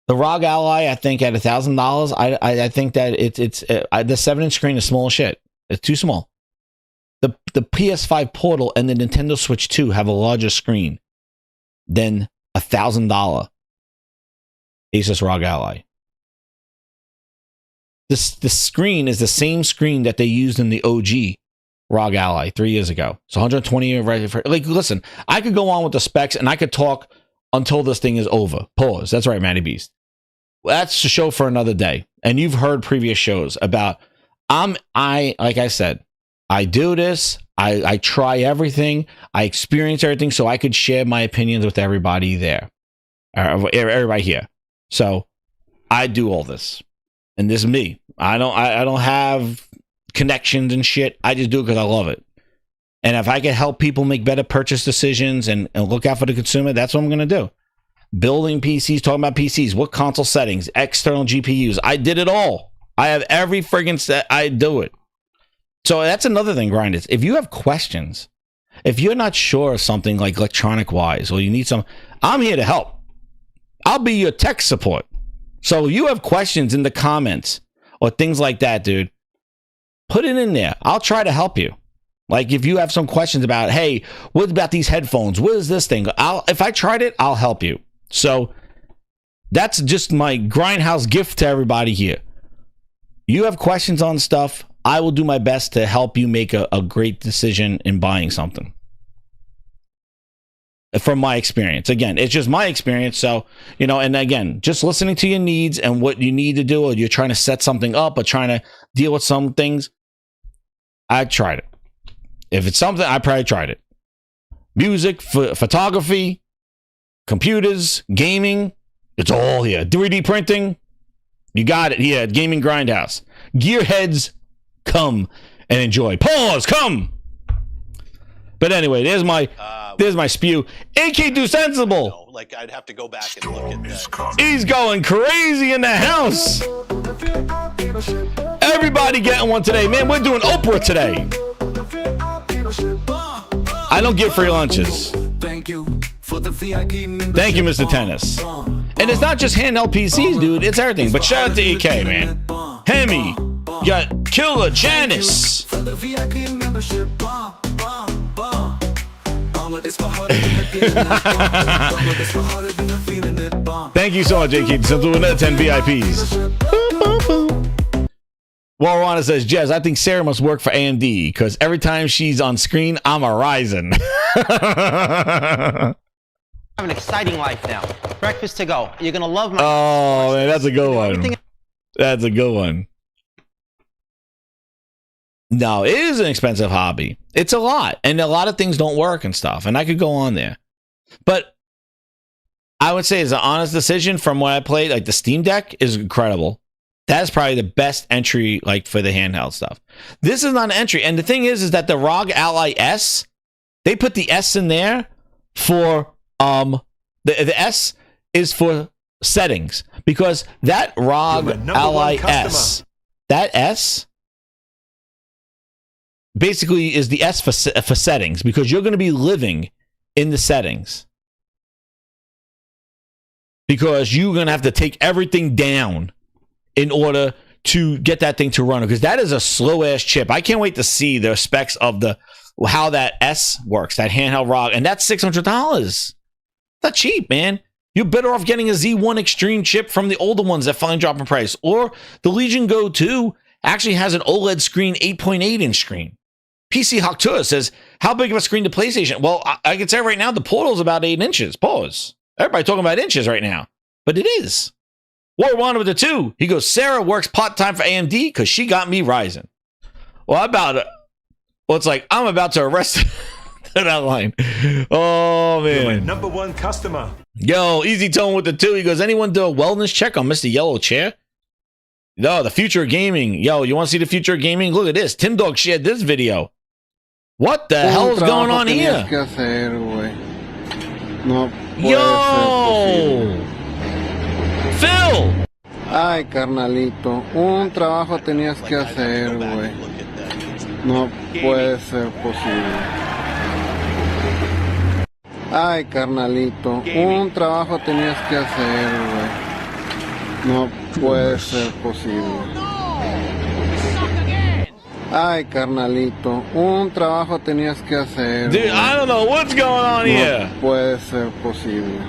The ROG Ally, I think, at $1,000, I think that it's the 7-inch screen is small as shit. It's too small. The PS5 Portal and the Nintendo Switch 2 have a larger screen than $1,000 Asus ROG Ally. The screen is the same screen that they used in the OG ROG Ally 3 years ago. So 120, like, listen, I could go on with the specs and I could talk until this thing is over. Pause. That's right, Matty Beast. That's a show for another day. And you've heard previous shows about, like I said, I do this. I try everything. I experience everything so I could share my opinions with everybody there. Everybody here. So I do all this. And this is me. I don't have connections and shit. I just do it because I love it. And if I can help people make better purchase decisions and look out for the consumer, that's what I'm going to do. Building PCs, talking about PCs, what console settings, external GPUs. I did it all. I have every friggin' set. I do it. So that's another thing, Grinders. If you have questions, if you're not sure of something like electronic wise, or you need some, I'm here to help. I'll be your tech support. So you have questions in the comments or things like that, dude, put it in there. I'll try to help you. Like if you have some questions about, hey, what about these headphones? What is this thing? If I tried it, I'll help you. So that's just my Grindhouse gift to everybody here. You have questions on stuff, I will do my best to help you make a great decision in buying something. From my experience. Again, it's just my experience. So, and again, just listening to your needs and what you need to do, or you're trying to set something up or trying to deal with some things. I tried it. If it's something, I probably tried it. Music, photography, computers, gaming, it's all here. 3D printing, you got it here at Gaming Grindhouse. Gearheads, come and enjoy. Pause, come. But anyway, there's my spew. AK Do Sensible. Like I'd have to go back and look at that. He's going crazy in the house. Everybody getting one today, man. We're doing Oprah today. I don't get free lunches. Thank you, Mr. Tennis. And it's not just handheld PCs, dude. It's everything. But shout out to EK, man. Hemi, you got Killer Janice. Thank you so much, JK. Simple with 10 VIPs. Warwana says, Jez, I think Sarah must work for AMD because every time she's on screen, I'm a Ryzen. I have an exciting life now. Breakfast to go. You're going to love my... Oh, man, that's a good one. That's a good one. No, it is an expensive hobby. It's a lot, and a lot of things don't work and stuff, and I could go on there. But I would say it's an honest decision from what I played. Like the Steam Deck is incredible. That's probably the best entry, like for the handheld stuff. This is not an entry, and the thing is that the ROG Ally S, they put the S in there for the S is for settings, because that ROG Ally S, that S basically is the S for settings, because you're going to be living in the settings, because you're going to have to take everything down in order to get that thing to run, because that is a slow ass chip. I can't wait to see the specs of how that S works, that handheld ROG, and that's $600. Not cheap, man. You're better off getting a Z1 Extreme chip from the older ones that finally drop in price, or the Legion Go 2 actually has an OLED screen, 8.8 inch screen. PC Haktua says, how big of a screen to PlayStation? Well, I can say right now the Portal's about 8 inches. Pause. Everybody talking about inches right now, but it is. War One with the 2. He goes, Sarah works part-time for AMD because she got me Ryzen. Well, it's like I'm about to arrest that line. Oh, man. Number one customer. Yo, Easy Tone with the 2. He goes, anyone do a wellness check on Mr. Yellow Chair? No, the future of gaming. Yo, you want to see the future of gaming? Look at this. Tim Dog shared this video. What the hell is going on here? Yo! Phil! Ay, carnalito, un trabajo tenías que hacer, güey. No puede ser posible. Ay, carnalito, un trabajo tenías que hacer, güey. No puede ser posible. Ay, carnalito, un trabajo tenías que hacer. Dude, I don't know what's going on here. No puede ser posible.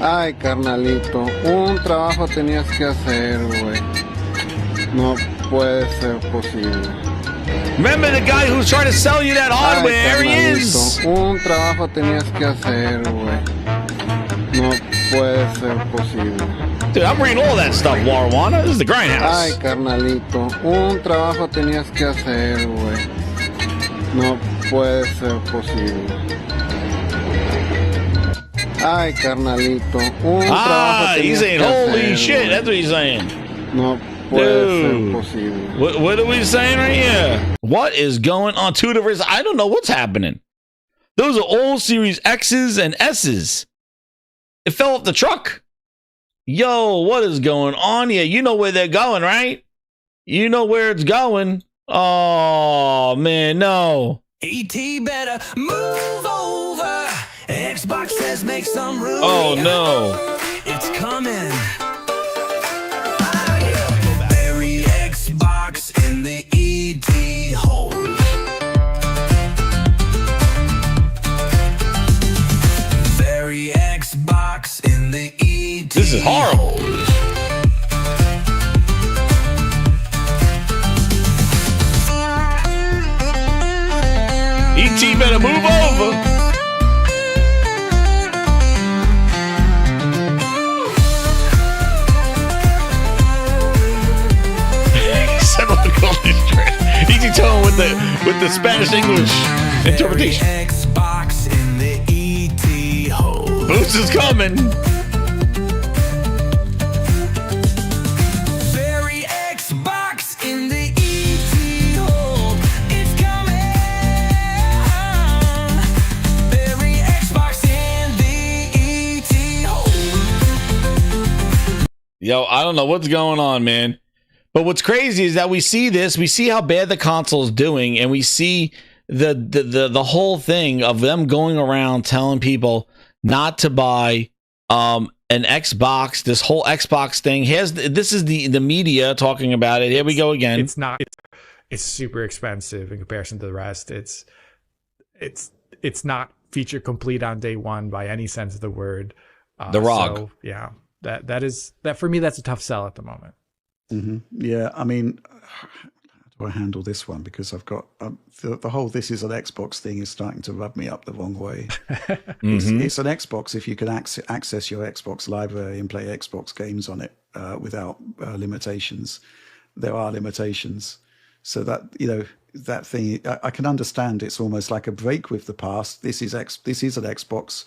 Ay, carnalito, un trabajo tenías que hacer, güey. No puede ser posible. Remember the guy who's trying to sell you that hardware? There he is. Un trabajo tenías que hacer, güey. No puede ser posible. Dude, I'm reading all that stuff, Warwana. This is the Grindhouse. Ay, carnalito, un trabajo tenías que hacer, güey. No puede ser posible. Ay, carnalito, un trabajo he's tenías saying, que holy hacer, shit, güey. that's what he's saying. No puede ser posible. What are we saying right here? What is going on? I don't know what's happening. Those are all Series X's and S's. It fell off the truck. Yo, what is going on here? You know where they're going, right? You know where it's going. Oh, man, no. ET better move over. Xbox says make some room. Oh, no. It's coming. Bury Xbox in the ET hole. Bury Xbox in the ET. This is horrible. ET better move over. Easy Tone with the Spanish English interpretation. Xbox in the ET hole. Boost is coming. Bury Xbox in the ET hole. It's coming. Bury Xbox in the ET hole. Yo, I don't know what's going on, man. But what's crazy is that we see this, we see how bad the console's doing, and we see the whole thing of them going around telling people not to buy an Xbox, this whole Xbox thing. This is the media talking about it. Here we go again. It's not. It's super expensive in comparison to the rest. It's not feature complete on day one by any sense of the word. The ROG. So, yeah, that for me, that's a tough sell at the moment. Yeah, I mean, how do I handle this one? Because I've got the whole "this is an Xbox" thing is starting to rub me up the wrong way. It's an Xbox if you can access your Xbox library and play Xbox games on it without limitations. there are limitations. So that, you know, that thing, I can understand it's almost like a break with the past. This is an Xbox.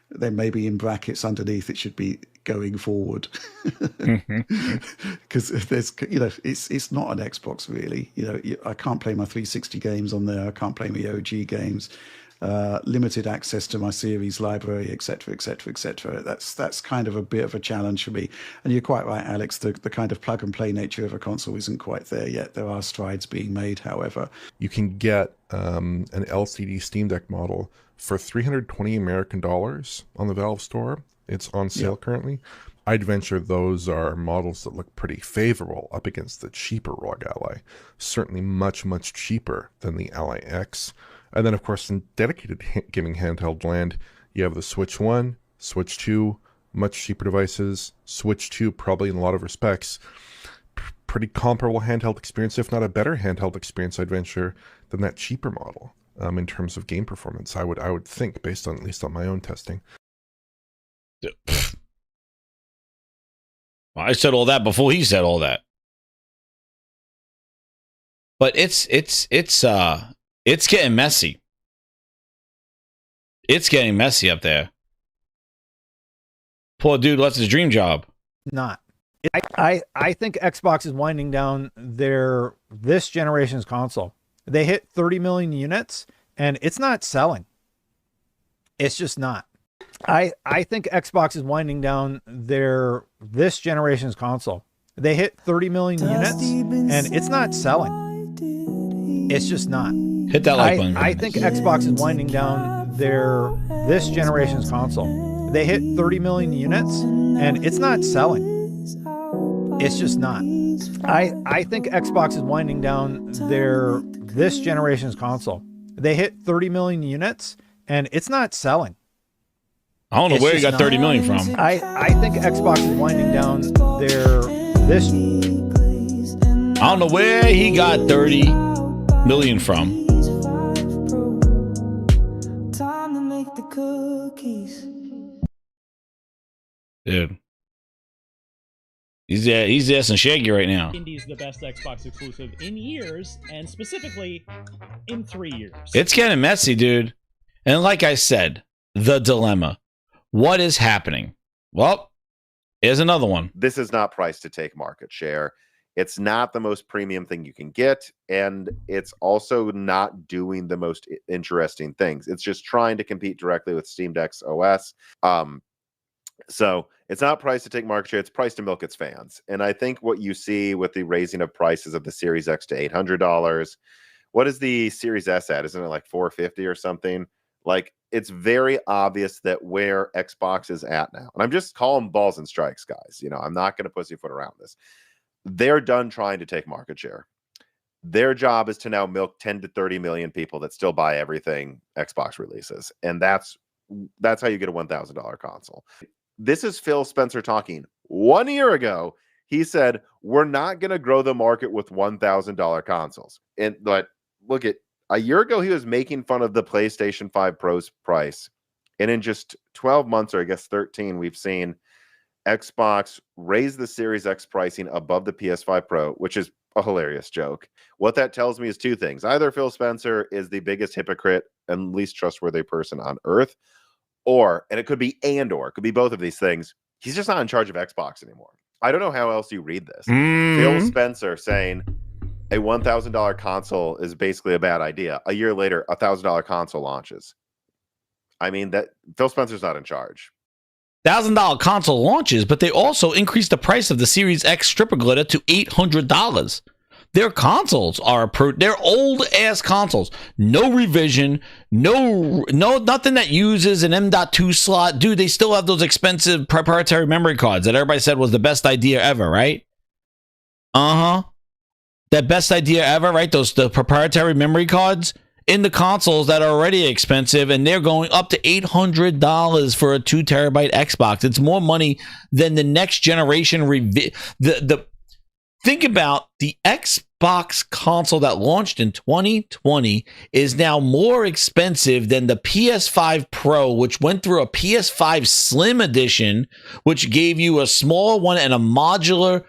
Then maybe in brackets underneath it should be going forward, because there's, you know, it's not an Xbox really. You know, I can't play my 360 games on there. I can't play my OG games. Limited access to my series library, etc., etc., etc. That's kind of a bit of a challenge for me. And you're quite right, Alex. The kind of plug and play nature of a console isn't quite there yet. There are strides being made, however. You can get an LCD Steam Deck model for $320 American on the Valve store. It's on sale currently. I'd venture those are models that look pretty favorable up against the cheaper ROG Ally. Certainly much, much cheaper than the Ally X. And then, of course, in dedicated gaming handheld land, you have the Switch 1, Switch 2, much cheaper devices. Switch 2, probably in a lot of respects, pretty comparable handheld experience, if not a better handheld experience, I'd venture, than that cheaper model in terms of game performance. I would think, based on at least on my own testing. I said all that before he said all that. But it's getting messy. It's getting messy up there. Poor dude left his dream job. Not. I think Xbox is winding down this generation's console. They hit 30 million units and it's not selling. It's just not. I think Xbox is winding down this generation's console. They hit 30 million units and it's not selling. It's just not. Hit that like button. I think Xbox is winding down this generation's console. They hit 30 million units and it's not selling. It's just not. I think Xbox is winding down this generation's console. They hit 30 million units and it's not selling. I don't know where you got 30 million from. I think Xbox is winding down this. I don't know where he got 30 million from. Time to make the cookies. Dude. He's ass and shaggy right now. Indie's the best Xbox exclusive in years, and specifically in 3 years. It's getting messy, dude. And like I said, the dilemma. What is happening? Well, here's another one. This is not priced to take market share. It's not the most premium thing you can get, and it's also not doing the most interesting things. It's just trying to compete directly with Steam Deck's OS. So it's not priced to take market share. It's priced to milk its fans. And I think what you see with the raising of prices of the Series X to $800, what is the Series S at? Isn't it like $450 or something? Like, it's very obvious that where Xbox is at now, and I'm just calling balls and strikes, guys. You know, I'm not going to pussyfoot around this. They're done trying to take market share. Their job is to now milk 10 to 30 million people that still buy everything Xbox releases. And that's how you get a $1,000 console. This is Phil Spencer talking. 1 year ago, he said, we're not going to grow the market with $1,000 consoles. But look at, a year ago, he was making fun of the PlayStation 5 Pro's price. And in just 12 months, or I guess 13, we've seen Xbox raise the Series X pricing above the PS5 Pro, which is a hilarious joke. What that tells me is two things. Either Phil Spencer is the biggest hypocrite and least trustworthy person on earth, or, and it could be it could be both of these things, he's just not in charge of Xbox anymore. I don't know how else you read this. Phil Spencer saying a $1,000 console is basically a bad idea. A year later, a $1,000 console launches. I mean, that Phil Spencer's not in charge. $1,000 console launches, but they also increased the price of the Series X stripper glitter to $800. Their consoles are they're old ass consoles. No revision, no nothing that uses an M.2 slot. Dude, they still have those expensive proprietary memory cards that everybody said was the best idea ever, right? That best idea ever, right? The proprietary memory cards in the consoles that are already expensive, and they're going up to $800 for a 2 terabyte Xbox. It's more money than the next generation think about the Xbox console that launched in 2020 is now more expensive than the PS5 Pro, which went through a PS5 Slim Edition, which gave you a small one and a modular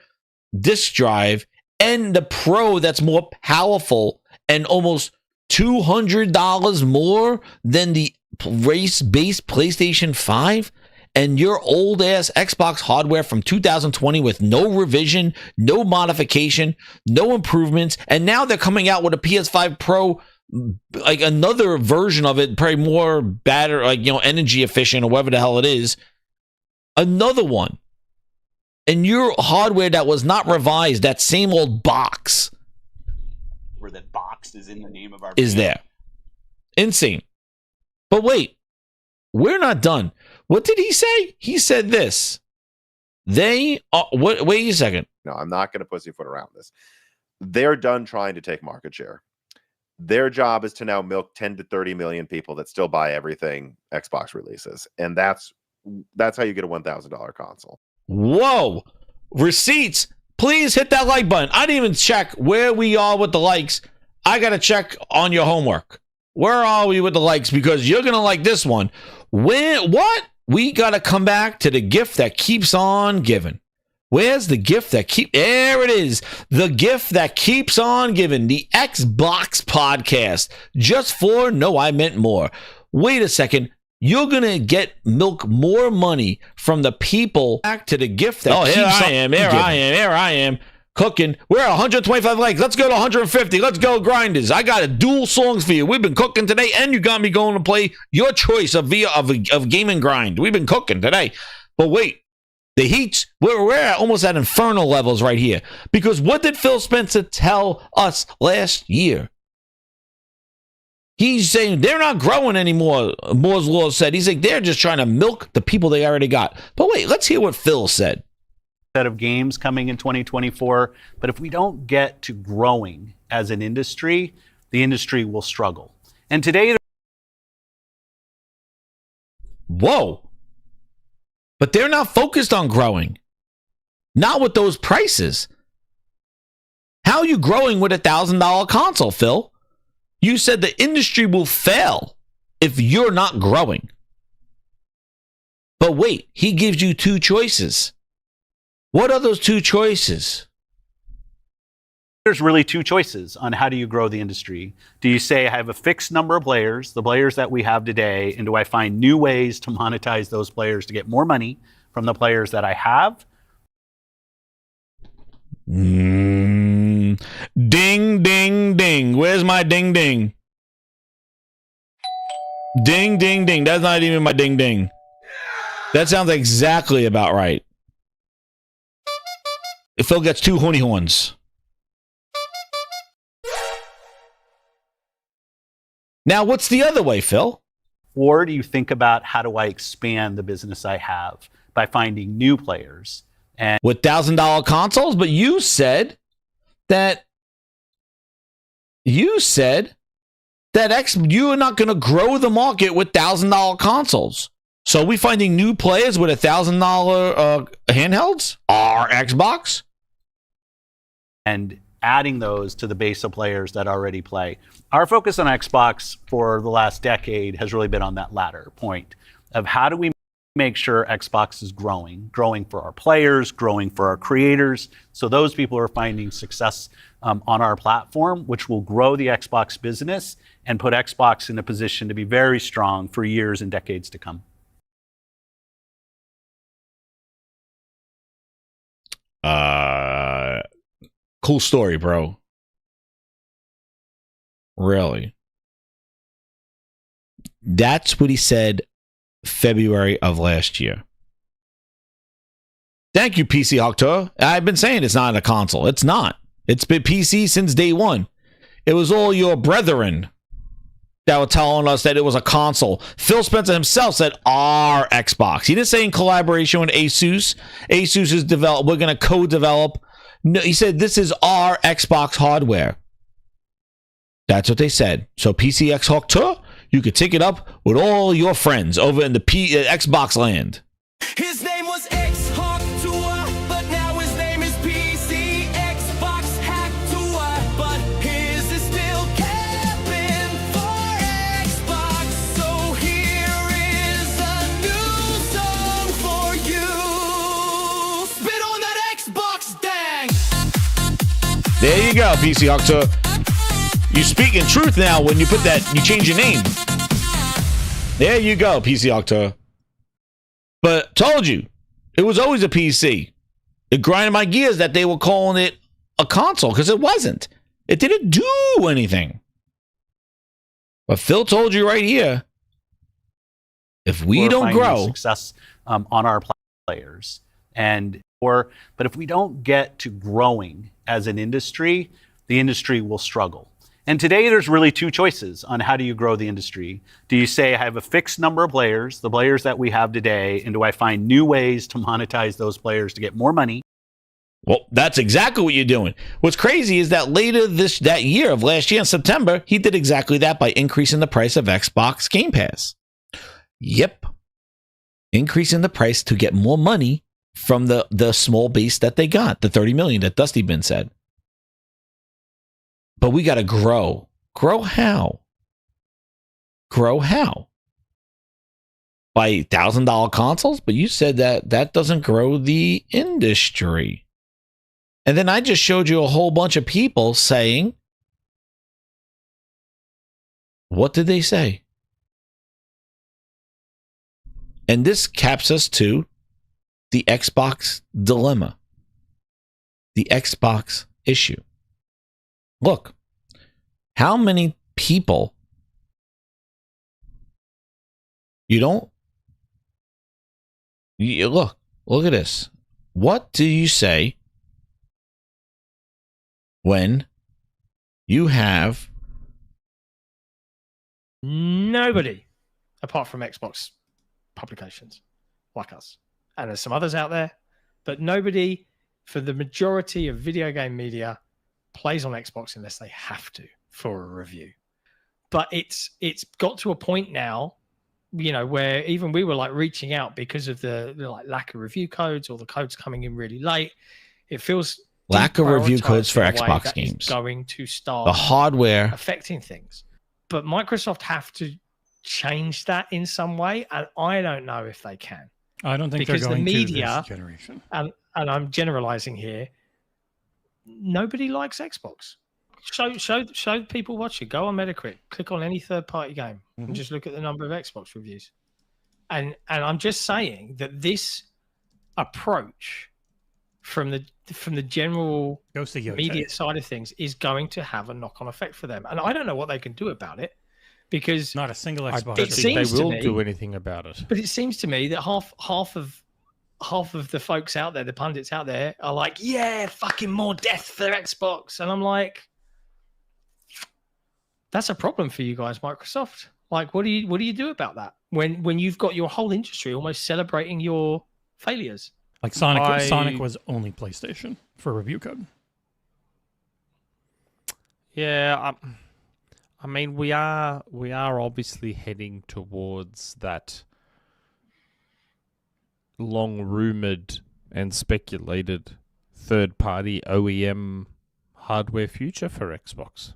disk drive, and the Pro that's more powerful and almost $200 more than the race-based PlayStation 5, and your old-ass Xbox hardware from 2020 with no revision, no modification, no improvements, and now they're coming out with a PS5 Pro, like another version of it, probably more better, like, you know, energy efficient or whatever the hell it is. Another one. And your hardware that was not revised, that same old box, Where that box is in the name of our is there. Insane. But wait, we're not done. What did he say? He said this. They are, wait a second. No, I'm not going to pussyfoot around this. They're done trying to take market share. Their job is to now milk 10 to 30 million people that still buy everything Xbox releases. And that's how you get a $1,000 console. Whoa. Receipts. Please hit that like button. I didn't even check where we are with the likes. I got to check on your homework. Where are we with the likes? Because you're going to like this one. What? We got to come back to the gift that keeps on giving. Where's the gift that there it is. The gift that keeps on giving. The Xbox podcast. Just for No, I Meant More. Wait a second. You're going to get milk more money from the people back to the gift that keeps on giving. Here I am. Cooking. We're at 125 likes. Let's go to 150. Let's go, grinders. I got a dual songs for you. We've been cooking today, and you got me going to play your choice of game and grind. We've been cooking today. But wait, the heats, we're at almost at infernal levels right here. Because what did Phil Spencer tell us last year? He's saying they're not growing anymore, Moore's Law said. He's like, they're just trying to milk the people they already got. But wait, let's hear what Phil said. Set of games coming in 2024. But if we don't get to growing as an industry, the industry will struggle. And today... Whoa. But they're not focused on growing. Not with those prices. How are you growing with a $1,000 console, Phil? You said the industry will fail if you're not growing. But wait, he gives you two choices. What are those two choices? There's really two choices on how do you grow the industry. Do you say I have a fixed number of players, the players that we have today, and do I find new ways to monetize those players to get more money from the players that I have? Ding, ding, ding. Where's my ding, ding? Ding, ding, ding. That's not even my ding, ding. That sounds exactly about right. If Phil gets two honey horns. Now, what's the other way, Phil? Or do you think about how do I expand the business I have by finding new players? And with $1,000 consoles, but you said that you are not going to grow the market with $1,000 consoles. So are we finding new players with $1,000 handhelds? Our Xbox? And adding those to the base of players that already play. Our focus on Xbox for the last decade has really been on that latter point of how do we make sure Xbox is growing for our players, growing for our creators. So those people are finding success on our platform, which will grow the Xbox business and put Xbox in a position to be very strong for years and decades to come. Cool story, bro. Really. That's what he said February of last year. Thank you, PC Octo. I've been saying it's not a console. It's not. It's been PC since day one. It was all your brethren that were telling us that it was a console. Phil Spencer himself said our Xbox. He didn't say in collaboration with Asus. Asus is developed. We're going to co-develop. No, he said this is our Xbox hardware. That's what they said. So PCX Octo, you could take it up with all your friends over in the Xbox land. His name was X-Hawk2, but now his name is PC Xbox Hack2, but his is still capping for Xbox. So here is a new song for you. Spit on that Xbox, dang! There you go, PC Octo. You speak in truth now when you put that, you change your name. There you go, PC Octo. But told you, it was always a PC. It grinded my gears that they were calling it a console because it wasn't. It didn't do anything. But Phil told you right here, if we We're don't finding grow, success on our players, but if we don't get to growing as an industry, the industry will struggle. And today there's really two choices on how do you grow the industry. Do you say I have a fixed number of players, the players that we have today, and do I find new ways to monetize those players to get more money? well, that's exactly what you're doing. What's crazy is that later that year of last year in September, he did exactly that by increasing the price of Xbox Game Pass. Yep. Increasing the price to get more money from the small base that they got, the 30 million that Dusty Bin said. But we got to grow. Grow how? Grow how? By $1,000 consoles? But you said that doesn't grow the industry. And then I just showed you a whole bunch of people saying, what did they say? And this caps us to the Xbox dilemma, the Xbox issue. Look, how many people look at this. What do you say when you have nobody apart from Xbox publications like us? And there's some others out there, but nobody for the majority of video game media plays on Xbox unless they have to for a review. But it's got to a point now, you know, where even we were like reaching out because of the like lack of review codes or the codes coming in really late. It feels lack of review codes for Xbox games going to start the hardware affecting things. But Microsoft have to change that in some way, and I don't know if they can. I don't think because they're going the to media, this generation. And I'm generalizing here, nobody likes Xbox. Show people watching. Go on Metacritic, click on any third-party game, and just look at the number of Xbox reviews. And I'm just saying that this approach from the general media side of things is going to have a knock-on effect for them. And I don't know what they can do about it, because not a single Xbox. I don't think they will do anything about it. But it seems to me that half of the folks out there, the pundits out there, are like, yeah, fucking more death for Xbox. And I'm like, that's a problem for you guys, Microsoft. Like, what do you do about that when you've got your whole industry almost celebrating your failures? Like Sonic was only PlayStation for review code. Yeah, I mean, we are obviously heading towards that long rumored and speculated third-party OEM hardware future for Xbox.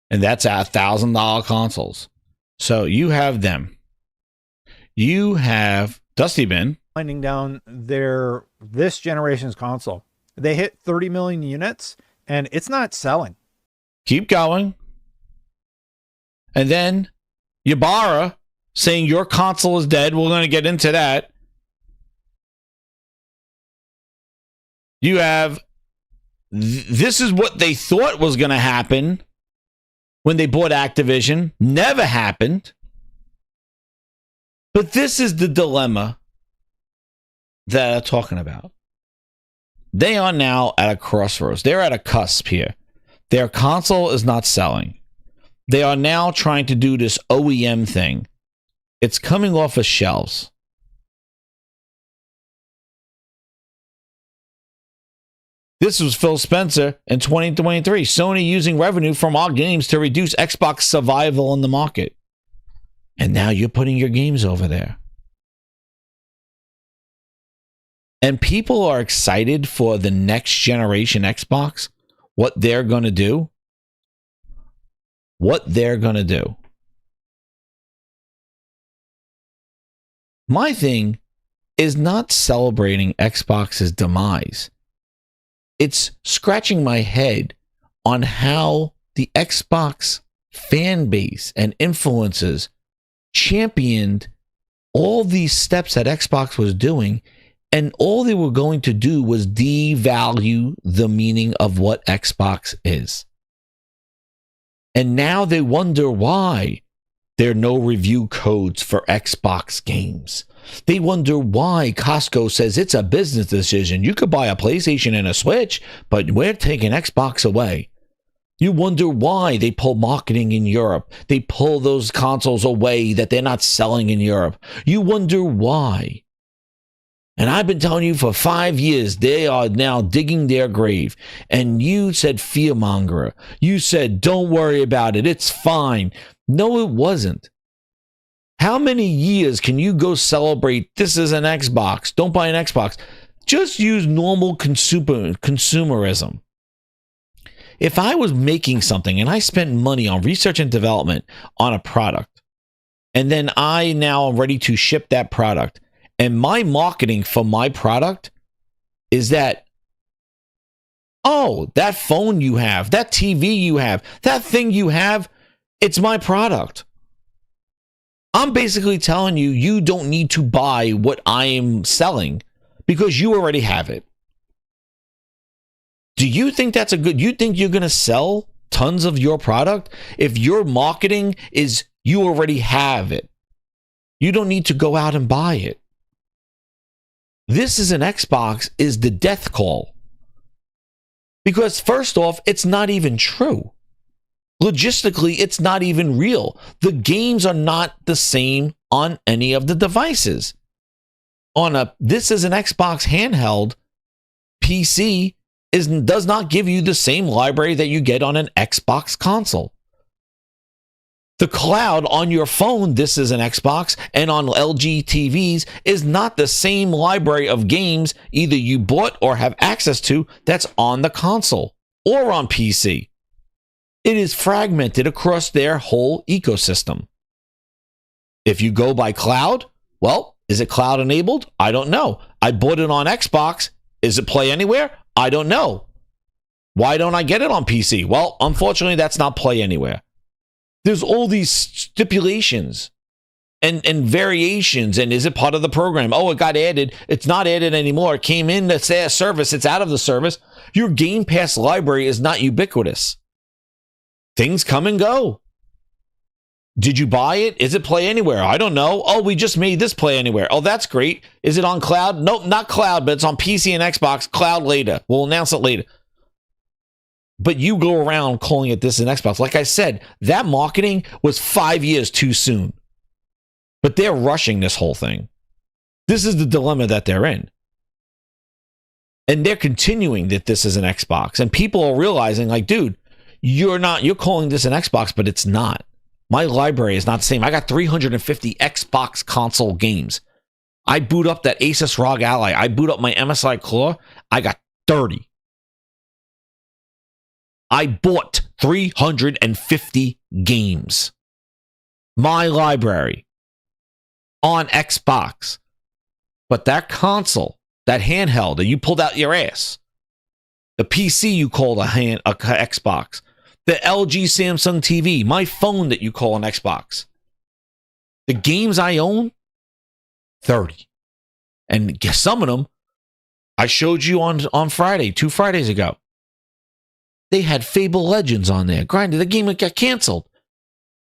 And that's our $1,000 consoles. So you have them. You have Dusty Bin winding down this generation's console. They hit 30 million units and it's not selling. Keep going. And then Ybarra saying your console is dead. We're going to get into that. You have this is what they thought was going to happen when they bought Activision. Never happened. But this is the dilemma that I'm talking about. They are now at a crossroads. They're at a cusp here. Their console is not selling. They are now trying to do this OEM thing. It's coming off of shelves. This was Phil Spencer in 2023. Sony using revenue from our games to reduce Xbox survival in the market. And now you're putting your games over there. And people are excited for the next generation Xbox, what they're going to do. What they're going to do. My thing is not celebrating Xbox's demise. it's scratching my head on how the Xbox fan base and influencers championed all these steps that Xbox was doing, and all they were going to do was devalue the meaning of what Xbox is. And now they wonder why there are no review codes for Xbox games. They wonder why Cosco says it's a business decision. You could buy a PlayStation and a Switch, but we're taking Xbox away. You wonder why they pull marketing in Europe. They pull those consoles away that they're not selling in Europe. You wonder why. And I've been telling you for 5 years, they are now digging their grave. And you said fearmonger. You said, don't worry about it. It's fine. No, it wasn't. How many years can you go celebrate this is an Xbox? Don't buy an Xbox. Just use normal consumerism. If I was making something and I spent money on research and development on a product, and then I now am ready to ship that product, and my marketing for my product is that, oh, that phone you have, that TV you have, that thing you have, it's my product. I'm basically telling you, you don't need to buy what I am selling because you already have it. Do you think that's a good, you think you're going to sell tons of your product if your marketing is you already have it? You don't need to go out and buy it. This is an Xbox is the death call. Because first off, it's not even true. Logistically, it's not even real. The games are not the same on any of the devices. This is an Xbox handheld, PC does not give you the same library that you get on an Xbox console. The cloud on your phone, this is an Xbox, and on LG TVs is not the same library of games either you bought or have access to that's on the console or on PC. It is fragmented across their whole ecosystem. If you go by cloud, well, is it cloud enabled? I don't know. I bought it on Xbox. Is it play anywhere? I don't know. Why don't I get it on PC? Well, unfortunately, that's not play anywhere. There's all these stipulations and variations. And is it part of the program? Oh, it got added. It's not added anymore. It came in to say a service. It's out of the service. Your Game Pass library is not ubiquitous. Things come and go. Did you buy it? Is it play anywhere? I don't know. Oh, we just made this play anywhere. Oh, that's great. Is it on cloud? Nope, not cloud, but it's on PC and Xbox. Cloud later. We'll announce it later. But you go around calling it this and Xbox. Like I said, that marketing was 5 years too soon. But they're rushing this whole thing. This is the dilemma that they're in. And they're continuing that this is an Xbox. And people are realizing, like, dude, you're calling this an Xbox, but it's not. My library is not the same. I got 350 Xbox console games. I boot up that Asus ROG Ally. I boot up my MSI Claw. I got 30. I bought 350 games. My library on Xbox. But that console, that handheld that you pulled out your ass, the PC you called a Xbox, the LG Samsung TV, my phone that you call an Xbox. The games I own, 30. And some of them, I showed you on Friday, 2 Fridays ago. They had Fable Legends on there. Grinded, the game got canceled.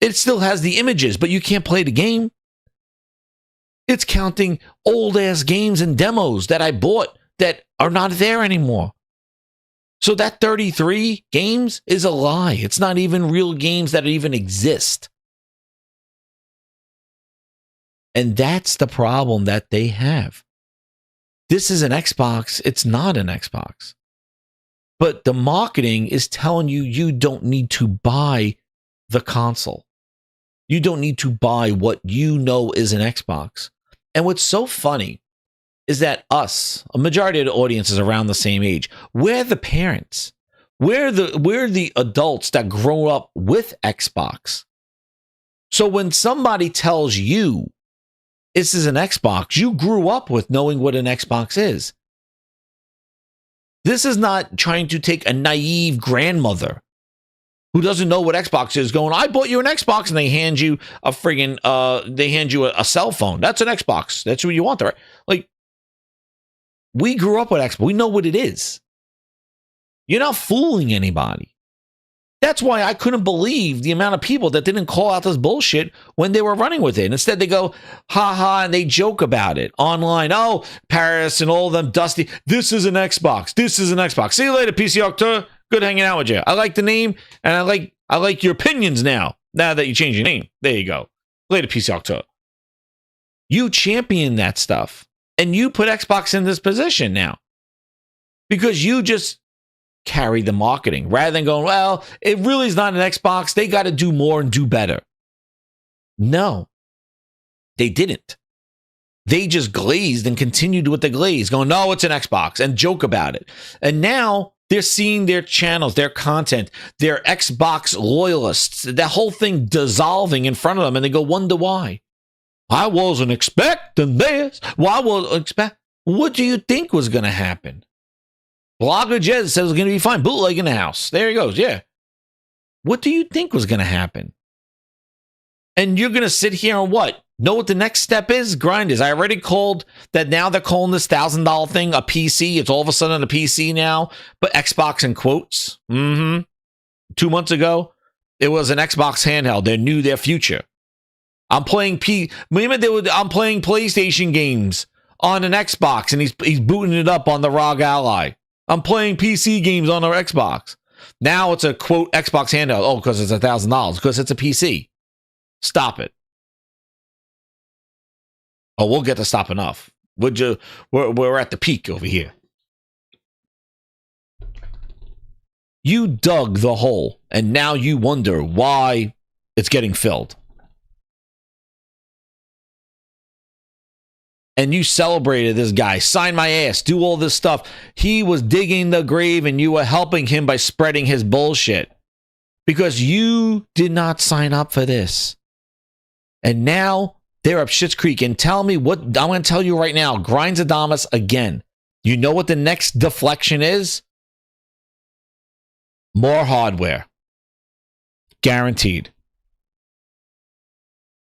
It still has the images, but you can't play the game. It's counting old-ass games and demos that I bought that are not there anymore. So that 33 games is a lie. It's not even real games that even exist. And that's the problem that they have. This is an Xbox. It's not an Xbox. But the marketing is telling you you don't need to buy the console. You don't need to buy what you know is an Xbox. And what's so funny is that us, a majority of the audience is around the same age. We're the parents. We're the adults that grow up with Xbox. So when somebody tells you this is an Xbox, you grew up with knowing what an Xbox is. This is not trying to take a naive grandmother who doesn't know what Xbox is going, I bought you an Xbox, and they hand you a friggin' a cell phone. That's an Xbox. That's what you want, right? Like, we grew up with Xbox. We know what it is. You're not fooling anybody. That's why I couldn't believe the amount of people that didn't call out this bullshit when they were running with it. Instead, they go, ha ha, and they joke about it online. Oh, Paris and all of them, Dusty, this is an Xbox. This is an Xbox. See you later, PC Octo. Good hanging out with you. I like the name, and I like your opinions now that you changed your name. There you go. Later, PC Octo. You champion that stuff, and you put Xbox in this position now because you just carry the marketing rather than going, well, it really is not an Xbox. They got to do more and do better. No, they didn't. They just glazed and continued with the glaze, going, no, it's an Xbox, and joke about it. And now they're seeing their channels, their content, their Xbox loyalists, the whole thing dissolving in front of them, and they go, wonder why. I wasn't expecting this. Well, I wasn't expect. What do you think was going to happen? Blogger Jez says it's going to be fine. Bootleg in the house. There he goes. Yeah. What do you think was going to happen? And you're going to sit here and what? Know what the next step is? Grinders. I already called that. Now they're calling this $1,000 thing a PC. It's all of a sudden a PC now, but Xbox in quotes. 2 months ago, it was an Xbox handheld. They knew their future. I'm playing PlayStation games on an Xbox, and he's booting it up on the ROG Ally. I'm playing PC games on our Xbox. Now it's a quote Xbox handheld. Oh, because it's $1,000. Because it's a PC. Stop it. Oh, we'll get to stop enough. We're at the peak over here. You dug the hole, and now you wonder why it's getting filled. And you celebrated this guy, sign my ass, do all this stuff. He was digging the grave, and you were helping him by spreading his bullshit. Because you did not sign up for this. And now they're up Schitt's Creek. And tell me what, I'm going to tell you right now, Grinds Adamas again. You know what the next deflection is? More hardware. Guaranteed.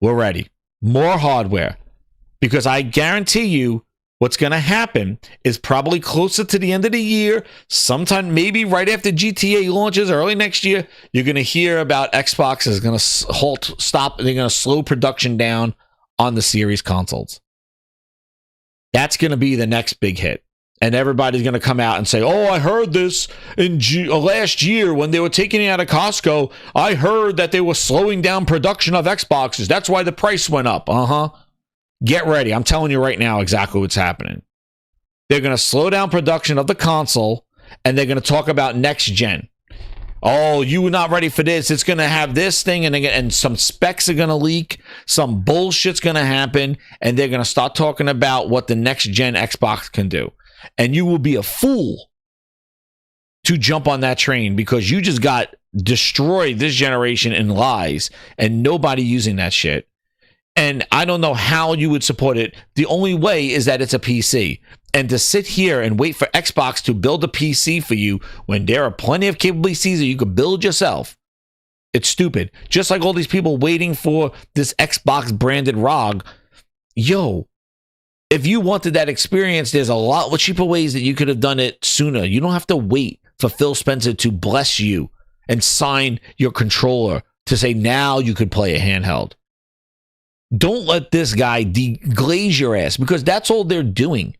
We're ready. More hardware. Because I guarantee you what's going to happen is probably closer to the end of the year, sometime maybe right after GTA launches early next year, you're going to hear about Xbox is going to stop. They're going to slow production down on the series consoles. That's going to be the next big hit. And everybody's going to come out and say, oh, I heard this in last year when they were taking it out of Costco. I heard that they were slowing down production of Xboxes. That's why the price went up. Get ready. I'm telling you right now exactly what's happening. They're going to slow down production of the console, and they're going to talk about next gen. Oh, you were not ready for this. It's going to have this thing, and some specs are going to leak. Some bullshit's going to happen, and they're going to start talking about what the next gen Xbox can do. And you will be a fool to jump on that train because you just got destroyed this generation in lies, and nobody using that shit. And I don't know how you would support it. The only way is that it's a PC. And to sit here and wait for Xbox to build a PC for you when there are plenty of capable PCs that you could build yourself, it's stupid. Just like all these people waiting for this Xbox branded ROG. Yo, if you wanted that experience, there's a lot of cheaper ways that you could have done it sooner. You don't have to wait for Phil Spencer to bless you and sign your controller to say now you could play a handheld. Don't let this guy deglaze your ass because that's all they're doing.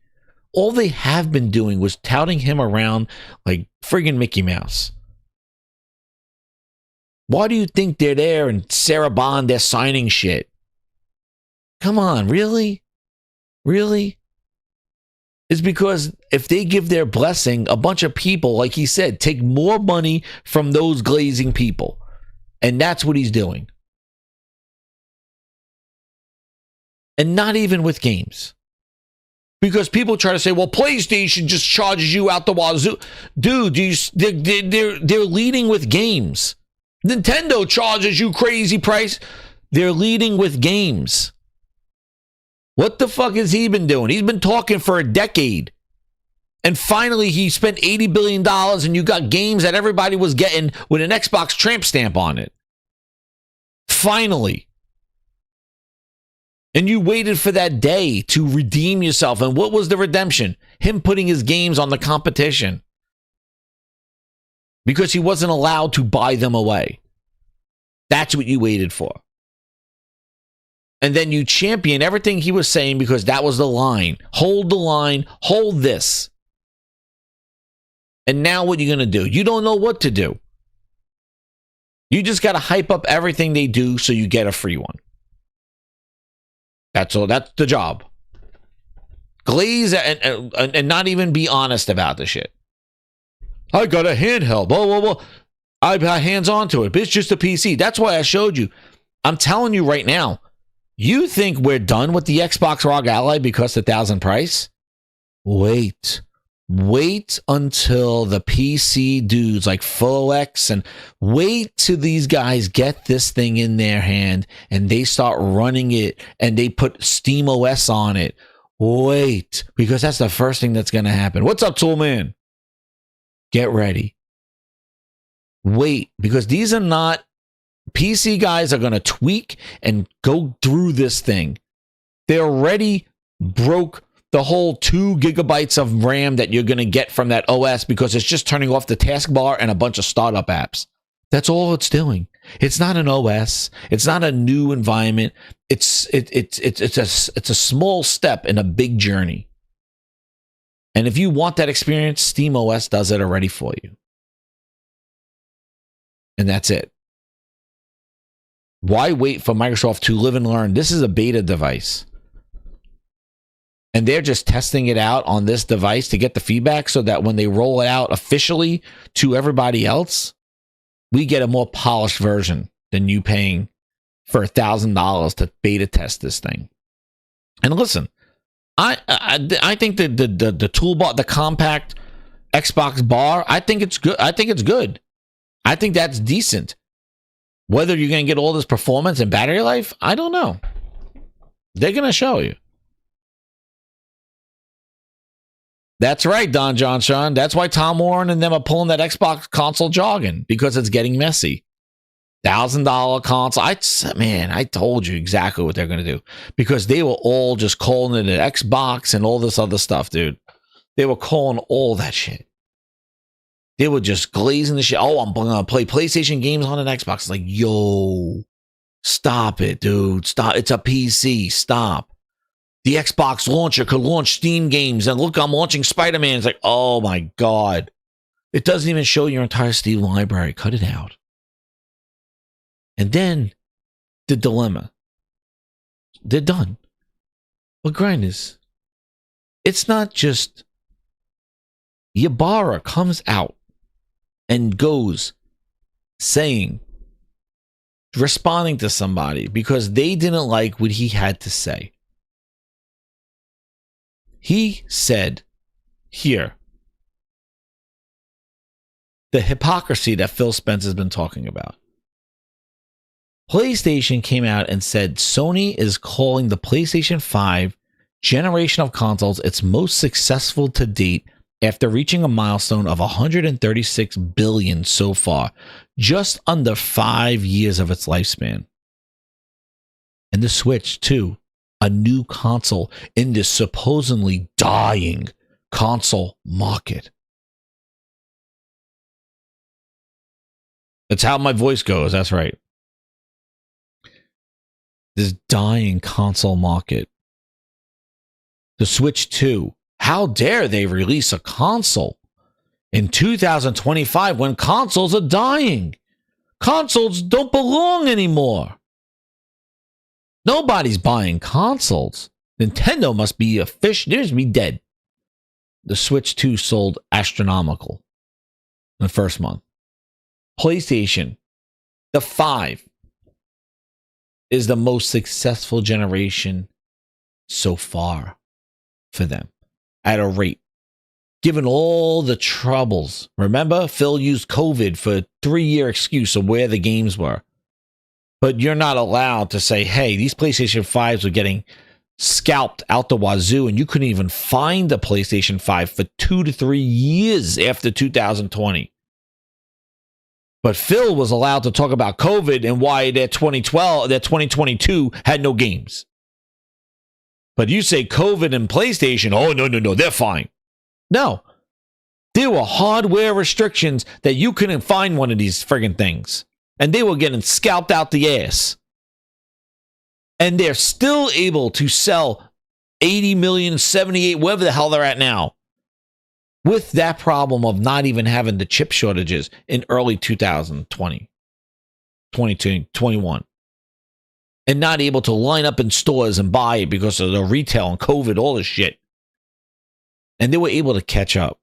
All they have been doing was touting him around like friggin' Mickey Mouse. Why do you think they're there and Sarah Bond, they're signing shit? Come on, really? Really? It's because if they give their blessing, a bunch of people, like he said, take more money from those glazing people. And that's what he's doing. And not even with games. Because people try to say, well, PlayStation just charges you out the wazoo. Dude, they're leading with games. Nintendo charges you crazy price. They're leading with games. What the fuck has he been doing? He's been talking for a decade. And finally, he spent $80 billion and you got games that everybody was getting with an Xbox tramp stamp on it. Finally. And you waited for that day to redeem yourself. And what was the redemption? Him putting his games on the competition. Because he wasn't allowed to buy them away. That's what you waited for. And then you champion everything he was saying because that was the line. Hold the line. Hold this. And now what are you going to do? You don't know what to do. You just got to hype up everything they do so you get a free one. That's all. That's the job. Glaze and not even be honest about the shit. I got a handheld. Whoa. I got hands onto it, but it's just a PC. That's why I showed you. I'm telling you right now. You think we're done with the Xbox ROG Ally because of 1,000 price? Wait until the PC dudes like PhotoX and wait till these guys get this thing in their hand and they start running it and they put Steam OS on it. Wait, because that's the first thing that's going to happen. What's up, Toolman? Get ready. Wait, because these are not PC guys are going to tweak and go through this thing. They already broke the whole 2 gigabytes of RAM that you're going to get from that OS because it's just turning off the taskbar and a bunch of startup apps. That's all it's doing. It's not an OS. It's not a new environment. It's a small step in a big journey. And if you want that experience, Steam OS does it already for you. And that's it. Why wait for Microsoft to live and learn? This is a beta device. And they're just testing it out on this device to get the feedback so that when they roll it out officially to everybody else, we get a more polished version than you paying for $1,000 to beta test this thing. And listen, I think the toolbar, the compact Xbox bar, I think it's good. I think it's good. I think that's decent. Whether you're going to get all this performance and battery life, I don't know. They're going to show you. That's right, Don Johnson. That's why Tom Warren and them are pulling that Xbox console jogging, because it's getting messy. $1,000 console. I told you exactly what they're going to do, because they were all just calling it an Xbox and all this other stuff, dude. They were calling all that shit. They were just glazing the shit. Oh, I'm going to play PlayStation games on an Xbox. It's like, yo, stop it, dude. Stop. It's a PC. Stop. The Xbox launcher could launch Steam games. And look, I'm launching Spider-Man. It's like, oh my God. It doesn't even show your entire Steam library. Cut it out. And then the dilemma. They're done. But grinders, it's not just Ybarra comes out and goes saying, responding to somebody because they didn't like what he had to say. He said here, the hypocrisy that Phil Spencer's been talking about. PlayStation came out and said Sony is calling the PlayStation 5 generation of consoles its most successful to date after reaching a milestone of 136 billion so far, just under 5 years of its lifespan. And the Switch, too, a new console in this supposedly dying console market. That's how my voice goes, that's right. This dying console market. The Switch 2. How dare they release a console in 2025 when consoles are dying? Consoles don't belong anymore. Nobody's buying consoles. Nintendo must be a fish. They must be dead. The Switch 2 sold astronomical in the first month. PlayStation, the 5, is the most successful generation so far for them at a rate. Given all the troubles. Remember, Phil used COVID for a 3-year excuse of where the games were. But you're not allowed to say, hey, these PlayStation 5s are getting scalped out the wazoo, and you couldn't even find the PlayStation 5 for 2 to 3 years after 2020. But Phil was allowed to talk about COVID and why their 2022 had no games. But you say COVID and PlayStation, oh, no, they're fine. No. There were hardware restrictions that you couldn't find one of these friggin' things. And they were getting scalped out the ass. And they're still able to sell 80 million, 78, wherever the hell they're at now, with that problem of not even having the chip shortages in early 2020, 2021, and not able to line up in stores and buy it because of the retail and COVID, all this shit. And they were able to catch up.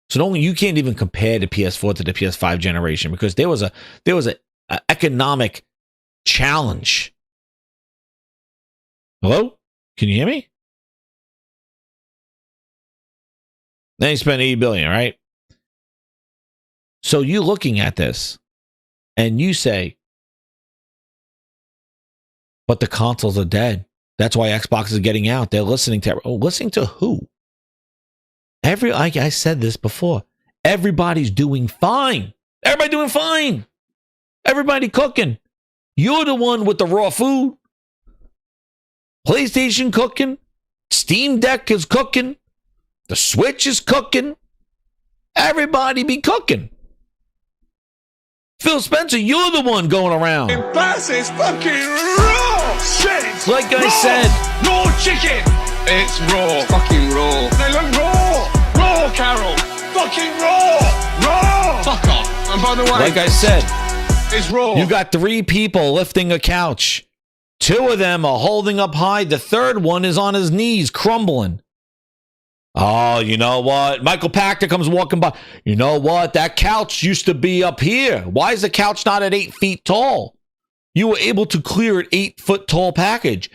So you can't even compare the PS4 to the PS5 generation, because there was a economic challenge. Hello? Can you hear me? Then you spent $80 billion, right? So you're looking at this and you say, but the consoles are dead. That's why Xbox is getting out. They're listening to who? Like I said this before. Everybody's doing fine. Everybody doing fine. Everybody cooking. You're the one with the raw food. PlayStation cooking. Steam Deck is cooking. The Switch is cooking. Everybody be cooking. Phil Spencer, you're the one going around. Bass is fucking raw shit. Like I said. Raw chicken. It's raw. It's fucking raw. They look raw. Raw, Carol. Fucking raw. Raw. Fuck off. And by the way, like I said, it's raw. You got 3 people lifting a couch. 2 of them are holding up high. The third one is on his knees, crumbling. Oh, you know what? Michael Pachter comes walking by. You know what? That couch used to be up here. Why is the couch not at 8 feet tall? You were able to clear an 8-foot tall package.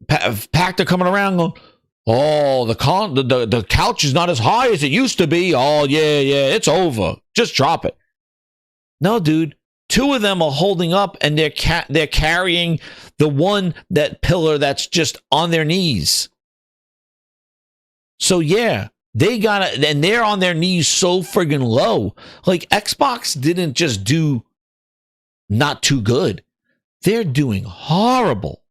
Pachter coming around going, oh, the couch is not as high as it used to be. Oh, yeah, it's over. Just drop it. No, dude. 2 of them are holding up, and they're carrying that pillar that's just on their knees. So yeah, they got it, and they're on their knees so friggin' low. Like, Xbox didn't just do not too good. They're doing horrible.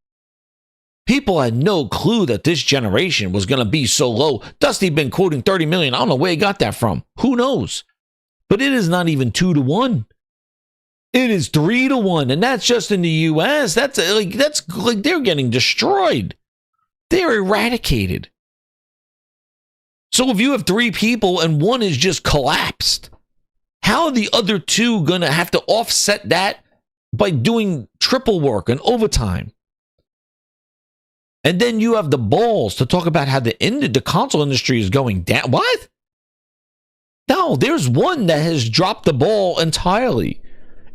People had no clue that this generation was going to be so low. Dusty been quoting 30 million. I don't know where he got that from. Who knows? But it is not even 2 to 1. It is 3 to 1, and that's just in the US. That's like they're getting destroyed. They're eradicated. So if you have 3 people and one is just collapsed, how are the other 2 going to have to offset that by doing triple work and overtime? And then you have the balls to talk about how the console industry is going down. What? No, there's one that has dropped the ball entirely.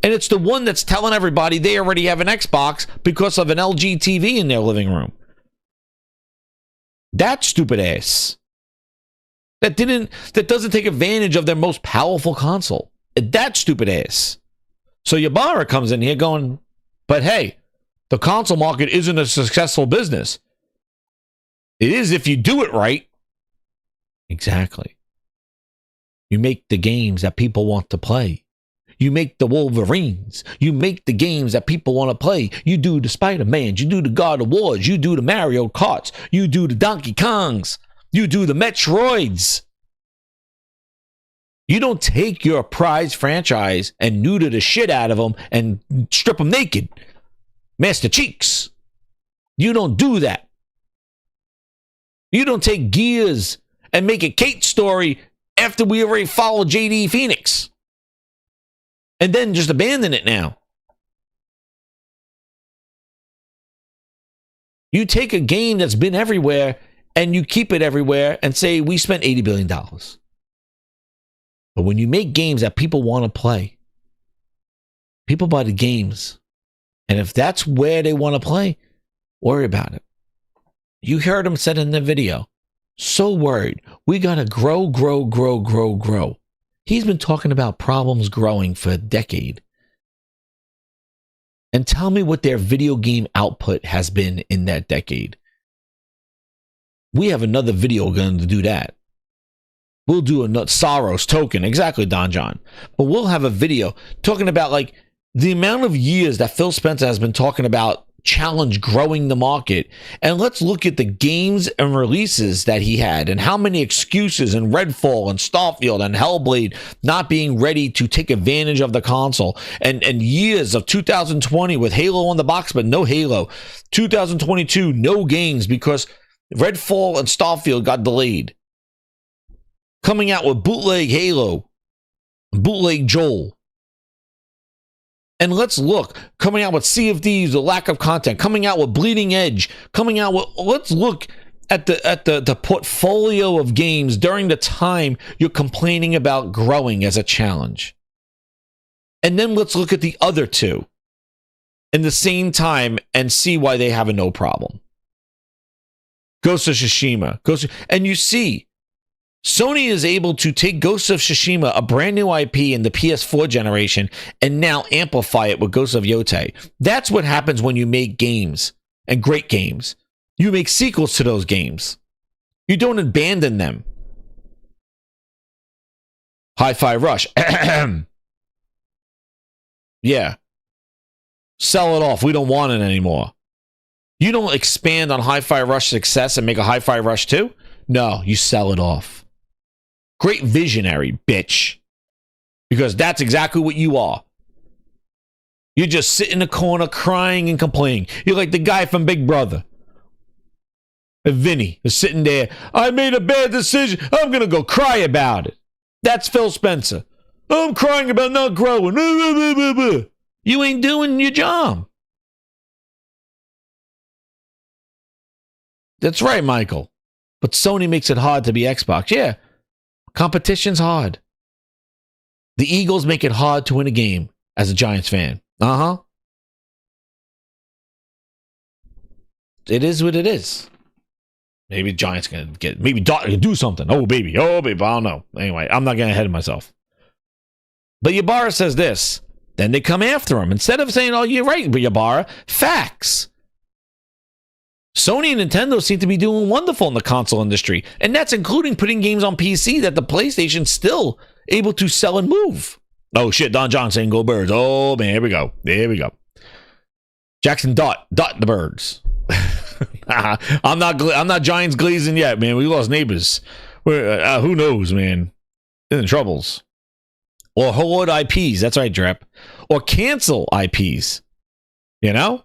And it's the one that's telling everybody they already have an Xbox because of an LG TV in their living room. That stupid ass. That doesn't take advantage of their most powerful console. That stupid ass. So Ybarra comes in here going, but hey, the console market isn't a successful business. It is if you do it right. Exactly. You make the games that people want to play. You make the Wolverines. You make the games that people want to play. You do the Spider-Mans. You do the God of Wars. You do the Mario Karts. You do the Donkey Kongs. You do the Metroids. You don't take your prize franchise and neuter the shit out of them and strip them naked. Master Cheeks. You don't do that. You don't take Gears and make a Kate story after we already followed JD Phoenix. And then just abandon it now. You take a game that's been everywhere and you keep it everywhere and say, we spent $80 billion. But when you make games that people want to play, people buy the games. And if that's where they want to play, worry about it. You heard him said in the video, so worried. We got to grow. He's been talking about problems growing for a decade. And tell me what their video game output has been in that decade. We have another video going to do that. We'll do a Soros token. Exactly, Don John. But we'll have a video talking about like the amount of years that Phil Spencer has been talking about challenge growing the market. And let's look at the games and releases that he had and how many excuses in Redfall and Starfield and Hellblade not being ready to take advantage of the console, and years of 2020 with Halo on the box but no Halo, 2022 no games because Redfall and Starfield got delayed, coming out with bootleg Halo, bootleg Joel. And let's look, coming out with Sea of Thieves, the lack of content, coming out with Bleeding Edge, coming out with, let's look at the portfolio of games during the time you're complaining about growing as a challenge. And then let's look at the other two in the same time and see why they have a no problem. Ghost of Tsushima, and you see, Sony is able to take Ghost of Tsushima, a brand new IP in the PS4 generation, and now amplify it with Ghost of Yotei. That's what happens when you make games, and great games. You make sequels to those games. You don't abandon them. Hi-Fi Rush. Yeah. Sell it off. We don't want it anymore. You don't expand on Hi-Fi Rush success and make a Hi-Fi Rush 2? No, you sell it off. Great visionary, bitch. Because that's exactly what you are. You just sit in the corner crying and complaining. You're like the guy from Big Brother. Vinny is sitting there. I made a bad decision. I'm going to go cry about it. That's Phil Spencer. I'm crying about not growing. You ain't doing your job. That's right, Michael. But Sony makes it hard to be Xbox. Yeah. Competition's hard. The Eagles make it hard to win a game as a Giants fan. It is what it is. Maybe Giants can get, maybe Dot can do something. Oh, baby. I don't know. Anyway, I'm not getting ahead of myself. But Ybarra says this. Then they come after him. Instead of saying, oh, you're right, Ybarra, facts. Sony and Nintendo seem to be doing wonderful in the console industry, and that's including putting games on PC that the PlayStation's still able to sell and move. Oh shit, Don John saying go Birds. Oh man, here we go. Jackson dot the Birds. I'm not Giants glazing yet, man. We lost neighbors. Who knows, man? In troubles. Or hold IPs. That's right, Drep. Or cancel IPs. You know?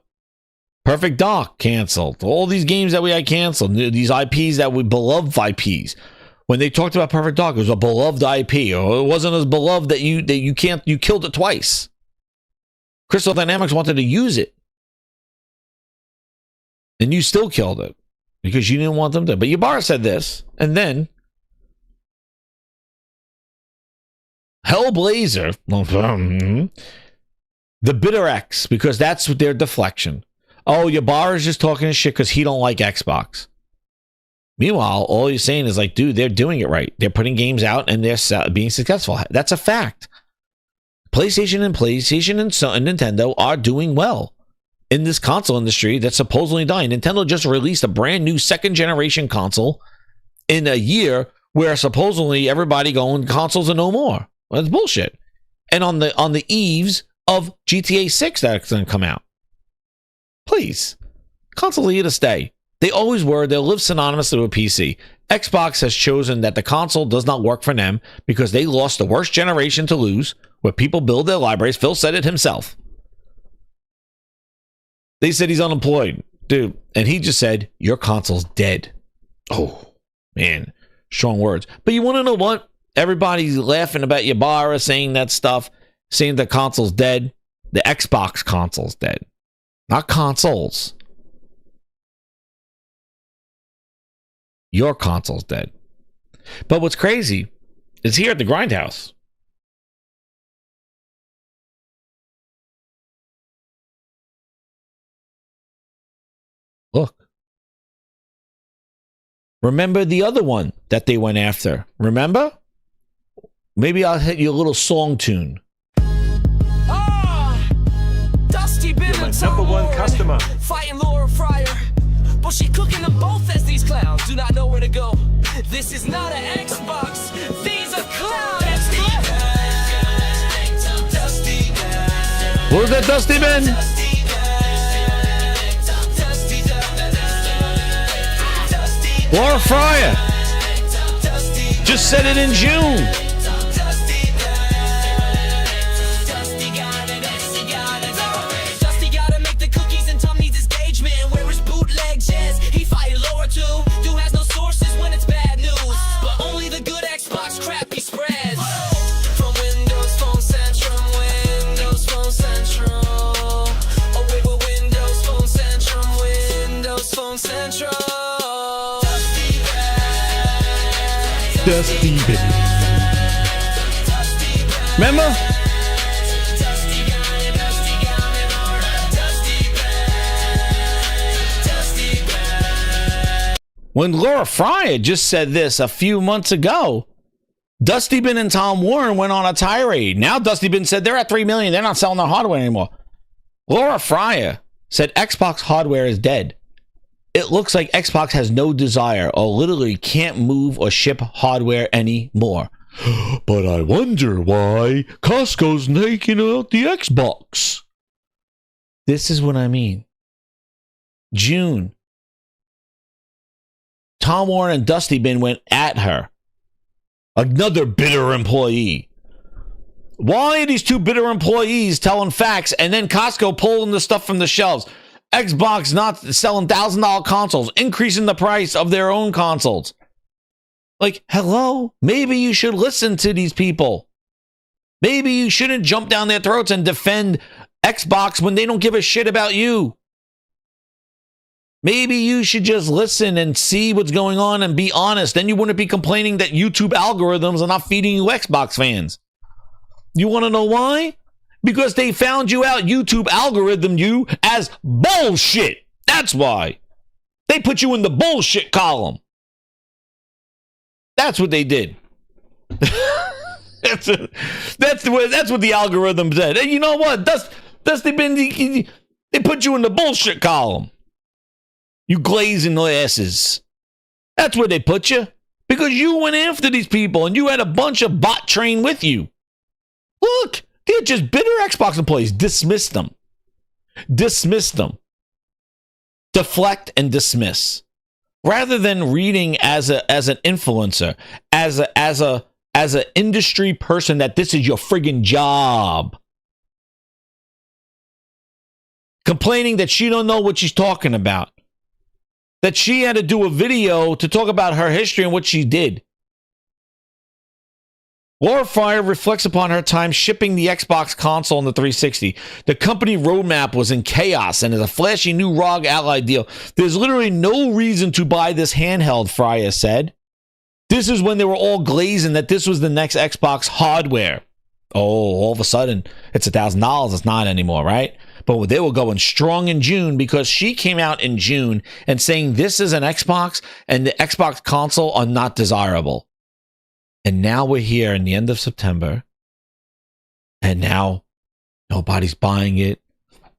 Perfect Dark canceled. All these games that we had canceled. These IPs that we beloved IPs. When they talked about Perfect Dark, it was a beloved IP. Or it wasn't as beloved that you killed it twice. Crystal Dynamics wanted to use it. And you still killed it. Because you didn't want them to. But Ybarra said this. And then Hellblazer. The Bitter X. Because that's their deflection. Oh, Ybarra's just talking shit because he don't like Xbox. Meanwhile, all he's saying is like, dude, they're doing it right. They're putting games out and they're being successful. That's a fact. PlayStation and Nintendo are doing well in this console industry that's supposedly dying. Nintendo just released a brand new second generation console in a year where supposedly everybody going consoles are no more. Well, that's bullshit. And on the eaves of GTA 6 that's going to come out. Please, consoles are here to stay. They always were. They'll live synonymously with PC. Xbox has chosen that the console does not work for them because they lost the worst generation to lose, where people build their libraries. Phil said it himself. They said he's unemployed, dude, and he just said your console's dead. Oh man, strong words. But you want to know what? Everybody's laughing about Ybarra saying that stuff, saying the console's dead. The Xbox console's dead. Not consoles. Your console's dead. But what's crazy is here at the Grindhouse. Look. Remember the other one that they went after? Remember? Maybe I'll hit you a little song tune. You're my #1 customer. Fighting Laura Fryer, but she cooking the both as these clowns do not know where to go. This is not an Xbox, these are clowns. Where's that Dusty been? Laura Fryer just said it in June. Dusty baby. Remember? When Laura Fryer just said this a few months ago, Dusty Bin and Tom Warren went on a tirade. Now Dusty Bin said they're at 3 million. They're not selling their hardware anymore. Laura Fryer said Xbox hardware is dead. It looks like Xbox has no desire or literally can't move or ship hardware anymore. But I wonder why Cosco's taking out the Xbox. This is what I mean. June. Tom Warren and Dusty Bin went at her. Another bitter employee. Why are these two bitter employees telling facts and then Costco pulling the stuff from the shelves? Xbox not selling $1,000 consoles, increasing the price of their own consoles. Like, hello? Maybe you should listen to these people. Maybe you shouldn't jump down their throats and defend Xbox when they don't give a shit about you. Maybe you should just listen and see what's going on and be honest. Then you wouldn't be complaining that YouTube algorithms are not feeding you Xbox fans. You want to know why? Because they found you out, YouTube algorithm you as bullshit. That's why. They put you in the bullshit column. That's what they did. That's what the algorithm said. And you know what? They put you in the bullshit column. You glazing asses. That's where they put you. Because you went after these people and you had a bunch of bot train with you. Look. They're just bitter Xbox employees. Dismiss them. Dismiss them. Deflect and dismiss. Rather than reading as an influencer, as an industry person that this is your friggin' job. Complaining that she don't know what she's talking about. That she had to do a video to talk about her history and what she did. Laura Fryer reflects upon her time shipping the Xbox console and the 360. The company roadmap was in chaos and is a flashy new ROG Ally deal. There's literally no reason to buy this handheld, Fryer said. This is when they were all glazing that this was the next Xbox hardware. Oh, all of a sudden, it's $1,000. It's not anymore, right? But they were going strong in June because she came out in June and saying this is an Xbox and the Xbox console are not desirable. And now we're here in the end of September. And now nobody's buying it.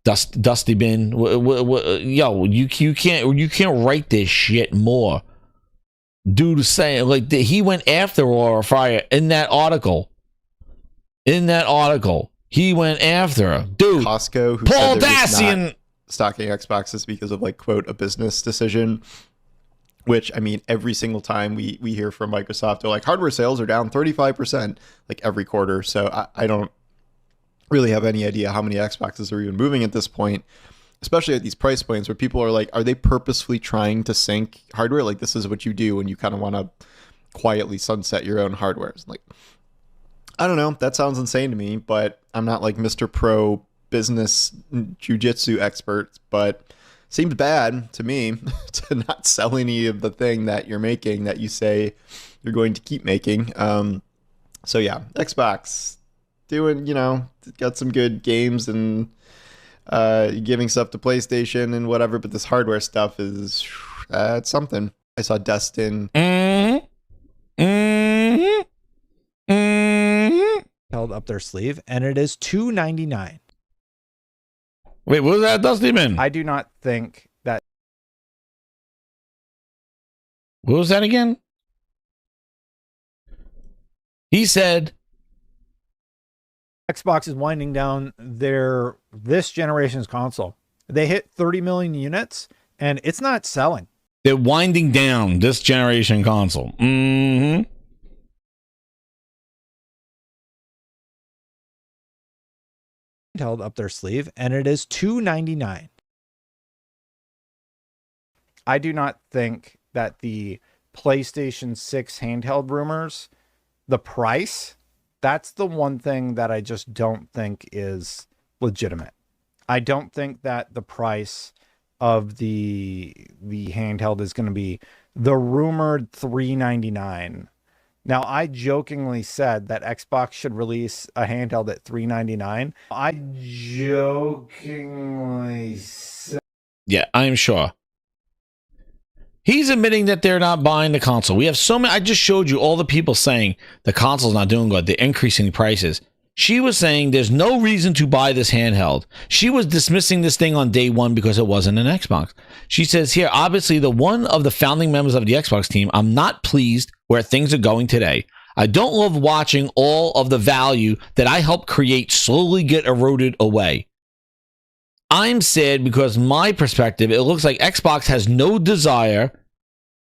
Dusty Bin. Yo, you can't write this shit more. Dude is saying, like, he went after Laura Fryer in that article. In that article. He went after her. Dude. Cosco, who Paul said they're just Dacian not stocking Xboxes because of, like, quote, a business decision. Which, I mean, every single time we hear from Microsoft, they're like, hardware sales are down 35%, like, every quarter. So I don't really have any idea how many Xboxes are even moving at this point, especially at these price points where people are like, are they purposefully trying to sink hardware? Like, this is what you do when you kind of want to quietly sunset your own hardware. It's like, I don't know. That sounds insane to me, but I'm not like Mr. Pro business jujitsu expert, but seems bad to me to not sell any of the thing that you're making that you say you're going to keep making. So yeah, Xbox doing, got some good games and giving stuff to PlayStation and whatever, but this hardware stuff is it's something. I saw Destin. Held up their sleeve, and it is $299. Wait, what was that, Dusty Man? I do not think What was that again? He said Xbox is winding down this generation's console. They hit 30 million units and it's not selling. they're winding down this generation console. Mm-hmm. Held up their sleeve, and it is $299. I do not think that the PlayStation 6 handheld rumors, the price, that's the one thing that I just don't think is legitimate. I don't think that the price of the handheld is going to be the rumored $399. Now, I jokingly said that Xbox should release a handheld at $399. I jokingly said... Yeah, I'm sure. He's admitting that they're not buying the console. We have so many. I just showed you all the people saying the console's not doing good. They're increasing prices. She was saying there's no reason to buy this handheld. She was dismissing this thing on day one because it wasn't an Xbox. She says here, obviously, the one of the founding members of the Xbox team, I'm not pleased where things are going today. I don't love watching all of the value that I helped create slowly get eroded away. I'm sad because my perspective, it looks like Xbox has no desire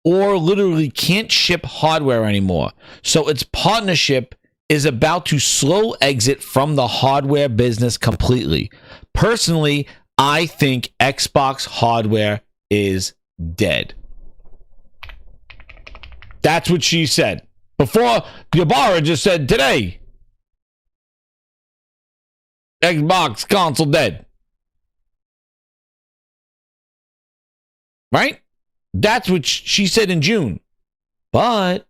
or literally can't ship hardware anymore. So its partnership is about to slow exit from the hardware business completely. Personally, I think Xbox hardware is dead. That's what she said. Before, Ybarra just said today, Xbox console dead. Right? That's what she said in June. But,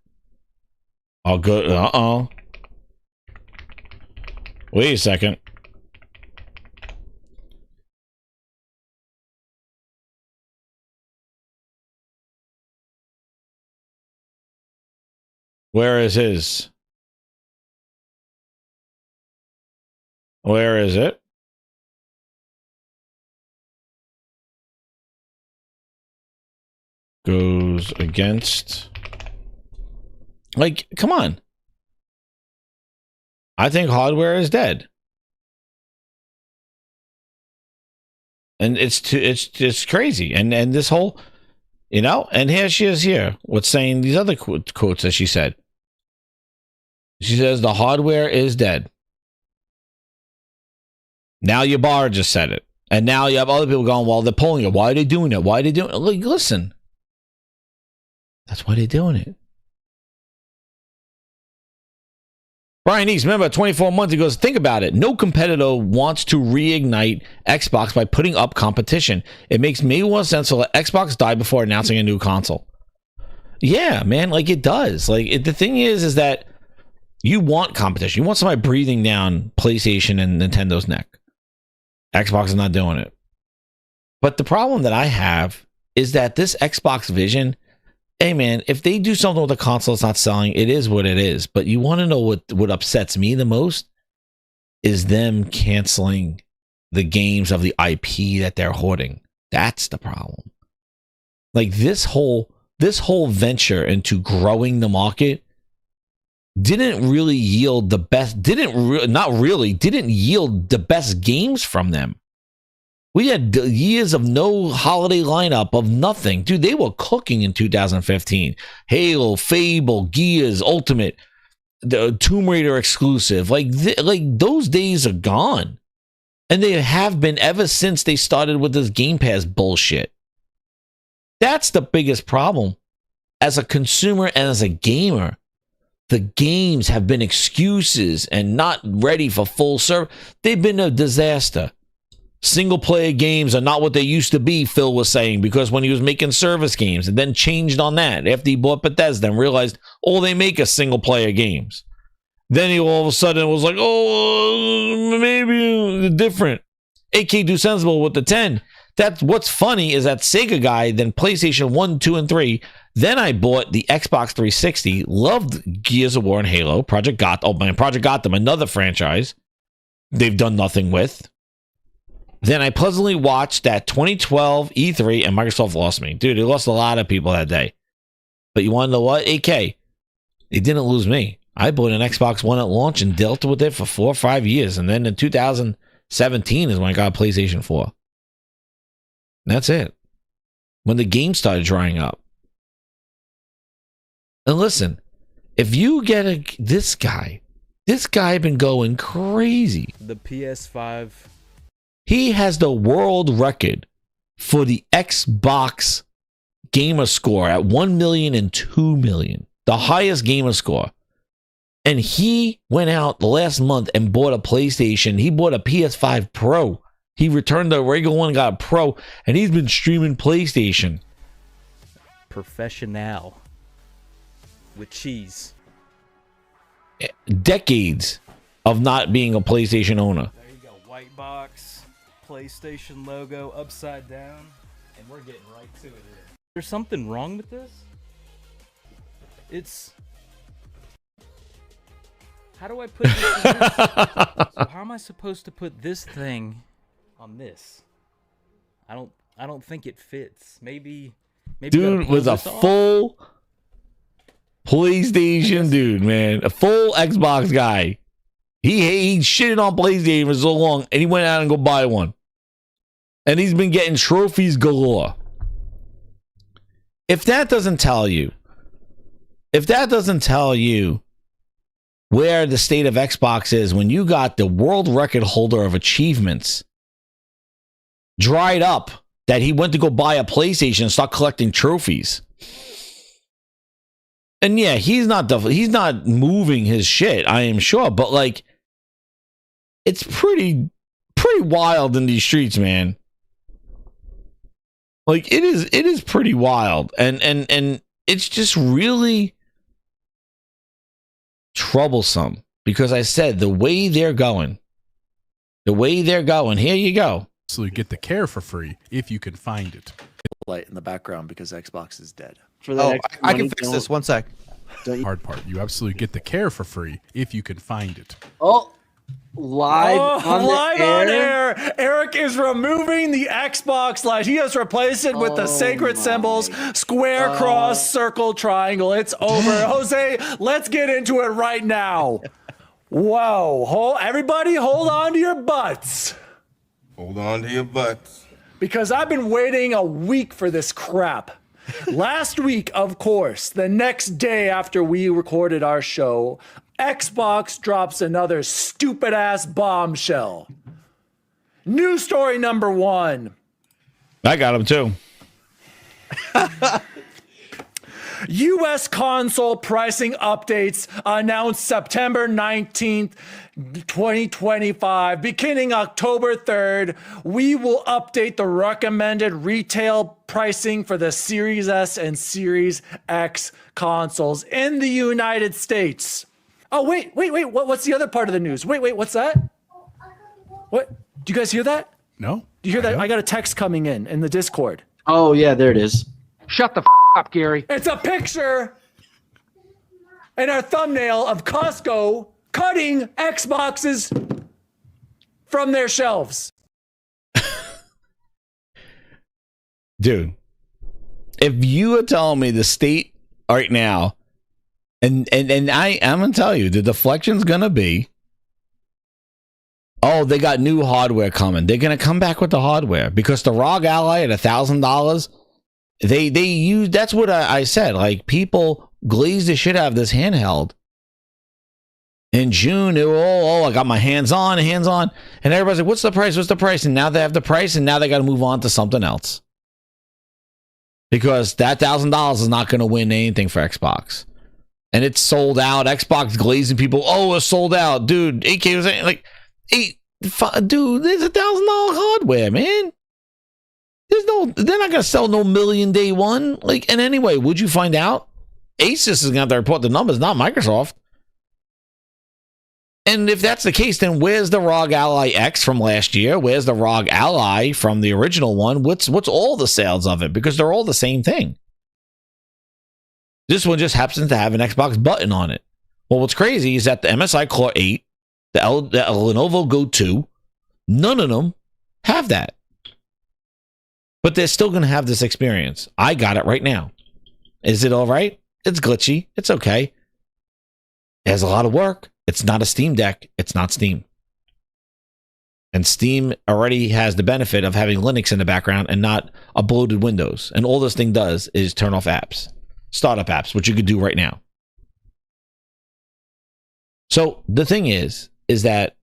I'll go, wait a second. Where is his? Where is it? Goes against. Like, come on. I think hardware is dead. And it's crazy. And this whole, you know, and here she is here with saying these other quotes that she said. She says the hardware is dead. Now Ybarra just said it. And now you have other people going, well, they're pulling it. Why are they doing it? Why are they doing it? Like, listen. That's why they're doing it. Brian East, remember 24 months ago, think about it. No competitor wants to reignite Xbox by putting up competition. It makes maybe more sense to let Xbox die before announcing a new console. Yeah, man, like it does. Like the thing is that you want competition. You want somebody breathing down PlayStation and Nintendo's neck. Xbox is not doing it. But the problem that I have is that this Xbox vision, hey man, if they do something with the console that's not selling, it is what it is. But you want to know what upsets me the most is them canceling the games of the IP that they're hoarding. That's the problem. Like this whole venture into growing the market didn't really yield the best, didn't yield the best games from them. We had years of no holiday lineup, of nothing. Dude, they were cooking in 2015. Halo, Fable, Gears, Ultimate, the Tomb Raider exclusive. Like those days are gone. And they have been ever since they started with this Game Pass bullshit. That's the biggest problem. As a consumer and as a gamer, the games have been excuses and not ready for full service. They've been a disaster. Single player games are not what they used to be, Phil was saying, because when he was making service games and then changed on that after he bought Bethesda and realized all they make is single player games. Then he all of a sudden was like, oh, maybe different. AK do sensible with the 10. That's what's funny is that Sega guy, then PlayStation 1, 2, and 3. Then I bought the Xbox 360, loved Gears of War and Halo, Project Gotham, another franchise they've done nothing with. Then I pleasantly watched that 2012 E3 and Microsoft lost me. Dude, it lost a lot of people that day. But you want to know what? AK, they didn't lose me. I bought an Xbox One at launch and dealt with it for 4 or 5 years. And then in 2017 is when I got a PlayStation 4. And that's it. When the game started drying up. And listen, if you get this guy been going crazy. The PS5. He has the world record for the Xbox gamer score at 1 million and 2 million. The highest gamer score. And he went out the last month and bought a PlayStation. He bought a PS5 Pro. He returned the regular one and got a Pro. And he's been streaming PlayStation. Professional. With cheese. Decades of not being a PlayStation owner. There you go. White box. PlayStation logo upside down. And we're getting right to it here. There's something wrong with this? It's... How do I put this in this? So how am I supposed to put this thing on this? I don't think it fits. Maybe dude was a full PlayStation dude, man. A full Xbox guy. He shitted on PlayStation for so long, and he went out and go buy one. And he's been getting trophies galore. If that doesn't tell you where the state of Xbox is when you got the world record holder of achievements dried up, that he went to go buy a PlayStation and start collecting trophies. And yeah, he's not moving his shit, I am sure, but like it's pretty wild in these streets, man. Like it is pretty wild, and it's just really troublesome because I said the way they're going, here you go. So you get the care for free if you can find it. Light in the background because Xbox is dead. For the next I can fix this. 1 sec. Hard part. You absolutely get the care for free if you can find it. Oh, live on air. Eric is removing the Xbox light. He has replaced it with the sacred symbols: square, cross, circle, triangle. It's over. Jose, let's get into it right now. Whoa. Everybody hold on to your butts. Hold on to your butts. Because I've been waiting a week for this crap. Last week, of course, the next day after we recorded our show, Xbox drops another stupid-ass bombshell. News story number 1. I got him too. U.S. console pricing updates announced September 19th, 2025. Beginning October 3rd, we will update the recommended retail pricing for the Series S and Series X consoles in the United States. Oh, wait. What's the other part of the news? Wait, what's that? What? Do you guys hear that? No. Do you hear that? I got a text coming in the Discord. Oh, yeah, there it is. Shut the up, Gary. It's a picture and our thumbnail of Cosco cutting Xboxes from their shelves. Dude, if you are telling me the state right now, and I'm gonna tell you, the deflection's gonna be, oh, they got new hardware coming. They're gonna come back with the hardware because the ROG Ally at $1,000. They use, that's what I said. Like, people glaze the shit out of this handheld. In June, they were I got my hands on. And everybody's like, what's the price? And now they have the price, and now they got to move on to something else. Because that $1,000 is not going to win anything for Xbox. And it's sold out. Xbox glazing people. Oh, it's sold out. Dude, 8K was like, dude, there's $1,000 hardware, man. They're not gonna sell no million day one. Like, and anyway, would you find out? Asus is gonna have to report the numbers, not Microsoft. And if that's the case, then where's the ROG Ally X from last year? Where's the ROG Ally from the original one? What's all the sales of it? Because they're all the same thing. This one just happens to have an Xbox button on it. Well, what's crazy is that the MSI Core 8, the Lenovo Go 2, none of them have that. But they're still going to have this experience. I got it right now. Is it all right? It's glitchy. It's okay. It has a lot of work. It's not a Steam Deck. It's not Steam. And Steam already has the benefit of having Linux in the background and not a bloated Windows. And all this thing does is turn off apps, startup apps, which you could do right now. So the thing is that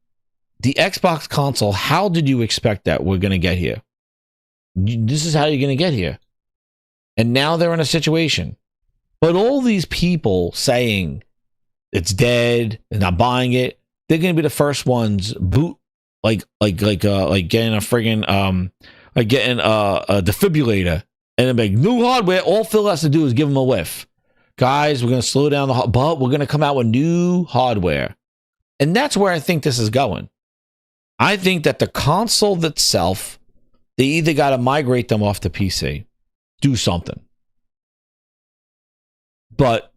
the Xbox console, how did you expect that we're going to get here? This is how you're going to get here. And now they're in a situation. But all these people saying it's dead, they're not buying it, they're going to be the first ones boot like getting a friggin' getting a defibrillator, and then like new hardware. All Phil has to do is give them a whiff. Guys, we're going to slow down but we're going to come out with new hardware. And that's where I think this is going. I think that the console itself, they either got to migrate them off the PC, do something. But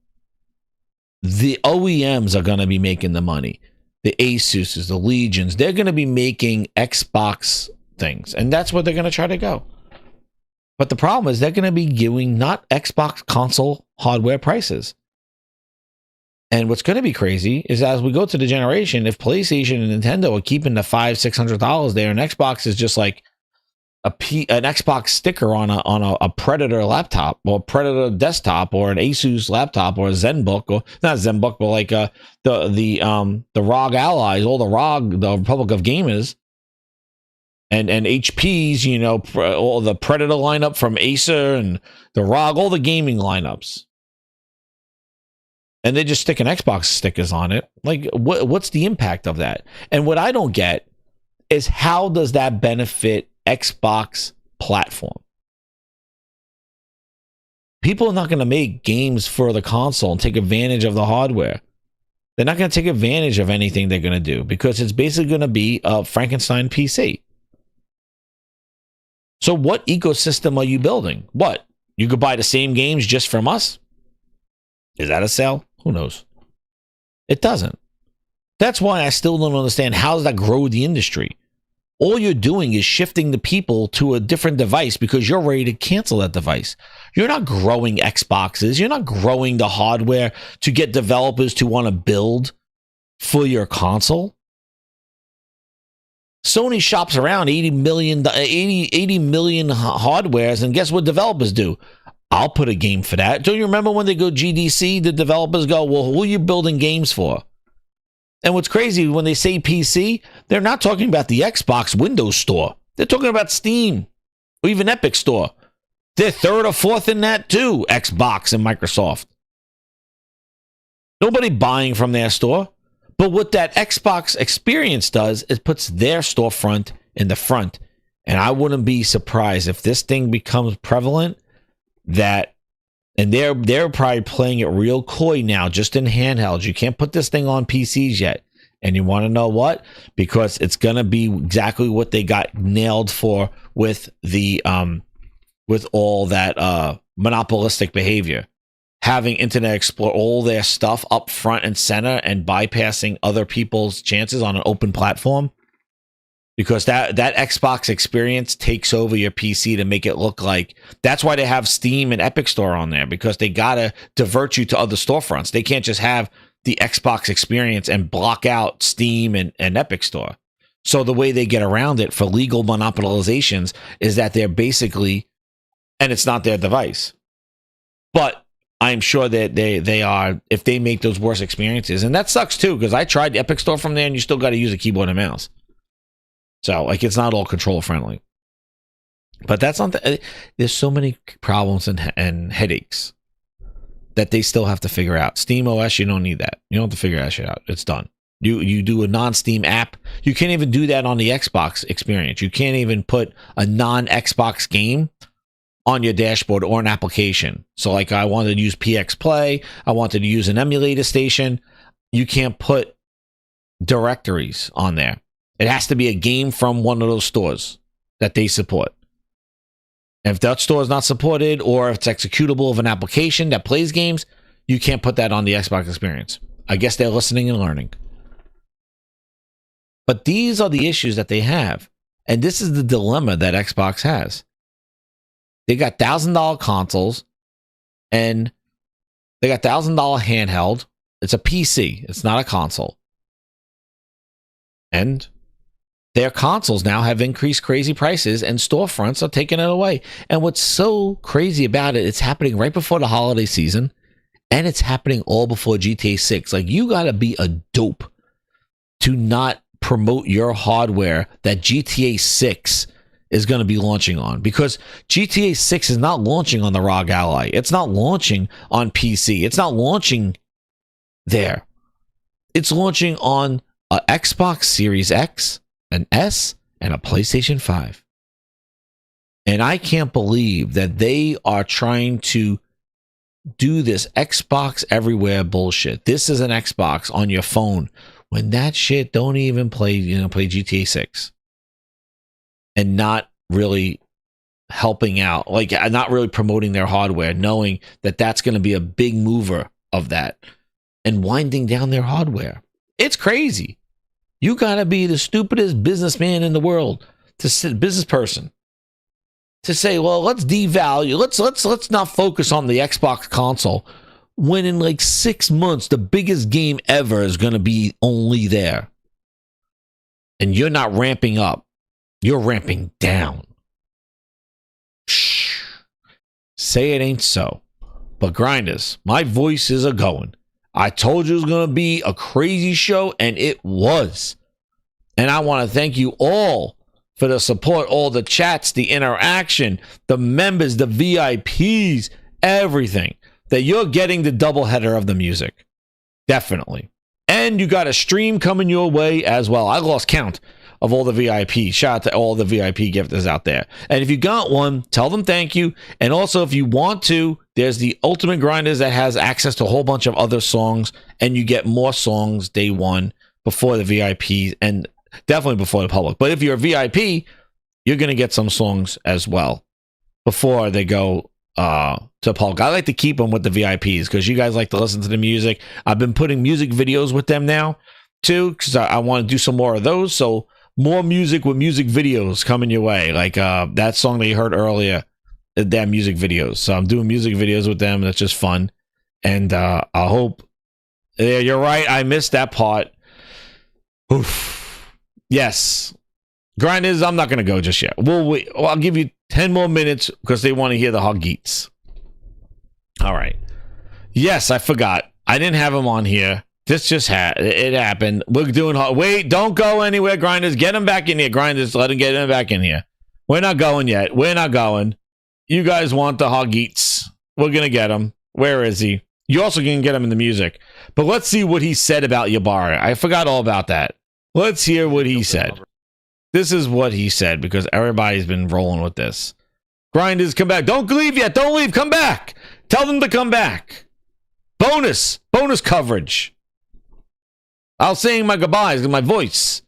the OEMs are going to be making the money. The Asuses, the Legions, they're going to be making Xbox things. And that's where they're going to try to go. But the problem is they're going to be giving not Xbox console hardware prices. And what's going to be crazy is as we go to the generation, if PlayStation and Nintendo are keeping the $500-$600 there, and Xbox is just like an Xbox sticker on a Predator laptop or a Predator desktop or an Asus laptop or a ZenBook, or not ZenBook, but like the ROG Allies, all the Republic of Gamers, and HP's, you know, all the Predator lineup from Acer and the ROG, all the gaming lineups. And they're just sticking Xbox stickers on it. Like, what's the impact of that? And what I don't get is how does that benefit Xbox platform? People are not going to make games for the console and take advantage of the hardware. They're not going to take advantage of anything they're going to do because it's basically going to be a Frankenstein PC. So what ecosystem are you building? What? You could buy the same games just from us? Is that a sale? Who knows? It doesn't. That's why I still don't understand how does that grow the industry. All you're doing is shifting the people to a different device because you're ready to cancel that device. You're not growing Xboxes. You're not growing the hardware to get developers to want to build for your console. Sony shops around 80 million hardwares, and guess what developers do? I'll put a game for that. Don't you remember when they go GDC, the developers go, well, who are you building games for? And what's crazy, when they say PC, they're not talking about the Xbox Windows Store. They're talking about Steam or even Epic Store. They're third or fourth in that too, Xbox and Microsoft. Nobody buying from their store. But what that Xbox experience does is puts their storefront in the front. And I wouldn't be surprised if this thing becomes prevalent that, and they're probably playing it real coy now, just in handhelds. You can't put this thing on PCs yet. And you want to know what? Because it's going to be exactly what they got nailed for with the with all that monopolistic behavior. Having Internet Explorer, all their stuff up front and center and bypassing other people's chances on an open platform. Because that Xbox experience takes over your PC to make it look like, that's why they have Steam and Epic Store on there, because they got to divert you to other storefronts. They can't just have the Xbox experience and block out Steam and Epic Store. So the way they get around it for legal monopolizations is that they're basically, and it's not their device. But I'm sure that they are, if they make those worse experiences, and that sucks too, because I tried the Epic Store from there and you still got to use a keyboard and mouse. So, like, it's not all controller friendly. But that's not there's so many problems and headaches that they still have to figure out. Steam OS, you don't need that. You don't have to figure that shit out. It's done. You do a non-Steam app. You can't even do that on the Xbox experience. You can't even put a non-Xbox game on your dashboard or an application. So, like, I wanted to use PX Play. I wanted to use an emulator station. You can't put directories on there. It has to be a game from one of those stores that they support. And if that store is not supported, or if it's executable of an application that plays games, you can't put that on the Xbox experience. I guess they're listening and learning. But these are the issues that they have. And this is the dilemma that Xbox has. They got $1,000 consoles, and They got $1,000 handheld. It's a PC. It's not a console. And their consoles now have increased crazy prices, and storefronts are taking it away. And what's so crazy about it, it's happening right before the holiday season, and it's happening all before GTA 6. Like, you got to be a dope to not promote your hardware that GTA 6 is going to be launching on, because GTA 6 is not launching on the ROG Ally. It's not launching on PC. It's not launching there. It's launching on a Xbox Series X, an S, and a PlayStation 5. And I can't believe that they are trying to do this Xbox everywhere bullshit. This is an Xbox on your phone when that shit don't even play GTA 6. And not really helping out, like not really promoting their hardware, knowing that that's going to be a big mover of that, and winding down their hardware. It's crazy. You got to be the stupidest businessman in the world, business person, to say, well, let's devalue, let's not focus on the Xbox console, when in like 6 months the biggest game ever is going to be only there, and you're not ramping up. You're ramping down. Shh. Say it ain't so. But grinders, my voice is a-going. I told you it was going to be a crazy show, and it was. And I want to thank you all for the support, all the chats, the interaction, the members, the VIPs, everything. That you're getting the doubleheader of the music. Definitely. And you got a stream coming your way as well. I lost count of all the VIP. Shout out to all the VIP gifters out there. And if you got one, tell them thank you. And also, if you want to, there's the Ultimate Grinders that has access to a whole bunch of other songs, and you get more songs day one before the VIP, and definitely before the public. But if you're a VIP, you're going to get some songs as well before they go to public. I like to keep them with the VIPs because you guys like to listen to the music. I've been putting music videos with them now too, because I want to do some more of those. So more music with music videos coming your way, like that song that you heard earlier, their music videos. So I'm doing music videos with them. That's just fun. And I hope, yeah, you're right, I missed that part. Oof. Yes. Grinders, I'm not going to go just yet. We'll wait. Well, I'll give you 10 more minutes because they want to hear the hog eats. All right. Yes, I forgot. I didn't have him on here. This just it happened. We're doing... Wait, don't go anywhere, Grinders. Get him back in here, Grinders. Let him get him back in here. We're not going yet. We're not going. You guys want the hog eats. We're going to get him. Where is he? You also can get him in the music. But let's see what he said about Ybarra. I forgot all about that. Let's hear what he said. This is what he said, because everybody's been rolling with this. Grinders, come back. Don't leave yet. Don't leave. Come back. Tell them to come back. Bonus coverage. I'll sing my goodbyes with my voice.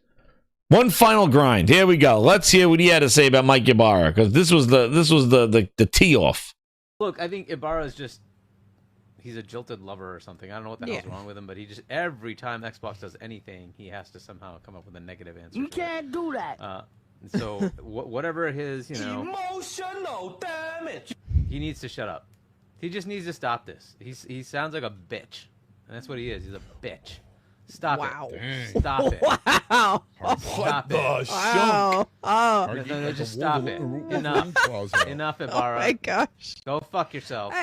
One final grind. Here we go. Let's hear what he had to say about Mike Ybarra, because this was the tee off. Look, I think Ybarra is just, he's a jilted lover or something. I don't know what the hell's wrong with him, but he just, every time Xbox does anything, he has to somehow come up with a negative answer. You can't do that. So whatever his, Emotional damage. he needs to shut up. He just needs to stop this. He sounds like a bitch, and that's what he is. He's a bitch. Stop it. Stop it. Wow. Stop it. Wow. Oh. No, just stop it. Enough, Ybarra. Oh my gosh. Go fuck yourself.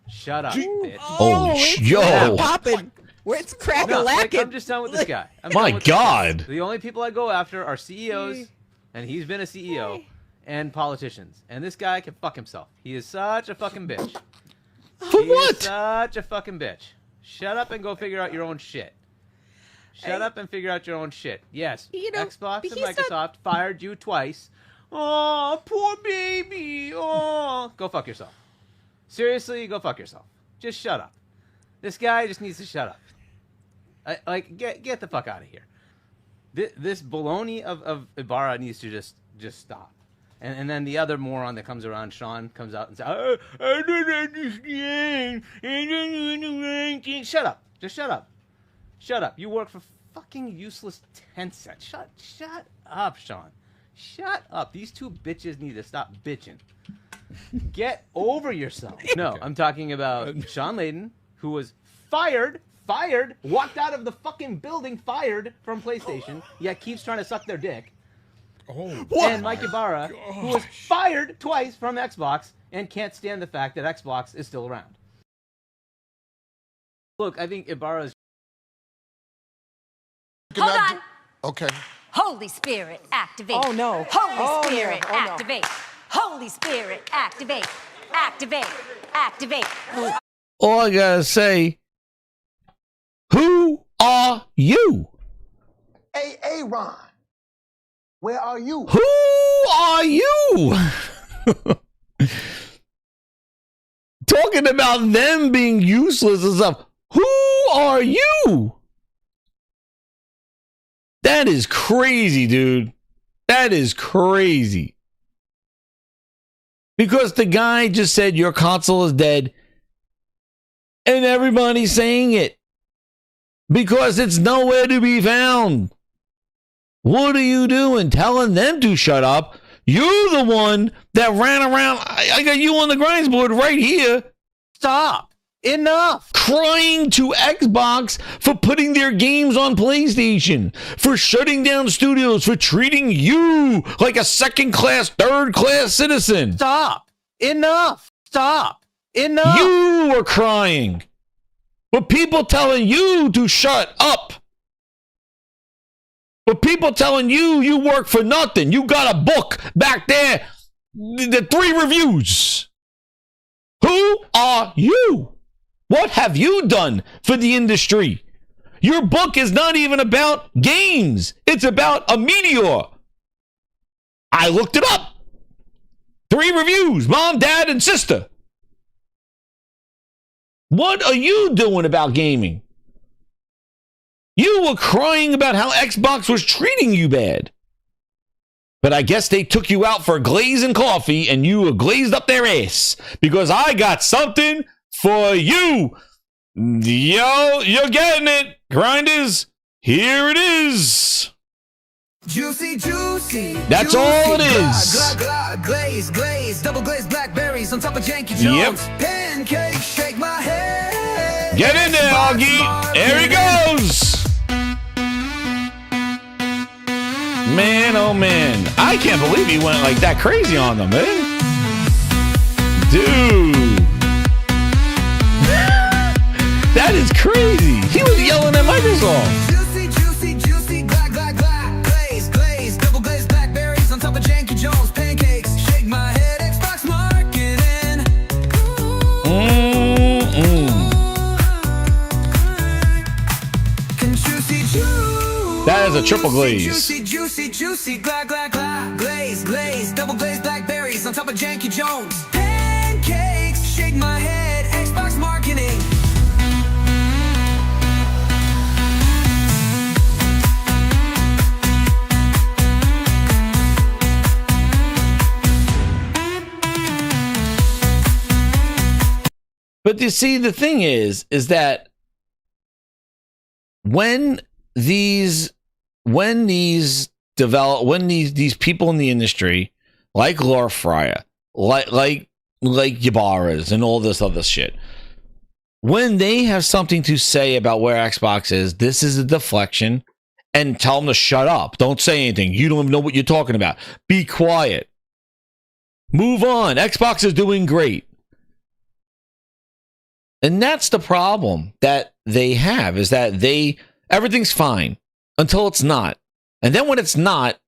Shut up, bitch. Oh, yo. Popping. It's crack-a-lacking. I'm just done with this guy. My God. The only people I go after are CEOs, and he's been a CEO, and politicians. And this guy can fuck himself. He is such a fucking bitch. For what? Is such a fucking bitch. Shut up and go figure out your own shit. Shut up and figure out your own shit. Yes, Xbox and Microsoft fired you twice. Oh, poor baby. Oh, go fuck yourself. Seriously, go fuck yourself. Just shut up. This guy just needs to shut up. Get the fuck out of here. This baloney of Ybarra needs to just stop. And then the other moron that comes around, Sean, comes out and says, I don't understand. I don't do the right thing. Shut up. Just shut up. Shut up. You work for fucking useless Tencent. Shut up, Sean. Shut up. These two bitches need to stop bitching. Get over yourself. No, I'm talking about Sean Layden, who was fired, walked out of the fucking building, fired from PlayStation, yet keeps trying to suck their dick. And Mike Ybarra, who was fired twice from Xbox and can't stand the fact that Xbox is still around. Look, I think Ybarra's... Hold on. Okay. Holy Spirit, activate. Oh, no. Holy Spirit, no. Oh, no. activate. Holy Spirit, activate. Activate. Activate. All I gotta say, who are you? Hey, Ron. Where are you? Who are you? Talking about them being useless and stuff. Who are you? That is crazy, dude. That is crazy. Because the guy just said your console is dead. And everybody's saying it. Because it's nowhere to be found. What are you doing? Telling them to shut up. You're the one that ran around. I got you on the grinds board right here. Stop. Enough. Crying to Xbox for putting their games on PlayStation, for shutting down studios, for treating you like a second-class, third-class citizen. Stop. Enough. Stop. Enough. You were crying. But people telling you to shut up. But people telling you work for nothing. You got a book back there. The 3 reviews. Who are you? What have you done for the industry? Your book is not even about games. It's about a meteor. I looked it up. 3 reviews, mom, dad, and sister. What are you doing about gaming? You were crying about how Xbox was treating you bad. But I guess they took you out for glazing coffee and you were glazed up their ass. Because I got something for you. Yo, you're getting it. Grinders, here it is. Juicy, juicy. That's all it is. Glaze, double glazed blackberries on top of janky Jones. Yep. Pancake, shake my head. Get in there, Augie. There he goes. Man, oh man. I can't believe he went like that crazy on them, man. Dude. That is crazy. He was yelling at Microsoft. Juicy, juicy, juicy, glaze, double glazed blackberries on top of janky Jones. Pancakes, shake my head, Xbox marketing. That is a triple glaze. Juicy, glaze, double glazed blackberries on top of janky Jones. Pancakes, shake my head, Xbox marketing. But you see, the thing is that when these people in the industry, like Laura Fryer, like Ybarra's and all this other shit, when they have something to say about where Xbox is, this is a deflection, and tell them to shut up. Don't say anything. You don't even know what you're talking about. Be quiet. Move on. Xbox is doing great. And that's the problem that they have, is that everything's fine until it's not. And then when it's not,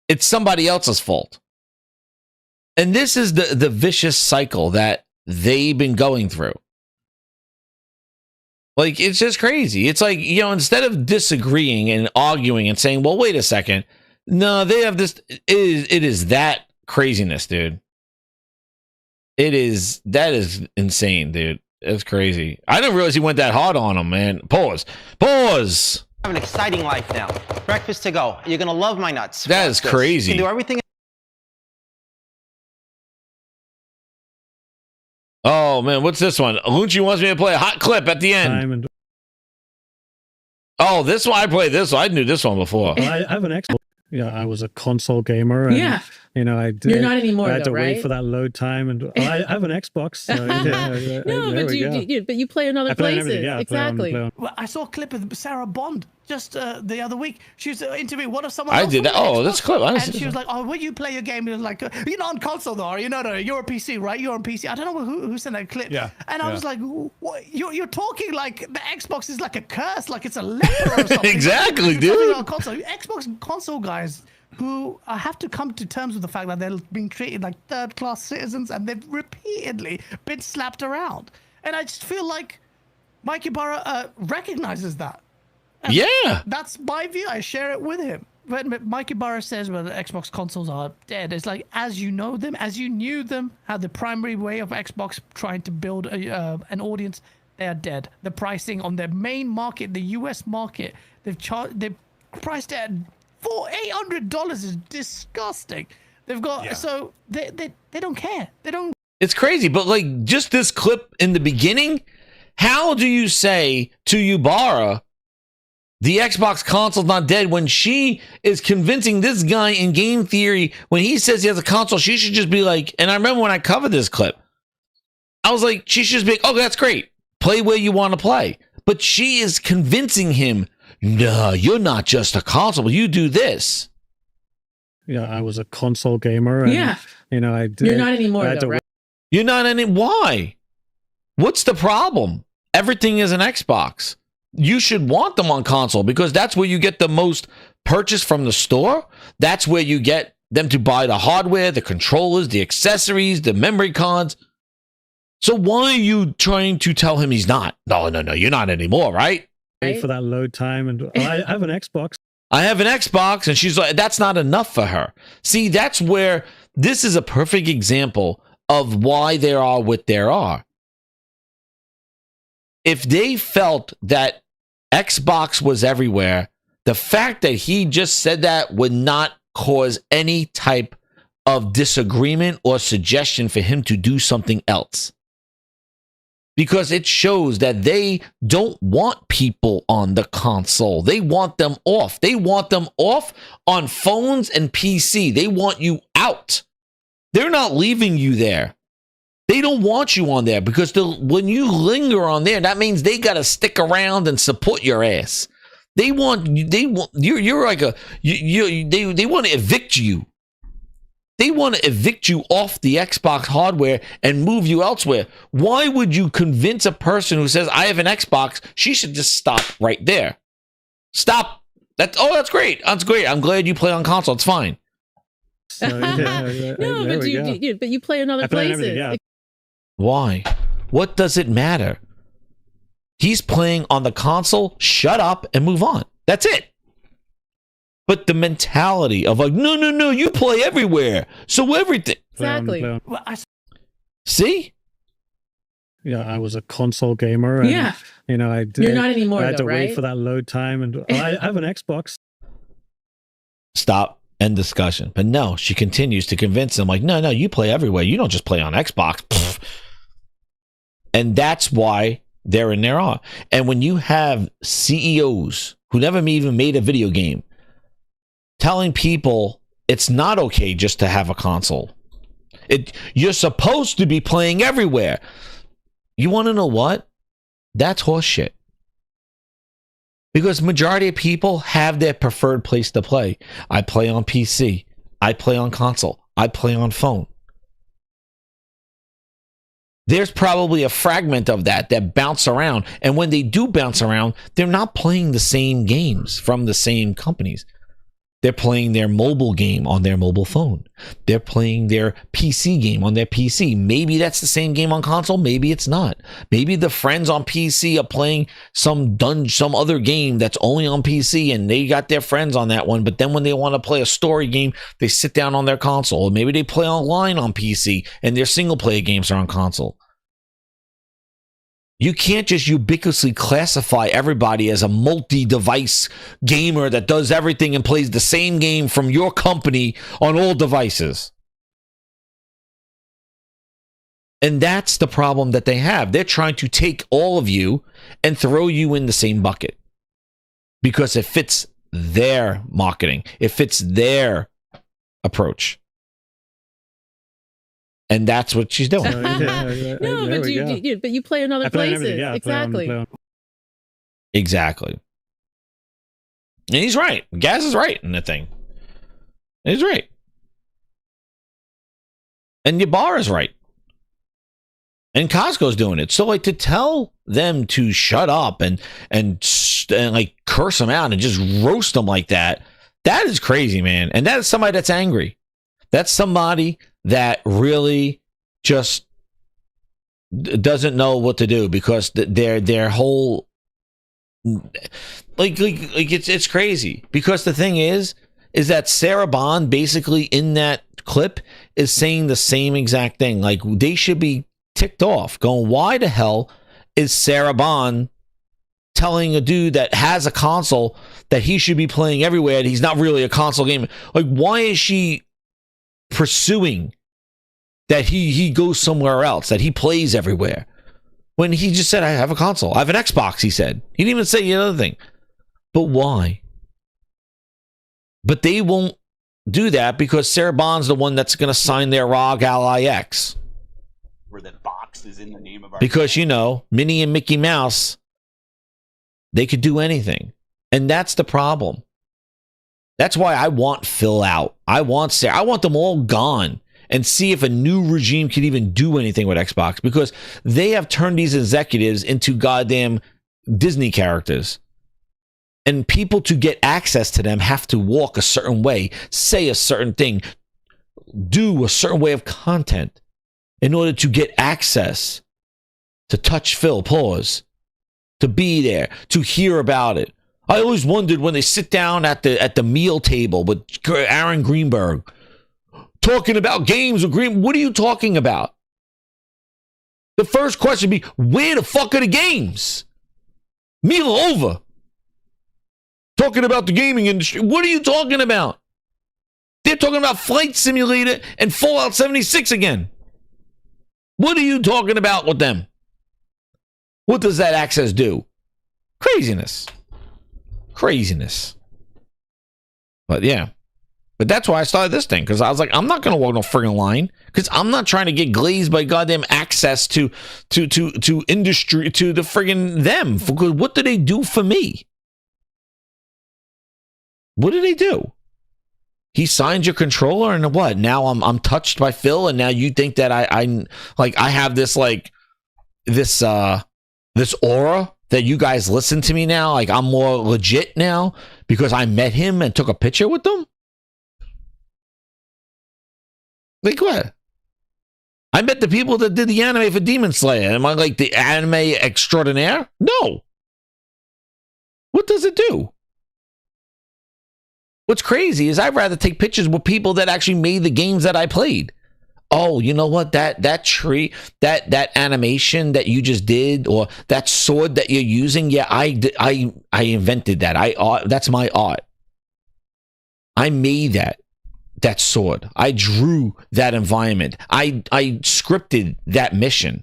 it's somebody else's fault. And this is the vicious cycle that they've been going through. Like, it's just crazy. It's like, instead of disagreeing and arguing and saying, well, wait a second. No, they have this. It is that craziness, dude. That is insane, dude. It's crazy. I didn't realize he went that hard on him, man. Pause. I have an exciting life now. Breakfast to go. You're gonna love my nuts. That is crazy. You can do everything. Oh man, what's this one? Lunchi wants me to play a hot clip at the end. Oh, this one, I played this one. I knew this one before. Well, I have an Xbox. Yeah, I was a console gamer. And you know, You're not anymore, I had to though, wait right? for that load time, and I have an Xbox. So, No, but you play in other places. Exactly. Well, I saw a clip of Sarah Bond just the other week. She was interviewing one of someone I else did from that. the Oh, Xbox, that's cool. And she was like, "Oh, when you play your game, you're like, you're not on console though, are you? No, you're on PC, right? You're on PC." I don't know who sent that clip. Yeah. And I was like, "What? You're talking like the Xbox is like a curse, like it's a leper or something." Exactly, It's something dude. on console. Xbox console guys who have to come to terms with the fact that they're being treated like third-class citizens, and they've repeatedly been slapped around. And I just feel like Mike Ybarra recognizes that. And Yeah. that's my view. I share it with him. When Mike Ybarra says, well, the Xbox consoles are dead, it's like, as you know them, as you knew them, how the primary way of Xbox trying to build an audience, they are dead. The pricing on their main market, the US market, they've priced it at $800 is disgusting. They've got, so they don't care. They don't. It's crazy, but like just this clip in the beginning, how do you say to Ybarra, the Xbox console's not dead, when she is convincing this guy in game theory, when he says he has a console, she should just be like, and I remember when I covered this clip, I was like, she should just be like, oh, that's great. Play where you want to play. But she is convincing him, no, you're not just a console, you do this. Yeah, I was a console gamer. And, Yeah. you know, You're not anymore, though, right? You're not any. Why? What's the problem? Everything is an Xbox. You should want them on console because that's where you get the most purchase from the store. That's where you get them to buy the hardware, the controllers, the accessories, the memory cards. So why are you trying to tell him he's not? No, you're not anymore, right? Wait for that load time, and I have an Xbox. I have an Xbox, and she's like, that's not enough for her. See, that's where this is a perfect example of why there are what there are. If they felt that Xbox was everywhere, the fact that he just said that would not cause any type of disagreement or suggestion for him to do something else. Because it shows that they don't want people on the console. They want them off. They want them off on phones and PC. They want you out. They're not leaving you there. They don't want you on there because when you linger on there, that means they got to stick around and support your ass. They want you're like they want to evict you. They want to evict you off the Xbox hardware and move you elsewhere. Why would you convince a person who says, I have an Xbox, she should just stop right there. Stop. That's great. That's great. I'm glad you play on console. It's fine. No, but you play in other places. Why? What does it matter? He's playing on the console. Shut up and move on. That's it. But the mentality of like, no, you play everywhere. So everything. Exactly. See? Yeah, I was a console gamer. And, Yeah. You know, You're not anymore, I had though, to right? wait for that load time, and I have an Xbox. Stop. End discussion. But no, she continues to convince him like, no, you play everywhere. You don't just play on Xbox. Pfft. And that's why they're in their awe. And when you have CEOs who never even made a video game telling people it's not okay just to have a console. You're supposed to be playing everywhere. You want to know what? That's horseshit. Because majority of people have their preferred place to play. I play on PC. I play on console. I play on phone. There's probably a fragment of that bounce around. And when they do bounce around, they're not playing the same games from the same companies. They're playing their mobile game on their mobile phone. They're playing their PC game on their PC. Maybe that's the same game on console. Maybe it's not. Maybe the friends on PC are playing some other game that's only on PC and they got their friends on that one. But then when they want to play a story game, they sit down on their console. Or maybe they play online on PC and their single player games are on console. You can't just ubiquitously classify everybody as a multi-device gamer that does everything and plays the same game from your company on all devices. And that's the problem that they have. They're trying to take all of you and throw you in the same bucket because it fits their marketing. It fits their approach. And that's what she's doing. No, but you play in other places. Exactly. Exactly. And he's right. Gaz is right in the thing. He's right. And Ybarra is right. And Cosco's doing it. So like to tell them to shut up and like curse them out and just roast them like that, that is crazy, man. And that is somebody that's angry. That's somebody that really just doesn't know what to do because their whole like it's crazy. Because the thing is that Sarah Bond basically in that clip is saying the same exact thing. Like they should be ticked off, going, why the hell is Sarah Bond telling a dude that has a console that he should be playing everywhere and he's not really a console gamer? Like, why is she pursuing that he goes somewhere else, that he plays everywhere, when he just said, I have a console, I have an Xbox? He said, he didn't even say the other thing. But why? But they won't do that because Sarah Bond's the one that's going to sign their ROG Ally X. Where the box is in the name of our Because, you know, Minnie and Mickey Mouse, they could do anything. And that's the problem. That's why I want Phil out. I want Sarah. I want them all gone and see if a new regime could even do anything with Xbox, because they have turned these executives into goddamn Disney characters. And people to get access to them have to walk a certain way, say a certain thing, do a certain way of content in order to get access, to touch Phil, pause, to be there, to hear about it. I always wondered when they sit down at the meal table with Aaron Greenberg, talking about games with Green. What are you talking about? The first question would be, where the fuck are the games? Meal over. Talking about the gaming industry. What are you talking about? They're talking about Flight Simulator and Fallout 76 again. What are you talking about with them? What does that access do? Craziness. Craziness. But yeah. But that's why I started this thing, because I was like, I'm not going to walk no friggin' line, because I'm not trying to get glazed by goddamn access to industry, to the friggin' them. Because what do they do for me? What do they do? He signed your controller and what? Now I'm touched by Phil, and now you think that I have this this aura that you guys listen to me now, like I'm more legit now because I met him and took a picture with them? Like what? I met the people that did the anime for Demon Slayer. Am I like the anime extraordinaire? No. What does it do? What's crazy is I'd rather take pictures with people that actually made the games that I played. Oh, you know what? That tree, that animation that you just did, or that sword that you're using, yeah, I invented that. That's my art. I made that sword. I drew that environment. I scripted that mission.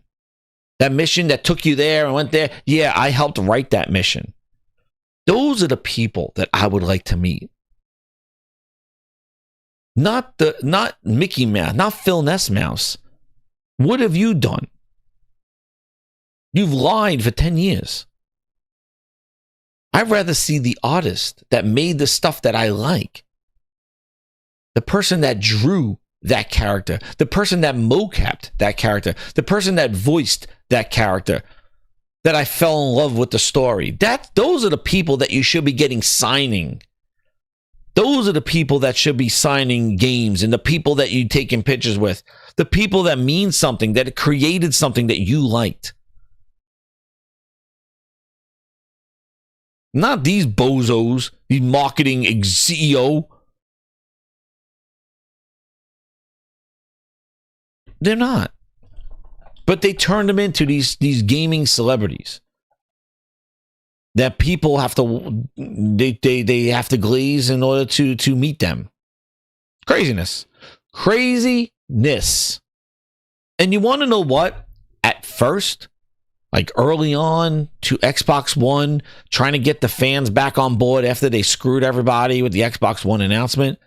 That mission that took you there and went there. Yeah, I helped write that mission. Those are the people that I would like to meet. Not Mickey Mouse, not Philness Mouse. What have you done? You've lied for 10 years. I'd rather see the artist that made the stuff that I like. The person that drew that character, the person that mocapped that character, the person that voiced that character, that I fell in love with the story. Those are the people that you should be getting signing. Those are the people that should be signing games, and the people that you taking pictures with. The people that mean something, that created something that you liked. Not these bozos, these marketing CEO. They're not. But they turned them into these gaming celebrities that people have to they have to glaze in order to meet them. Craziness. And you want to know what? At first, like early on to Xbox One, trying to get the fans back on board after they screwed everybody with the Xbox One announcement.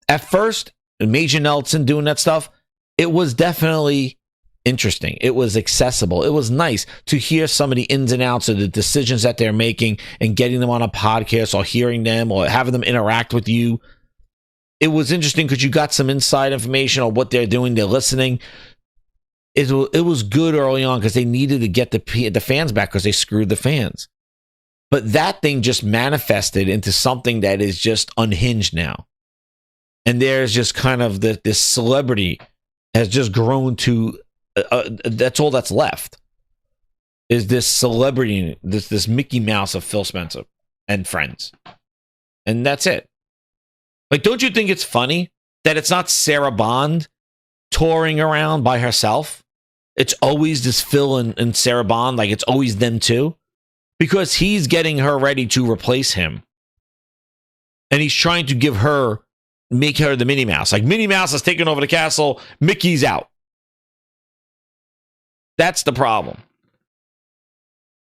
At first, Major Nelson doing that stuff, it was definitely interesting. It was accessible. It was nice to hear some of the ins and outs of the decisions that they're making and getting them on a podcast or hearing them or having them interact with you. It was interesting because you got some inside information on what they're doing. They're listening. It was good early on because they needed to get the fans back because they screwed the fans. But that thing just manifested into something that is just unhinged now. And there's just kind of this celebrity has just grown to, that's all that's left, is this celebrity, this Mickey Mouse of Phil Spencer and friends. And that's it. Like, don't you think it's funny that it's not Sarah Bond touring around by herself? It's always this Phil and Sarah Bond, like it's always them two. Because he's getting her ready to replace him. And he's trying to make her the Minnie Mouse. Like, Minnie Mouse has taken over the castle, Mickey's out. That's the problem.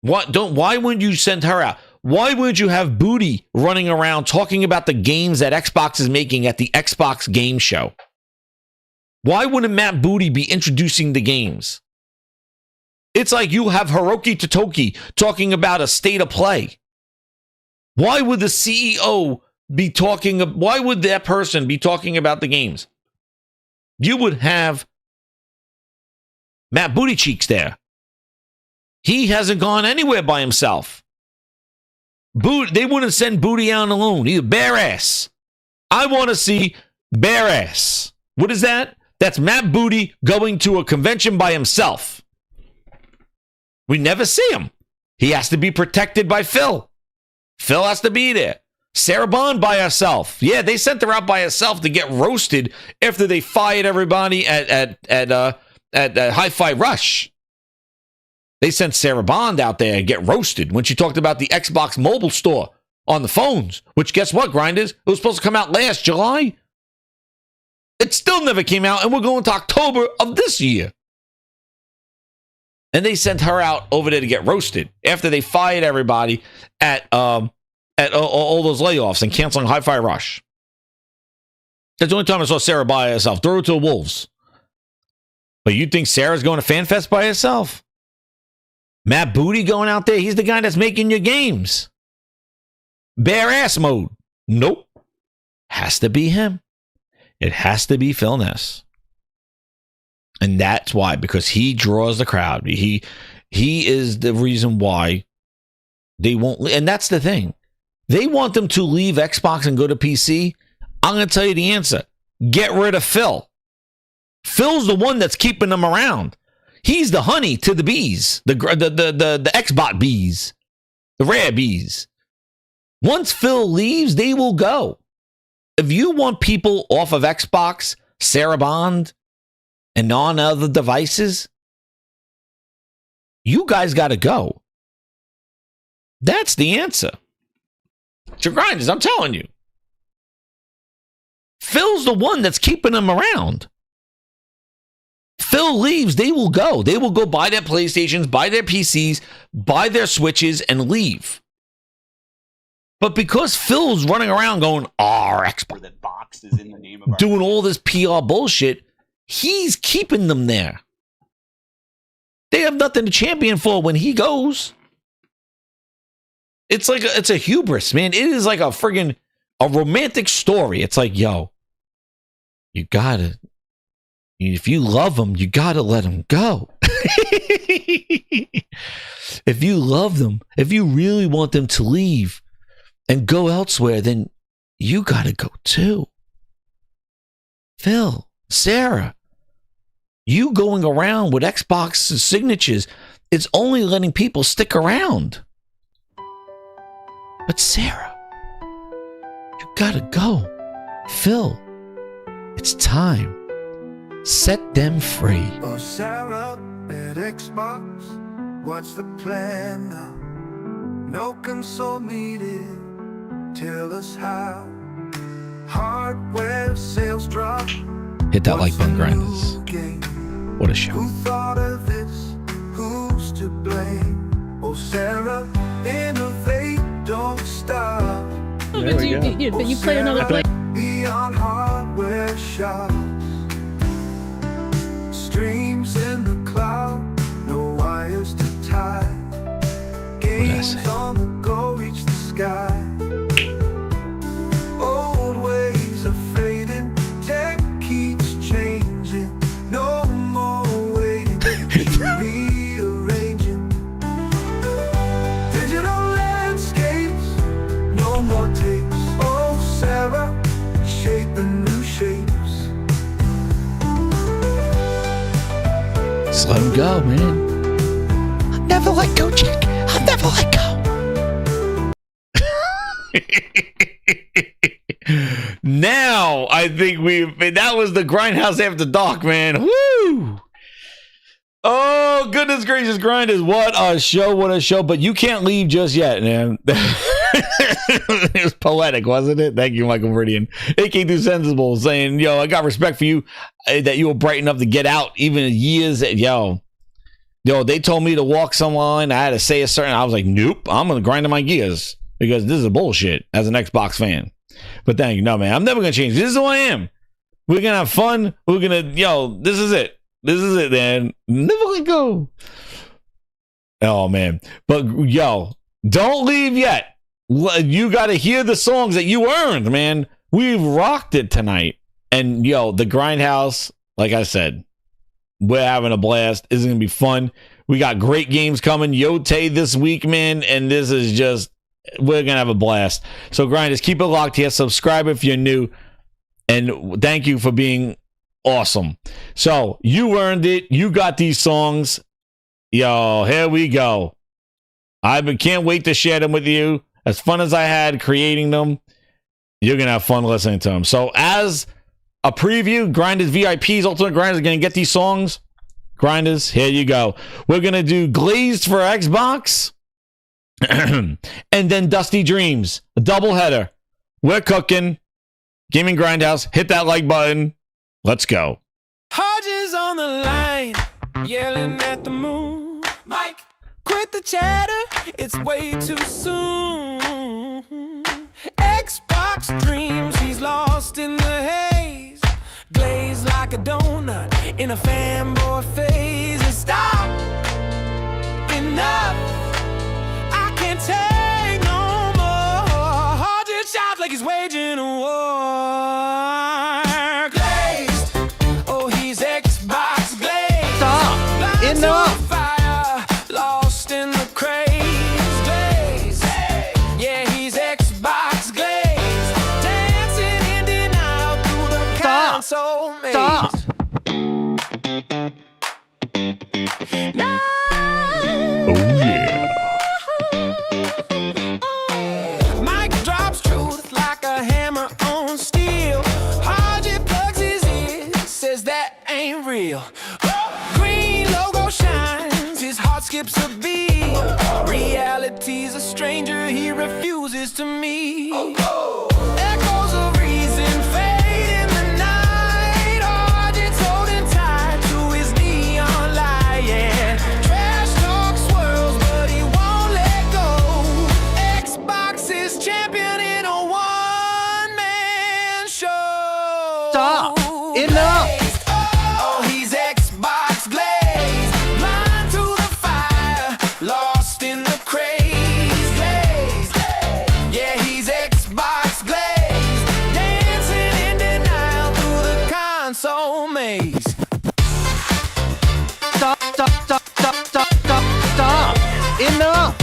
Why wouldn't you send her out? Why would you have Booty running around talking about the games that Xbox is making at the Xbox Game Show? Why wouldn't Matt Booty be introducing the games? It's like you have Hiroki Totoki talking about a state of play. Why would the CEO be talking? Why would that person be talking about the games? You would have Matt Booty Cheeks there. He hasn't gone anywhere by himself. They wouldn't send Booty out alone. He's a bare ass. I want to see bare ass. What is that? That's Matt Booty going to a convention by himself. We never see him. He has to be protected by Phil. Phil has to be there. Sarah Bond by herself. Yeah, they sent her out by herself to get roasted after they fired everybody at Hi-Fi Rush. They sent Sarah Bond out there and get roasted when she talked about the Xbox mobile store on the phones, which guess what, Grinders? It was supposed to come out last July. It still never came out, and we're going to October of this year. And they sent her out over there to get roasted after they fired everybody at all those layoffs and canceling Hi-Fi Rush. That's the only time I saw Sarah by herself. Throw her to the wolves. But you think Sarah's going to FanFest by herself? Matt Booty going out there? He's the guy that's making your games. Bare ass mode. Nope. Has to be him. It has to be Phil Ness. And that's why, because he draws the crowd. He is the reason why they won't. And that's the thing. They want them to leave Xbox and go to PC. I'm going to tell you the answer. Get rid of Phil. Phil's the one that's keeping them around. He's the honey to the bees, the Xbot bees, the rare bees. Once Phil leaves, they will go. If you want people off of Xbox, Sarah Bond, and on other devices, you guys got to go. That's the answer. It's your grinders, I'm telling you. Phil's the one that's keeping them around. Phil leaves, they will go. They will go buy their PlayStations, buy their PCs, buy their Switches, and leave. But because Phil's running around going, Xbox, that box is in the name of doing all this PR bullshit, he's keeping them there. They have nothing to champion for when he goes. It's like it's a hubris, man. It is like a romantic story. It's like, yo, you gotta. If you love them, you got to let them go. If you love them, if you really want them to leave and go elsewhere, then you got to go too. Phil, Sarah, you going around with Xbox signatures, it's only letting people stick around. But Sarah, you got to go. Phil, it's time. Set them free. Oh, Sarah at Xbox, what's the plan now? No console needed, tell us how. Hardware sales drop. Hit that like button, Grinders. What a show. Who thought of this? Who's to blame? Oh, Sarah, innovate, don't stop. Oh, but you play another play. Beyond hardware shops. What did I say? on the go reach the sky. Old ways are fading, tech keeps changing. No more waiting, keep rearranging. Digital landscapes, no more tapes. Oh, Sarah, shaping new shapes. Just let him go, man. I'll never let go, Jack. I'll never let go. Now I think that was the Grindhouse After Dark, man. Woo! Oh, goodness gracious, Grinders. What a show. But you can't leave just yet, man. It was poetic, wasn't it? Thank you, Michael Meridian. AK2 Sensible saying, yo, I got respect for you that you were bright enough to get out even years. Yo, they told me to walk some line. I had to say a certain, I was like, nope, I'm going to grind my gears because this is bullshit as an Xbox fan. But thank you. No, man, I'm never going to change. This is who I am. We're going to have fun. We're going to, this is it. This is it, man. Never let go. Oh, man. But, yo, don't leave yet. You got to hear the songs that you earned, man. We've rocked it tonight. And, yo, the Grindhouse, like I said, we're having a blast. It's going to be fun. We got great games coming. Yotei this week, man. And this is just, we're going to have a blast. So, Grinders, keep it locked here. Subscribe if you're new. And thank you for being awesome. So, you earned it. You got these songs. Yo, here we go. I can't wait to share them with you. As fun as I had creating them, you're going to have fun listening to them. So, as a preview, Grinders VIPs, Ultimate Grinders are going to get these songs. Grinders, here you go. We're going to do Glazed for Xbox. And then Dusty Dreams, a doubleheader. We're cooking. Gaming Grindhouse, hit that like button. Let's go. Hodges on the line, yelling at the moon. Mike, quit the chatter, it's way too soon. Xbox dreams, he's lost in the haze. Glazed like a donut in a fanboy phase. And stop, enough, I can't take no more. Hodges shouts like he's waging a war. Enough. Fire, lost in the craze. Glaze. Yeah, he's Xbox Glaze. Dancing in denial through the console maze. Stop. Mike drops truth like a hammer on steel. Hodgie plugs his ears, says that ain't real. Green logo shines, his heart skips a beat. Reality's a stranger, he refuses to meet. Echoes of reason fade in the night. Hodgie's holding tight to his neon light, yeah. Trash talk swirls, but he won't let go. Xbox is champion in a one-man show. Stop. Enough. Oh, he's Xbox Glaze. Blind to the fire, lost in the craze. Glaze. Yeah, he's Xbox Glaze. Dancing in denial through the console maze. Stop. Enough.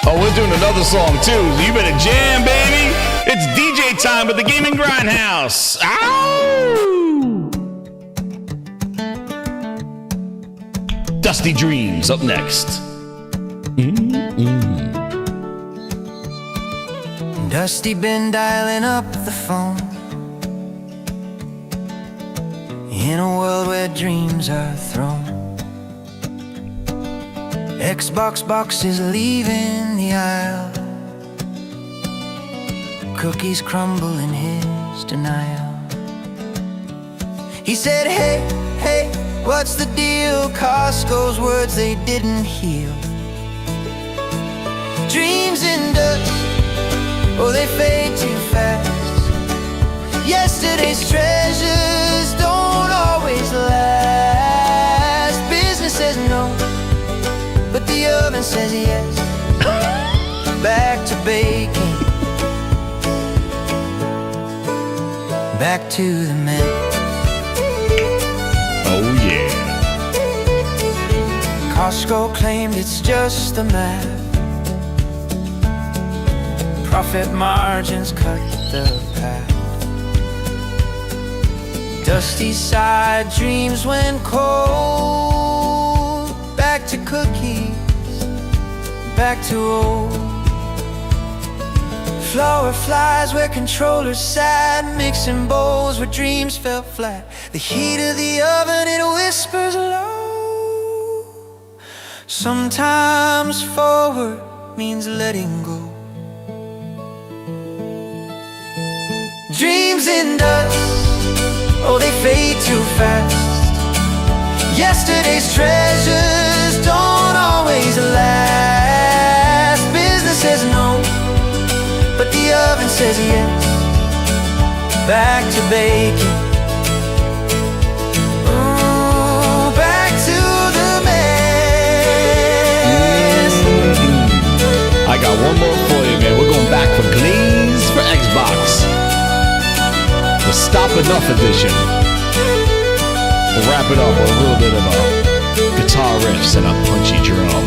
Oh, we're doing another song too. You better jam, baby. It's DJ time at the Gaming Grindhouse. Ow! Dusty Dreams up next. Dusty been dialing up the phone in a world where dreams are thrown. Xbox boxes leaving the aisle. Cookies crumble in his denial. He said, hey, what's the deal? Cosco's words, they didn't heal. Dreams in dust, oh, they fade too fast. Yesterday's treasures don't always last. says yes. Back to baking. Back to the men. Oh yeah. Cosco claimed it's just the math. Profit margins cut the path. Dusty side dreams went cold. Back to cookies, back to old. Flower flies where controllers sat, mixing bowls where dreams fell flat. The heat of the oven, it whispers low. Sometimes forward means letting go. Dreams in dust, oh they fade too fast. Yesterday's treasures don't always last. Business says no, but the oven says yes. Back to baking. Ooh, back to the mess. I got one more for you, man. We're going back for Glaze for Xbox. The Stop Enough edition. We'll wrap it up with a little bit of guitar riffs and a punchy drum.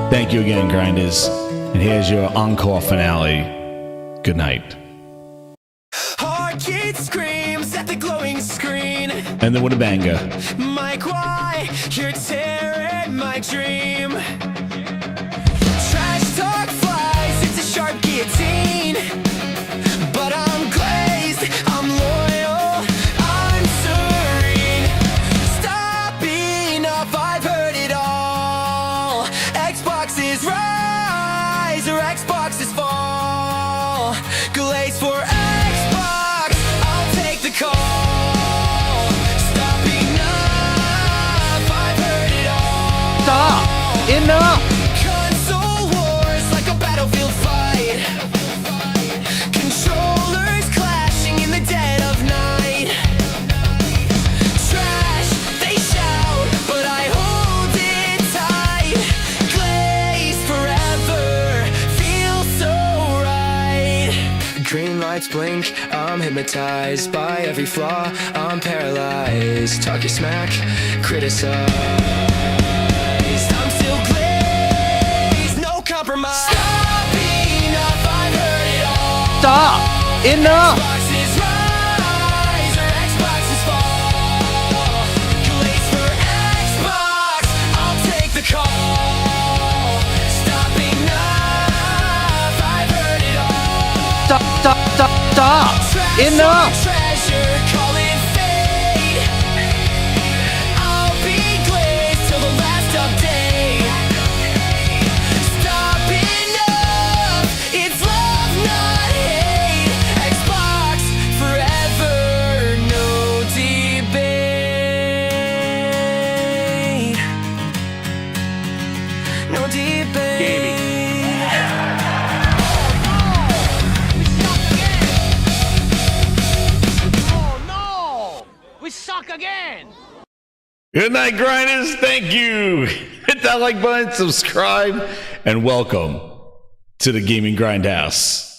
Thank you again, Grinders. And here's your encore finale. Good night. Arcade screams at the glowing screen. And then with a banger. Mike, why you're tearing my dream? Trash talk flies, it's a sharp guillotine. But I'm glazed, I'm loyal, I'm serene. Stop enough, I've heard it all. Xboxes rise or Xboxes fall. Glaze for Xbox, I'll take the call. Stop enough, I've heard it all. Stop enough. Console wars like a battlefield fight. Controllers clashing in the dead of night. Trash, they shout, but I hold it tight. Glaze forever, feels so right. Green lights blink, I'm hypnotized by every flaw, I'm paralyzed. Talk your smack, criticize. I'm still glazed, no compromise. Stop enough, I've heard it all. Stop enough. Xboxes rise or Xboxes fall. Glaze for Xbox, I'll take the call. Stop enough, I've heard it all. Stop enough. Treasure, call it fate. I'll be glazed till the last update. Stop enough, it's love, not hate. Xbox forever, no debate. No debate. We suck again. Good night, Grinders. Thank you. Hit that like button, subscribe, and welcome to the Gaming Grindhouse.